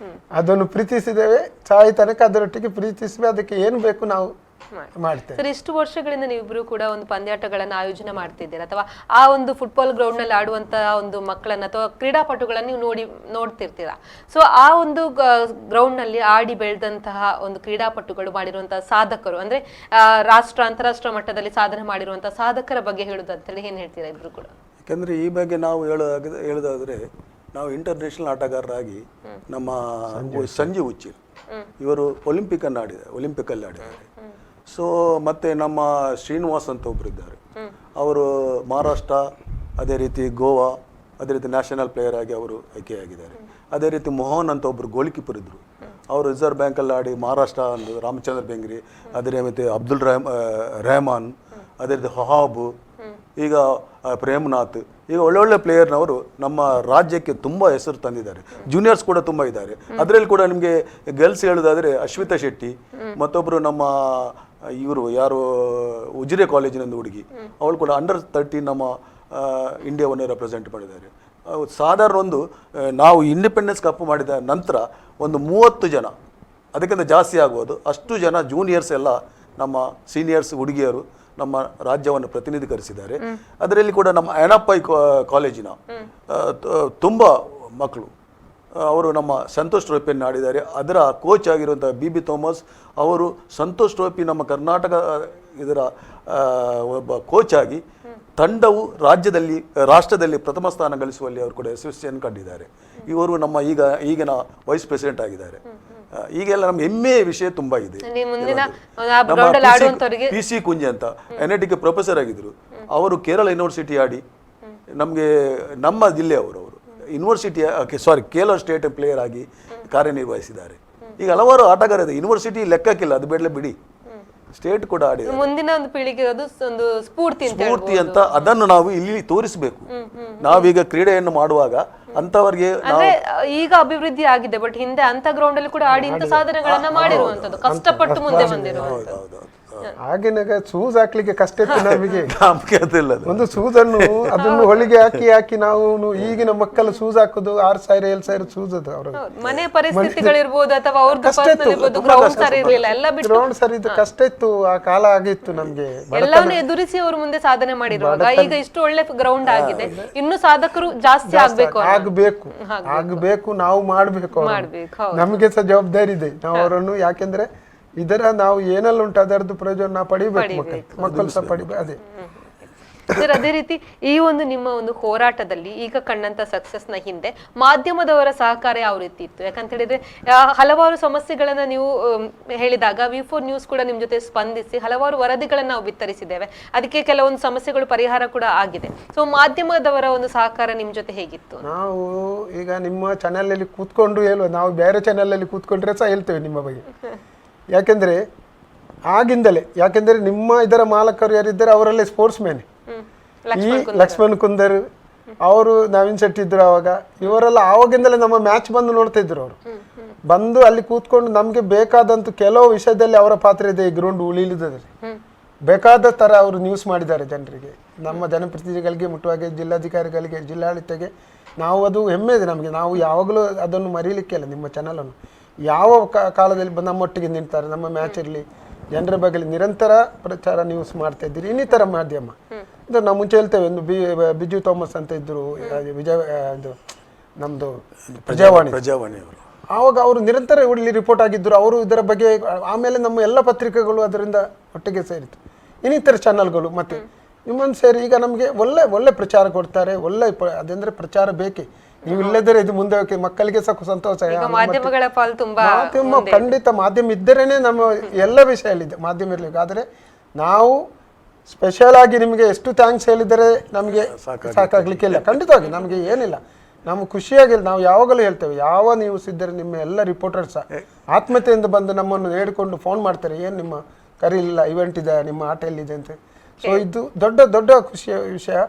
ಅದನ್ನು ಪ್ರೀತಿಸಿದ್ದೇವೆ, ಸಾಯಿ ತನಕ ಅದರೊಟ್ಟಿಗೆ ಪ್ರೀತಿಸಿವೆ. ಅದಕ್ಕೆ ಏನು ಬೇಕು ನಾವು ಮಾಡ್ತೇವೆ. ಸರ್, ಇಷ್ಟು ವರ್ಷಗಳಿಂದ ನೀವಿಬ್ರು ಕೂಡ ಒಂದು ಪಂದ್ಯಾಟಗಳನ್ನ ಆಯೋಜನೆ ಮಾಡ್ತಿದ್ದೀರಾ, ಅಥವಾ ಆ ಒಂದು ಫುಟ್ಬಾಲ್ ಗ್ರೌಂಡ್ ನಲ್ಲಿ ಆಡುವಂತಹ ಒಂದು ಮಕ್ಕಳನ್ನ ಅಥವಾ ಕ್ರೀಡಾಪಟುಗಳನ್ನ ನೀವು ನೋಡ್ತಿರ್ತೀರಾ. ಸೊ ಆ ಒಂದು ಗ್ರೌಂಡ್ ನಲ್ಲಿ ಆಡಿ ಬೆಳೆದಂತಹ ಒಂದು ಕ್ರೀಡಾಪಟುಗಳು ಮಾಡಿರುವಂತಹ ಸಾಧಕರು, ಅಂದ್ರೆ ರಾಷ್ಟ್ರ ಅಂತಾರಾಷ್ಟ್ರ ಮಟ್ಟದಲ್ಲಿ ಸಾಧನೆ ಮಾಡಿರುವಂತಹ ಸಾಧಕರ ಬಗ್ಗೆ ಹೇಳುದಂತೇಳಿ ಏನ್ ಹೇಳ್ತೀರಾ ಇಬ್ರು ಕೂಡ? ಯಾಕಂದ್ರೆ ಈ ಬಗ್ಗೆ ನಾವು ಹೇಳೋದಾದ್ರೆ, ನಾವು ಇಂಟರ್ನ್ಯಾಷನಲ್ ಆಟಗಾರರಾಗಿ ನಮ್ಮ ಸಂಜೀವ್ ಉಚ್ಚಿ ಇವರು ಒಲಿಂಪಿಕ್ ಅಲ್ಲಿ ಆಡಿದ್ದಾರೆ. ಸೊ ಮತ್ತೆ ನಮ್ಮ ಶ್ರೀನಿವಾಸ್ ಅಂತ ಒಬ್ರು ಇದ್ದಾರೆ, ಅವರು ಮಹಾರಾಷ್ಟ್ರ, ಅದೇ ರೀತಿ ಗೋವಾ, ಅದೇ ರೀತಿ ನ್ಯಾಷನಲ್ ಪ್ಲೇಯರ್ ಆಗಿ ಅವರು ಆಯ್ಕೆಯಾಗಿದ್ದಾರೆ. ಅದೇ ರೀತಿ ಮೋಹನ್ ಅಂತ ಒಬ್ರು ಗೋಲ್ ಕೀಪರ್ ಇದ್ರು, ಅವರು ರಿಸರ್ವ್ ಬ್ಯಾಂಕಲ್ಲಿ ಆಡಿ ಮಹಾರಾಷ್ಟ್ರ ಒಂದು ರಾಮಚಂದ್ರ ಬೆಂಗ್ರಿ, ಅದೇ ರೀತಿ ಅಬ್ದುಲ್ ರೆಹಮಾನ್, ಅದೇ ರೀತಿ ಹೊಹಾಬ್, ಈಗ ಪ್ರೇಮ್ನಾಥ್, ಈಗ ಒಳ್ಳೊಳ್ಳೆ ಪ್ಲೇಯರ್ನವರು ನಮ್ಮ ರಾಜ್ಯಕ್ಕೆ ತುಂಬ ಹೆಸರು ತಂದಿದ್ದಾರೆ. ಜೂನಿಯರ್ಸ್ ಕೂಡ ತುಂಬ ಇದ್ದಾರೆ. ಅದರಲ್ಲಿ ಕೂಡ ನಿಮಗೆ ಗರ್ಲ್ಸ್ ಹೇಳೋದಾದರೆ ಅಶ್ವಿತಾ ಶೆಟ್ಟಿ, ಮತ್ತೊಬ್ಬರು ನಮ್ಮ ಇವರು ಯಾರು ಉಜಿರೆ ಕಾಲೇಜಿನ ಹುಡುಗಿ, ಅವಳು ಕೂಡ ಅಂಡರ್-13 ನಮ್ಮ ಇಂಡಿಯಾವನ್ನು ರೆಪ್ರೆಸೆಂಟ್ ಮಾಡಿದ್ದಾರೆ. ಸಾಧಾರಣ ಒಂದು ನಾವು ಇಂಡಿಪೆಂಡೆನ್ಸ್ ಕಪ್ ಮಾಡಿದ ನಂತರ ಒಂದು 30 ಜನ, ಅದಕ್ಕಿಂತ ಜಾಸ್ತಿ ಆಗ್ಬೋದು, ಅಷ್ಟು ಜನ ಜೂನಿಯರ್ಸ್ ಎಲ್ಲ ನಮ್ಮ ಸೀನಿಯರ್ಸ್ ಹುಡುಗಿಯರು ನಮ್ಮ ರಾಜ್ಯವನ್ನು ಪ್ರತಿನಿಧೀಕರಿಸಿದ್ದಾರೆ. ಅದರಲ್ಲಿ ಕೂಡ ನಮ್ಮ ಎನಪ್ಪೈ ಕಾಲೇಜಿನ ತುಂಬ ಮಕ್ಕಳು ಅವರು ನಮ್ಮ ಸಂತೋಷ್ ಟ್ರೋಫಿಯನ್ನು ಆಡಿದ್ದಾರೆ. ಅದರ ಕೋಚ್ ಆಗಿರುವಂಥ BB ಥೋಮಸ್ ಅವರು ಸಂತೋಷ್ ಟ್ರೋಫಿ ನಮ್ಮ ಕರ್ನಾಟಕ ಇದರ ಒಬ್ಬ ಕೋಚ್ ಆಗಿ ತಂಡವು ರಾಷ್ಟ್ರದಲ್ಲಿ ಪ್ರಥಮ ಸ್ಥಾನ ಗಳಿಸುವಲ್ಲಿ ಅವರು ಕೂಡ ಯಶಸ್ವಿಯನ್ನು ಕಂಡಿದ್ದಾರೆ. ಇವರು ನಮ್ಮ ಈಗಿನ ವೈಸ್ ಪ್ರೆಸಿಡೆಂಟ್ ಆಗಿದ್ದಾರೆ. ಈಗೆಲ್ಲ ನಮ್ಮ ಹೆಮ್ಮೆಯ ವಿಷಯ ತುಂಬಾ ಇದೆ. PC ಕುಂಜೆ ಅಂತ NIT ಪ್ರೊಫೆಸರ್ ಆಗಿದ್ರು, ಅವರು ಕೇರಳ ಯೂನಿವರ್ಸಿಟಿ ಆಡಿ ನಮಗೆ ನಮ್ಮ ಜಿಲ್ಲೆಯವರು, ಯೂನಿವರ್ಸಿಟಿ ಕೇರಳ ಸ್ಟೇಟ್ ಪ್ಲೇಯರ್ ಆಗಿ ಕಾರ್ಯನಿರ್ವಹಿಸಿದ್ದಾರೆ. ಈಗ ಹಲವಾರು ಆಟಗಾರ ಯೂನಿವರ್ಸಿಟಿ ಲೆಕ್ಕಕ್ಕಿಲ್ಲ, ಅದು ಬೇಡಲೇ ಬಿಡಿ, ಸ್ಟೇಟ್ ಕೂಡ ಆಡಿ ಮುಂದಿನ ಒಂದು ಪೀಳಿಗೆ ಅದು ಒಂದು ಸ್ಫೂರ್ತಿ ಅಂತ ಅದನ್ನು ನಾವು ಇಲ್ಲಿ ತೋರಿಸಬೇಕು. ನಾವೀಗ ಕ್ರೀಡೆಯನ್ನು ಮಾಡುವಾಗ ಅಂತವರಿಗೆ ಈಗ ಅಭಿವೃದ್ಧಿ ಆಗಿದೆ, ಬಟ್ ಹಿಂದೆ ಅಂತ ಗ್ರೌಂಡ್ ಅಲ್ಲಿ ಕೂಡ ಆಡಿ ಇಂತ ಸಾಧನೆಗಳನ್ನ ಮಾಡಿರುವಂತದ್ದು, ಕಷ್ಟಪಟ್ಟು ಮುಂದೆ ಬಂದಿರುವಂತದ್ದು. ಆಗಿನಾಗ ಶೂಸ್ ಹಾಕ್ಲಿಕ್ಕೆ ಕಷ್ಟ ಇತ್ತು ನಮಗೆ. ಒಂದು ಶೂಸ್ ಅನ್ನು ಅದನ್ನು ಹೊಲಿಗೆ ಹಾಕಿ ನಾವು ಈಗಿನ ಮಕ್ಕಳು ಶೂಸ್ ಹಾಕುದು 6,000 7,000 ಶೂಸ್ ಅದು. ಅವ್ರ ಮನೆ ಪರಿಸ್ಥಿತಿಗಳಿರ್ಬೋದು ಅಥವಾ ಅವ್ರದ್ದು ಗ್ರೌಂಡ್ ಸರಿ ಇರಲಿಲ್ಲ, ಎಲ್ಲ ಬಿಟ್ಟು ಗ್ರೌಂಡ್ ಸರಿ ಇತ್ತು, ಕಷ್ಟ ಇತ್ತು, ಆ ಕಾಲ ಆಗಿತ್ತು ನಮ್ಗೆ. ಎಲ್ಲವನ್ನೂ ಎದುರಿಸಿ ಅವರು ಮುಂದೆ ಸಾಧನೆ ಮಾಡಿರುವಾಗ ಈಗ ಇಷ್ಟು ಒಳ್ಳೆ ಗ್ರೌಂಡ್ ಆಗಿದೆ, ಇನ್ನು ಸಾಧಕರು ಜಾಸ್ತಿ ಆಗ್ಬೇಕು, ನಾವು ಮಾಡ್ಬೇಕು. ನಮಗೆ ಸಹ ಜವಾಬ್ದಾರಿ ಇದೆ. ನಾವು ಅವರನ್ನು, ಯಾಕೆಂದ್ರೆ ಇದರ ನಾವು ಏನೆಲ್ಲ ಉಂಟು ಅದರದ್ದು ಪ್ರಯೋಜನ ನಾವು ಪಡಿಬೇಕು, ಮಕ್ಕಳು ಸಹ ಪಡಿಬೇಕು. ಅದೇ ಸರ್, ಅದೇ ರೀತಿ ಈ ಒಂದು ನಿಮ್ಮ ಒಂದು ಹೋರಾಟದಲ್ಲಿ ಈಗ ಕಂಡಂತ ಸಕ್ಸಸ್ ನ ಹಿಂದೆ ಮಾಧ್ಯಮದವರ ಸಹಕಾರ ಯಾವ ರೀತಿ ಇತ್ತು? ಯಾಕಂತ ಹೇಳಿದ್ರೆ ಹಲವಾರು ಸಮಸ್ಯೆಗಳನ್ನ ನೀವು ಹೇಳಿದಾಗ V4 ನ್ಯೂಸ್ ಕೂಡ ನಿಮ್ ಜೊತೆ ಸ್ಪಂದಿಸಿ ಹಲವಾರು ವರದಿಗಳನ್ನ ನಾವು ಬಿತ್ತರಿಸಿದ್ದೇವೆ. ಅದಕ್ಕೆ ಕೆಲವೊಂದು ಸಮಸ್ಯೆಗಳು ಪರಿಹಾರ ಕೂಡ ಆಗಿದೆ. ಸೊ ಮಾಧ್ಯಮದವರ ಒಂದು ಸಹಕಾರ ನಿಮ್ ಜೊತೆ ಹೇಗಿತ್ತು? ನಾವು ಈಗ ನಿಮ್ಮ ಚಾನೆಲ್ ಅಲ್ಲಿ ಕೂತ್ಕೊಂಡು ಹೇಳುವ, ನಾವು ಬೇರೆ ಚಾನೆಲ್ ಅಲ್ಲಿ ಕೂತ್ಕೊಂಡ್ರೆ ಸಹ ಹೇಳ್ತೇವೆ ನಿಮ್ಮ ಬಗ್ಗೆ. ಯಾಕೆಂದ್ರೆ ಆಗಿಂದಲೇ, ಯಾಕೆಂದ್ರೆ ನಿಮ್ಮ ಇದರ ಮಾಲಕರು ಯಾರಿದ್ದಾರೆ ಅವರಲ್ಲೇ ಸ್ಪೋರ್ಟ್ಸ್ ಮ್ಯಾನ್. ಈ ಲಕ್ಷ್ಮಣ್ ಕುಂದರ್ ಅವರು, ನವೀನ್ ಶೆಟ್ಟಿ ಇದ್ರು ಅವಾಗ, ಇವರೆಲ್ಲ ಆವಾಗಿಂದಲೇ ನಮ್ಮ ಮ್ಯಾಚ್ ಬಂದು ನೋಡ್ತಾ ಇದ್ರು. ಅವರು ಬಂದು ಅಲ್ಲಿ ಕೂತ್ಕೊಂಡು ನಮ್ಗೆ ಬೇಕಾದಂತ ಕೆಲವು ವಿಷಯದಲ್ಲಿ ಅವರ ಪಾತ್ರ ಇದೆ. ಈ ಗ್ರೌಂಡ್ ಉಳಿಲಿದ್ದಾರೆ, ಬೇಕಾದ ತರ ಅವರು ನ್ಯೂಸ್ ಮಾಡಿದ್ದಾರೆ ಜನರಿಗೆ, ನಮ್ಮ ಜನಪ್ರತಿನಿಧಿಗಳಿಗೆ ಮುಟ್ಟುವಾಗೆ, ಜಿಲ್ಲಾಧಿಕಾರಿಗಳಿಗೆ, ಜಿಲ್ಲಾಡಳಿತಕ್ಕೆ. ನಾವು ಅದು ಹೆಮ್ಮೆ ಇದೆ ನಮಗೆ. ನಾವು ಯಾವಾಗಲೂ ಅದನ್ನು ಮರೀಲಿಕ್ಕಿಲ್ಲ. ನಿಮ್ಮ ಚಾನಲನ್ನು ಯಾವ ಕಾಲದಲ್ಲಿ ನಮ್ಮೊಟ್ಟಿಗೆ ನಿಂತಾರೆ, ನಮ್ಮ ಮ್ಯಾಚ್ ಇರಲಿ, ಜನರ ಬಗ್ಗೆ ನಿರಂತರ ಪ್ರಚಾರ ನ್ಯೂಸ್ ಮಾಡ್ತಾ ಇದ್ದೀರಿ. ಇನ್ನಿತರ ಮಾಧ್ಯಮ ಇದು ನಾವು ಮುಂಚೆ ಹೇಳ್ತೇವೆ. ಒಂದು ಬಿಜು ಥೋಮಸ್ ಅಂತ ಇದ್ರು, ನಮ್ದು ಪ್ರಜಾವಾಣಿ, ಆವಾಗ ಅವರು ನಿರಂತರ ಇಲ್ಲಿ ರಿಪೋರ್ಟ್ ಆಗಿದ್ದರು. ಅವರು ಇದರ ಬಗ್ಗೆ, ಆಮೇಲೆ ನಮ್ಮ ಎಲ್ಲ ಪತ್ರಿಕೆಗಳು ಅದರಿಂದ ಒಟ್ಟಿಗೆ ಸೇರಿತು. ಇನ್ನಿತರ ಚಾನಲ್ಗಳು ಮತ್ತೆ ನಿಮ್ಮನ್ನು ಸೇರಿ ಈಗ ನಮಗೆ ಒಳ್ಳೆ ಪ್ರಚಾರ ಕೊಡ್ತಾರೆ. ಅದಂದ್ರೆ ಪ್ರಚಾರ ಬೇಕೇ. ನೀವು ಇಲ್ಲದ್ರೆ ಇದು ಮುಂದೆ ಹೋಗಿ ಮಕ್ಕಳಿಗೆ ಸಹ ಸಂತೋಷ. ಈಗ ಮಾಧ್ಯಮಗಳ ಪಾಲು ತುಂಬಾ ಮಾಧ್ಯಮ ಖಂಡಿತ ಮಾಧ್ಯಮ ಇದ್ದರೇನೆ ನಮ್ಮ ಎಲ್ಲ ವಿಷಯಲ್ಲಿದೆ ಮಾಧ್ಯಮ ಇರ್ಲಿಕ್ಕೆ. ಆದ್ರೆ ನಾವು ಸ್ಪೆಷಲ್ ಆಗಿ ನಿಮಗೆ ಎಷ್ಟು ಥ್ಯಾಂಕ್ಸ್ ಹೇಳಿದರೆ ನಮಗೆ ಸಾಕಾಗ್ಲಿಕ್ಕಿಲ್ಲ. ಖಂಡಿತವಾಗಿ ನಮಗೆ ಏನಿಲ್ಲ, ನಾವು ಖುಷಿಯಾಗಿಲ್ಲ. ನಾವು ಯಾವಾಗಲೂ ಹೇಳ್ತೇವೆ, ಯಾವ ನ್ಯೂಸ್ ಇದ್ದರೆ ನಿಮ್ಮ ಎಲ್ಲ ರಿಪೋರ್ಟರ್ಸ್ ಆತ್ಮೀಯತೆಯಿಂದ ಬಂದು ನಮ್ಮನ್ನು ಹೇಳಿಕೊಂಡು ಫೋನ್ ಮಾಡ್ತಾರೆ, ಏನು ನಿಮ್ಮ ಕರೀಲಿಲ್ಲ, ಇವೆಂಟ್ ಇದೆ, ನಿಮ್ಮ ಆಟ ಎಲ್ಲಿದೆ ಅಂತ. ಸೊ ಇದು ದೊಡ್ಡ ದೊಡ್ಡ ಖುಷಿಯ ವಿಷಯ.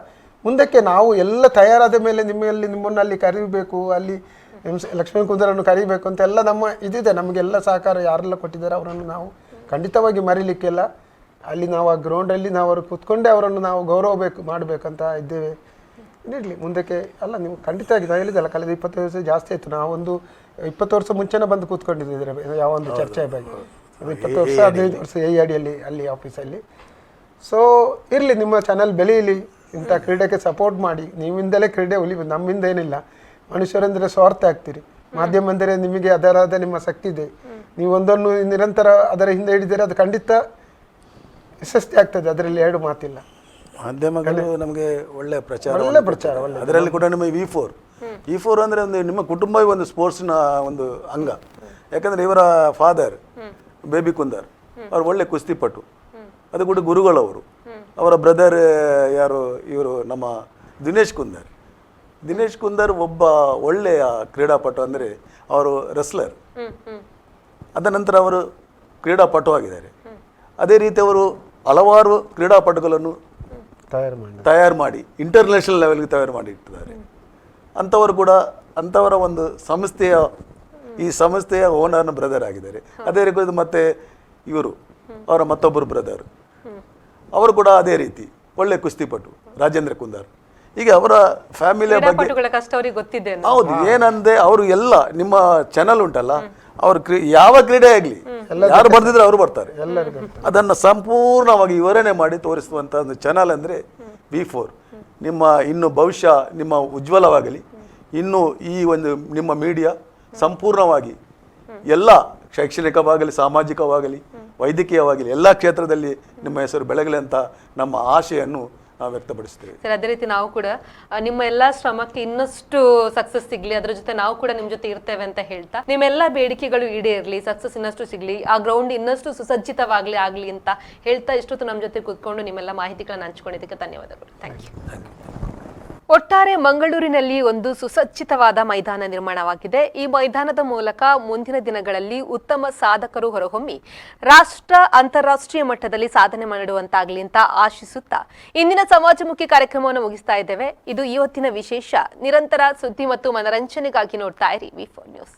ಮುಂದಕ್ಕೆ ನಾವು ಎಲ್ಲ ತಯಾರಾದ ಮೇಲೆ ನಿಮ್ಮನ್ನು ಅಲ್ಲಿ ಕರೀಬೇಕು, ಅಲ್ಲಿ ಲಕ್ಷ್ಮೀ ಕುಂದರನ್ನು ಕರೀಬೇಕು ಅಂತ ಎಲ್ಲ ನಮ್ಮ ಇದಿದೆ. ನಮಗೆಲ್ಲ ಸಹಕಾರ ಯಾರೆಲ್ಲ ಕೊಟ್ಟಿದ್ದಾರೆ ಅವರನ್ನು ನಾವು ಖಂಡಿತವಾಗಿ ಮರೀಲಿಕ್ಕಿಲ್ಲ. ಅಲ್ಲಿ ನಾವು ಆ ಗ್ರೌಂಡಲ್ಲಿ ನಾವು ಅವರು ಕೂತ್ಕೊಂಡೇ ಅವರನ್ನು ನಾವು ಮಾಡಬೇಕಂತ ಇದ್ದೇವೆ. ಇರಲಿ ಮುಂದಕ್ಕೆ ಅಲ್ಲ, ನೀವು ಖಂಡಿತವಾಗಿ ನಾವು ಹೇಳಿದಲ್ಲ, ಕಳೆದ 20 ವರ್ಷ ಜಾಸ್ತಿ ಆಯಿತು. ನಾವೊಂದು 20 ವರ್ಷ ಮುಂಚೆನೇ ಬಂದು ಕೂತ್ಕೊಂಡಿದ್ದಿದ್ರೆ ಯಾವ ಒಂದು ಚರ್ಚೆ ಬಗ್ಗೆ, 20 ವರ್ಷ 15 ವರ್ಷ AID ಅಲ್ಲಿ ಆಫೀಸಲ್ಲಿ. ಸೊ ಇರಲಿ, ನಿಮ್ಮ ಚಾನಲ್ ಬೆಳೆಯಲಿ, ಇಂಥ ಕ್ರೀಡೆಗೆ ಸಪೋರ್ಟ್ ಮಾಡಿ. ನೀವಿಂದಲೇ ಕ್ರೀಡೆ ಉಳಿಬೇಕು, ನಮ್ಮಿಂದ ಏನಿಲ್ಲ. ಮನುಷ್ಯರೆಂದರೆ ಸ್ವಾರ್ಥ ಆಗ್ತೀರಿ, ಮಾಧ್ಯಮ ಅಂದರೆ ನಿಮಗೆ ಅದರಾದ ನಿಮ್ಮ ಶಕ್ತಿ ಇದೆ. ನೀವು ಒಂದನ್ನು ನಿರಂತರ ಅದರ ಹಿಂದೆ ಹಿಡಿದರೆ ಅದು ಖಂಡಿತ ಯಶಸ್ವಿ ಆಗ್ತದೆ, ಅದರಲ್ಲಿ ಎರಡು ಮಾತಿಲ್ಲ. ಮಾಧ್ಯಮಗಳು ನಮಗೆ ಒಳ್ಳೆ ಪ್ರಚಾರ, ಅದರಲ್ಲಿ ಕೂಡ ನಿಮಗೆ V4 ಅಂದರೆ ಒಂದು ನಿಮ್ಮ ಕುಟುಂಬವೇ ಒಂದು ಸ್ಪೋರ್ಟ್ಸ್ನ ಒಂದು ಅಂಗ. ಯಾಕಂದರೆ ಇವರ ಫಾದರ್ ಬೇಬಿ ಕುಂದರ್ ಅವರು ಒಳ್ಳೆ ಕುಸ್ತಿಪಟು, ಅದು ಕೂಡ ಗುರುಗಳವರು. ಅವರ ಬ್ರದರ್ ಯಾರು ಇವರು ನಮ್ಮ ದಿನೇಶ್ ಕುಂದರ್ ಒಬ್ಬ ಒಳ್ಳೆಯ ಕ್ರೀಡಾಪಟು. ಅಂದರೆ ಅವರು ರೆಸ್ಲರ್, ಅದ ನಂತರ ಅವರು ಕ್ರೀಡಾಪಟು ಆಗಿದ್ದಾರೆ. ಅದೇ ರೀತಿ ಅವರು ಹಲವಾರು ಕ್ರೀಡಾಪಟುಗಳನ್ನು ತಯಾರು ಮಾಡಿ ಇಂಟರ್ನ್ಯಾಷನಲ್ ಲೆವೆಲ್ಗೆ ತಯಾರು ಮಾಡಿ ಇಟ್ಟಿದ್ದಾರೆ. ಅಂಥವರು ಕೂಡ ಅಂಥವರ ಒಂದು ಈ ಸಂಸ್ಥೆಯ ಓನರ್ನ ಬ್ರದರ್ ಆಗಿದ್ದಾರೆ. ಅದೇ ರೀತಿ ಮತ್ತೆ ಇವರು ಅವರ ಮತ್ತೊಬ್ಬರು ಬ್ರದರ್, ಅವರು ಕೂಡ ಅದೇ ರೀತಿ ಒಳ್ಳೆ ಕುಸ್ತಿಪಟು ರಾಜೇಂದ್ರ ಕುಂದರ್. ಈಗ ಅವರ ಫ್ಯಾಮಿಲಿಯ ಬಗ್ಗೆ ಹೌದು ಏನಂದ್ರೆ ಅವರು ಎಲ್ಲ ನಿಮ್ಮ ಚಾನಲ್ ಉಂಟಲ್ಲ, ಅವರು ಯಾವ ಕ್ರೀಡೆ ಆಗಲಿ ಯಾರು ಬರ್ದಿದ್ರೆ ಅವರು ಬರ್ತಾರೆ. ಅದನ್ನು ಸಂಪೂರ್ಣವಾಗಿ ವಿವರಣೆ ಮಾಡಿ ತೋರಿಸುವಂಥ ಒಂದು ಚಾನಲ್ ಅಂದರೆ V4. ನಿಮ್ಮ ಇನ್ನು ಭವಿಷ್ಯ ನಿಮ್ಮ ಉಜ್ವಲವಾಗಲಿ. ಇನ್ನು ಈ ಒಂದು ನಿಮ್ಮ ಮೀಡಿಯಾ ಸಂಪೂರ್ಣವಾಗಿ ಎಲ್ಲ ಶೈಕ್ಷಣಿಕವಾಗಲಿ, ಸಾಮಾಜಿಕವಾಗಲಿ, ವೈದ್ಯಕೀಯವಾಗಲಿ ಎಲ್ಲ ಕ್ಷೇತ್ರದಲ್ಲಿ ನಿಮ್ಮ ಹೆಸರು ಬೆಳಗಲಿ ಅಂತ ನಮ್ಮ ಆಶೆಯನ್ನು ನಾವು ವ್ಯಕ್ತಪಡಿಸ್ತೇವೆ ಸರ್. ಅದೇ ರೀತಿ ನಾವು ಕೂಡ ನಿಮ್ಮ ಎಲ್ಲಾ ಶ್ರಮಕ್ಕೆ ಇನ್ನಷ್ಟು ಸಕ್ಸಸ್ ಸಿಗ್ಲಿ, ಅದ್ರ ಜೊತೆ ನಾವು ಕೂಡ ನಿಮ್ ಜೊತೆ ಇರ್ತೇವೆ ಅಂತ ಹೇಳ್ತಾ, ನಿಮ್ಮೆಲ್ಲ ಬೇಡಿಕೆಗಳು ಈಡೇರ್ಲಿ, ಸಕ್ಸಸ್ ಇನ್ನಷ್ಟು ಸಿಗ್ಲಿ, ಆ ಗ್ರೌಂಡ್ ಇನ್ನಷ್ಟು ಸುಸಜ್ಜಿತವಾಗ್ಲಿ ಆಗ್ಲಿ ಅಂತ ಹೇಳ್ತಾ ಇಷ್ಟೊತ್ತು ನಮ್ಮ ಜೊತೆ ಕೂತ್ಕೊಂಡು ನಿಮ್ಮೆಲ್ಲ ಮಾಹಿತಿಗಳನ್ನ ಹಂಚ್ಕೊಂಡಿದ್ದಕ್ಕೆ ಧನ್ಯವಾದಗಳು. Thank you. ಒಟ್ಟಾರೆ ಮಂಗಳೂರಿನಲ್ಲಿ ಒಂದು ಸುಸಜ್ಜಿತವಾದ ಮೈದಾನ ನಿರ್ಮಾಣವಾಗಿದೆ. ಈ ಮೈದಾನದ ಮೂಲಕ ಮುಂದಿನ ದಿನಗಳಲ್ಲಿ ಉತ್ತಮ ಸಾಧಕರು ಹೊರಹೊಮ್ಮಿ ರಾಷ್ಟ್ರ ಅಂತಾರಾಷ್ಟ್ರೀಯ ಮಟ್ಟದಲ್ಲಿ ಸಾಧನೆ ಮಾಡುವಂತಾಗಲಿ ಅಂತ ಆಶಿಸುತ್ತಾ ಇಂದಿನ ಸಮಾಜಮುಖಿ ಕಾರ್ಯಕ್ರಮವನ್ನು ಮುಗಿಸ್ತಾ ಇದ್ದೇವೆ. ಇದು ಈ ಹೊತ್ತಿನ ವಿಶೇಷ. ನಿರಂತರ ಸುದ್ದಿ ಮತ್ತು ಮನರಂಜನೆಗಾಗಿ ನೋಡ್ತಾ ಇರಿ V4 ನ್ಯೂಸ್.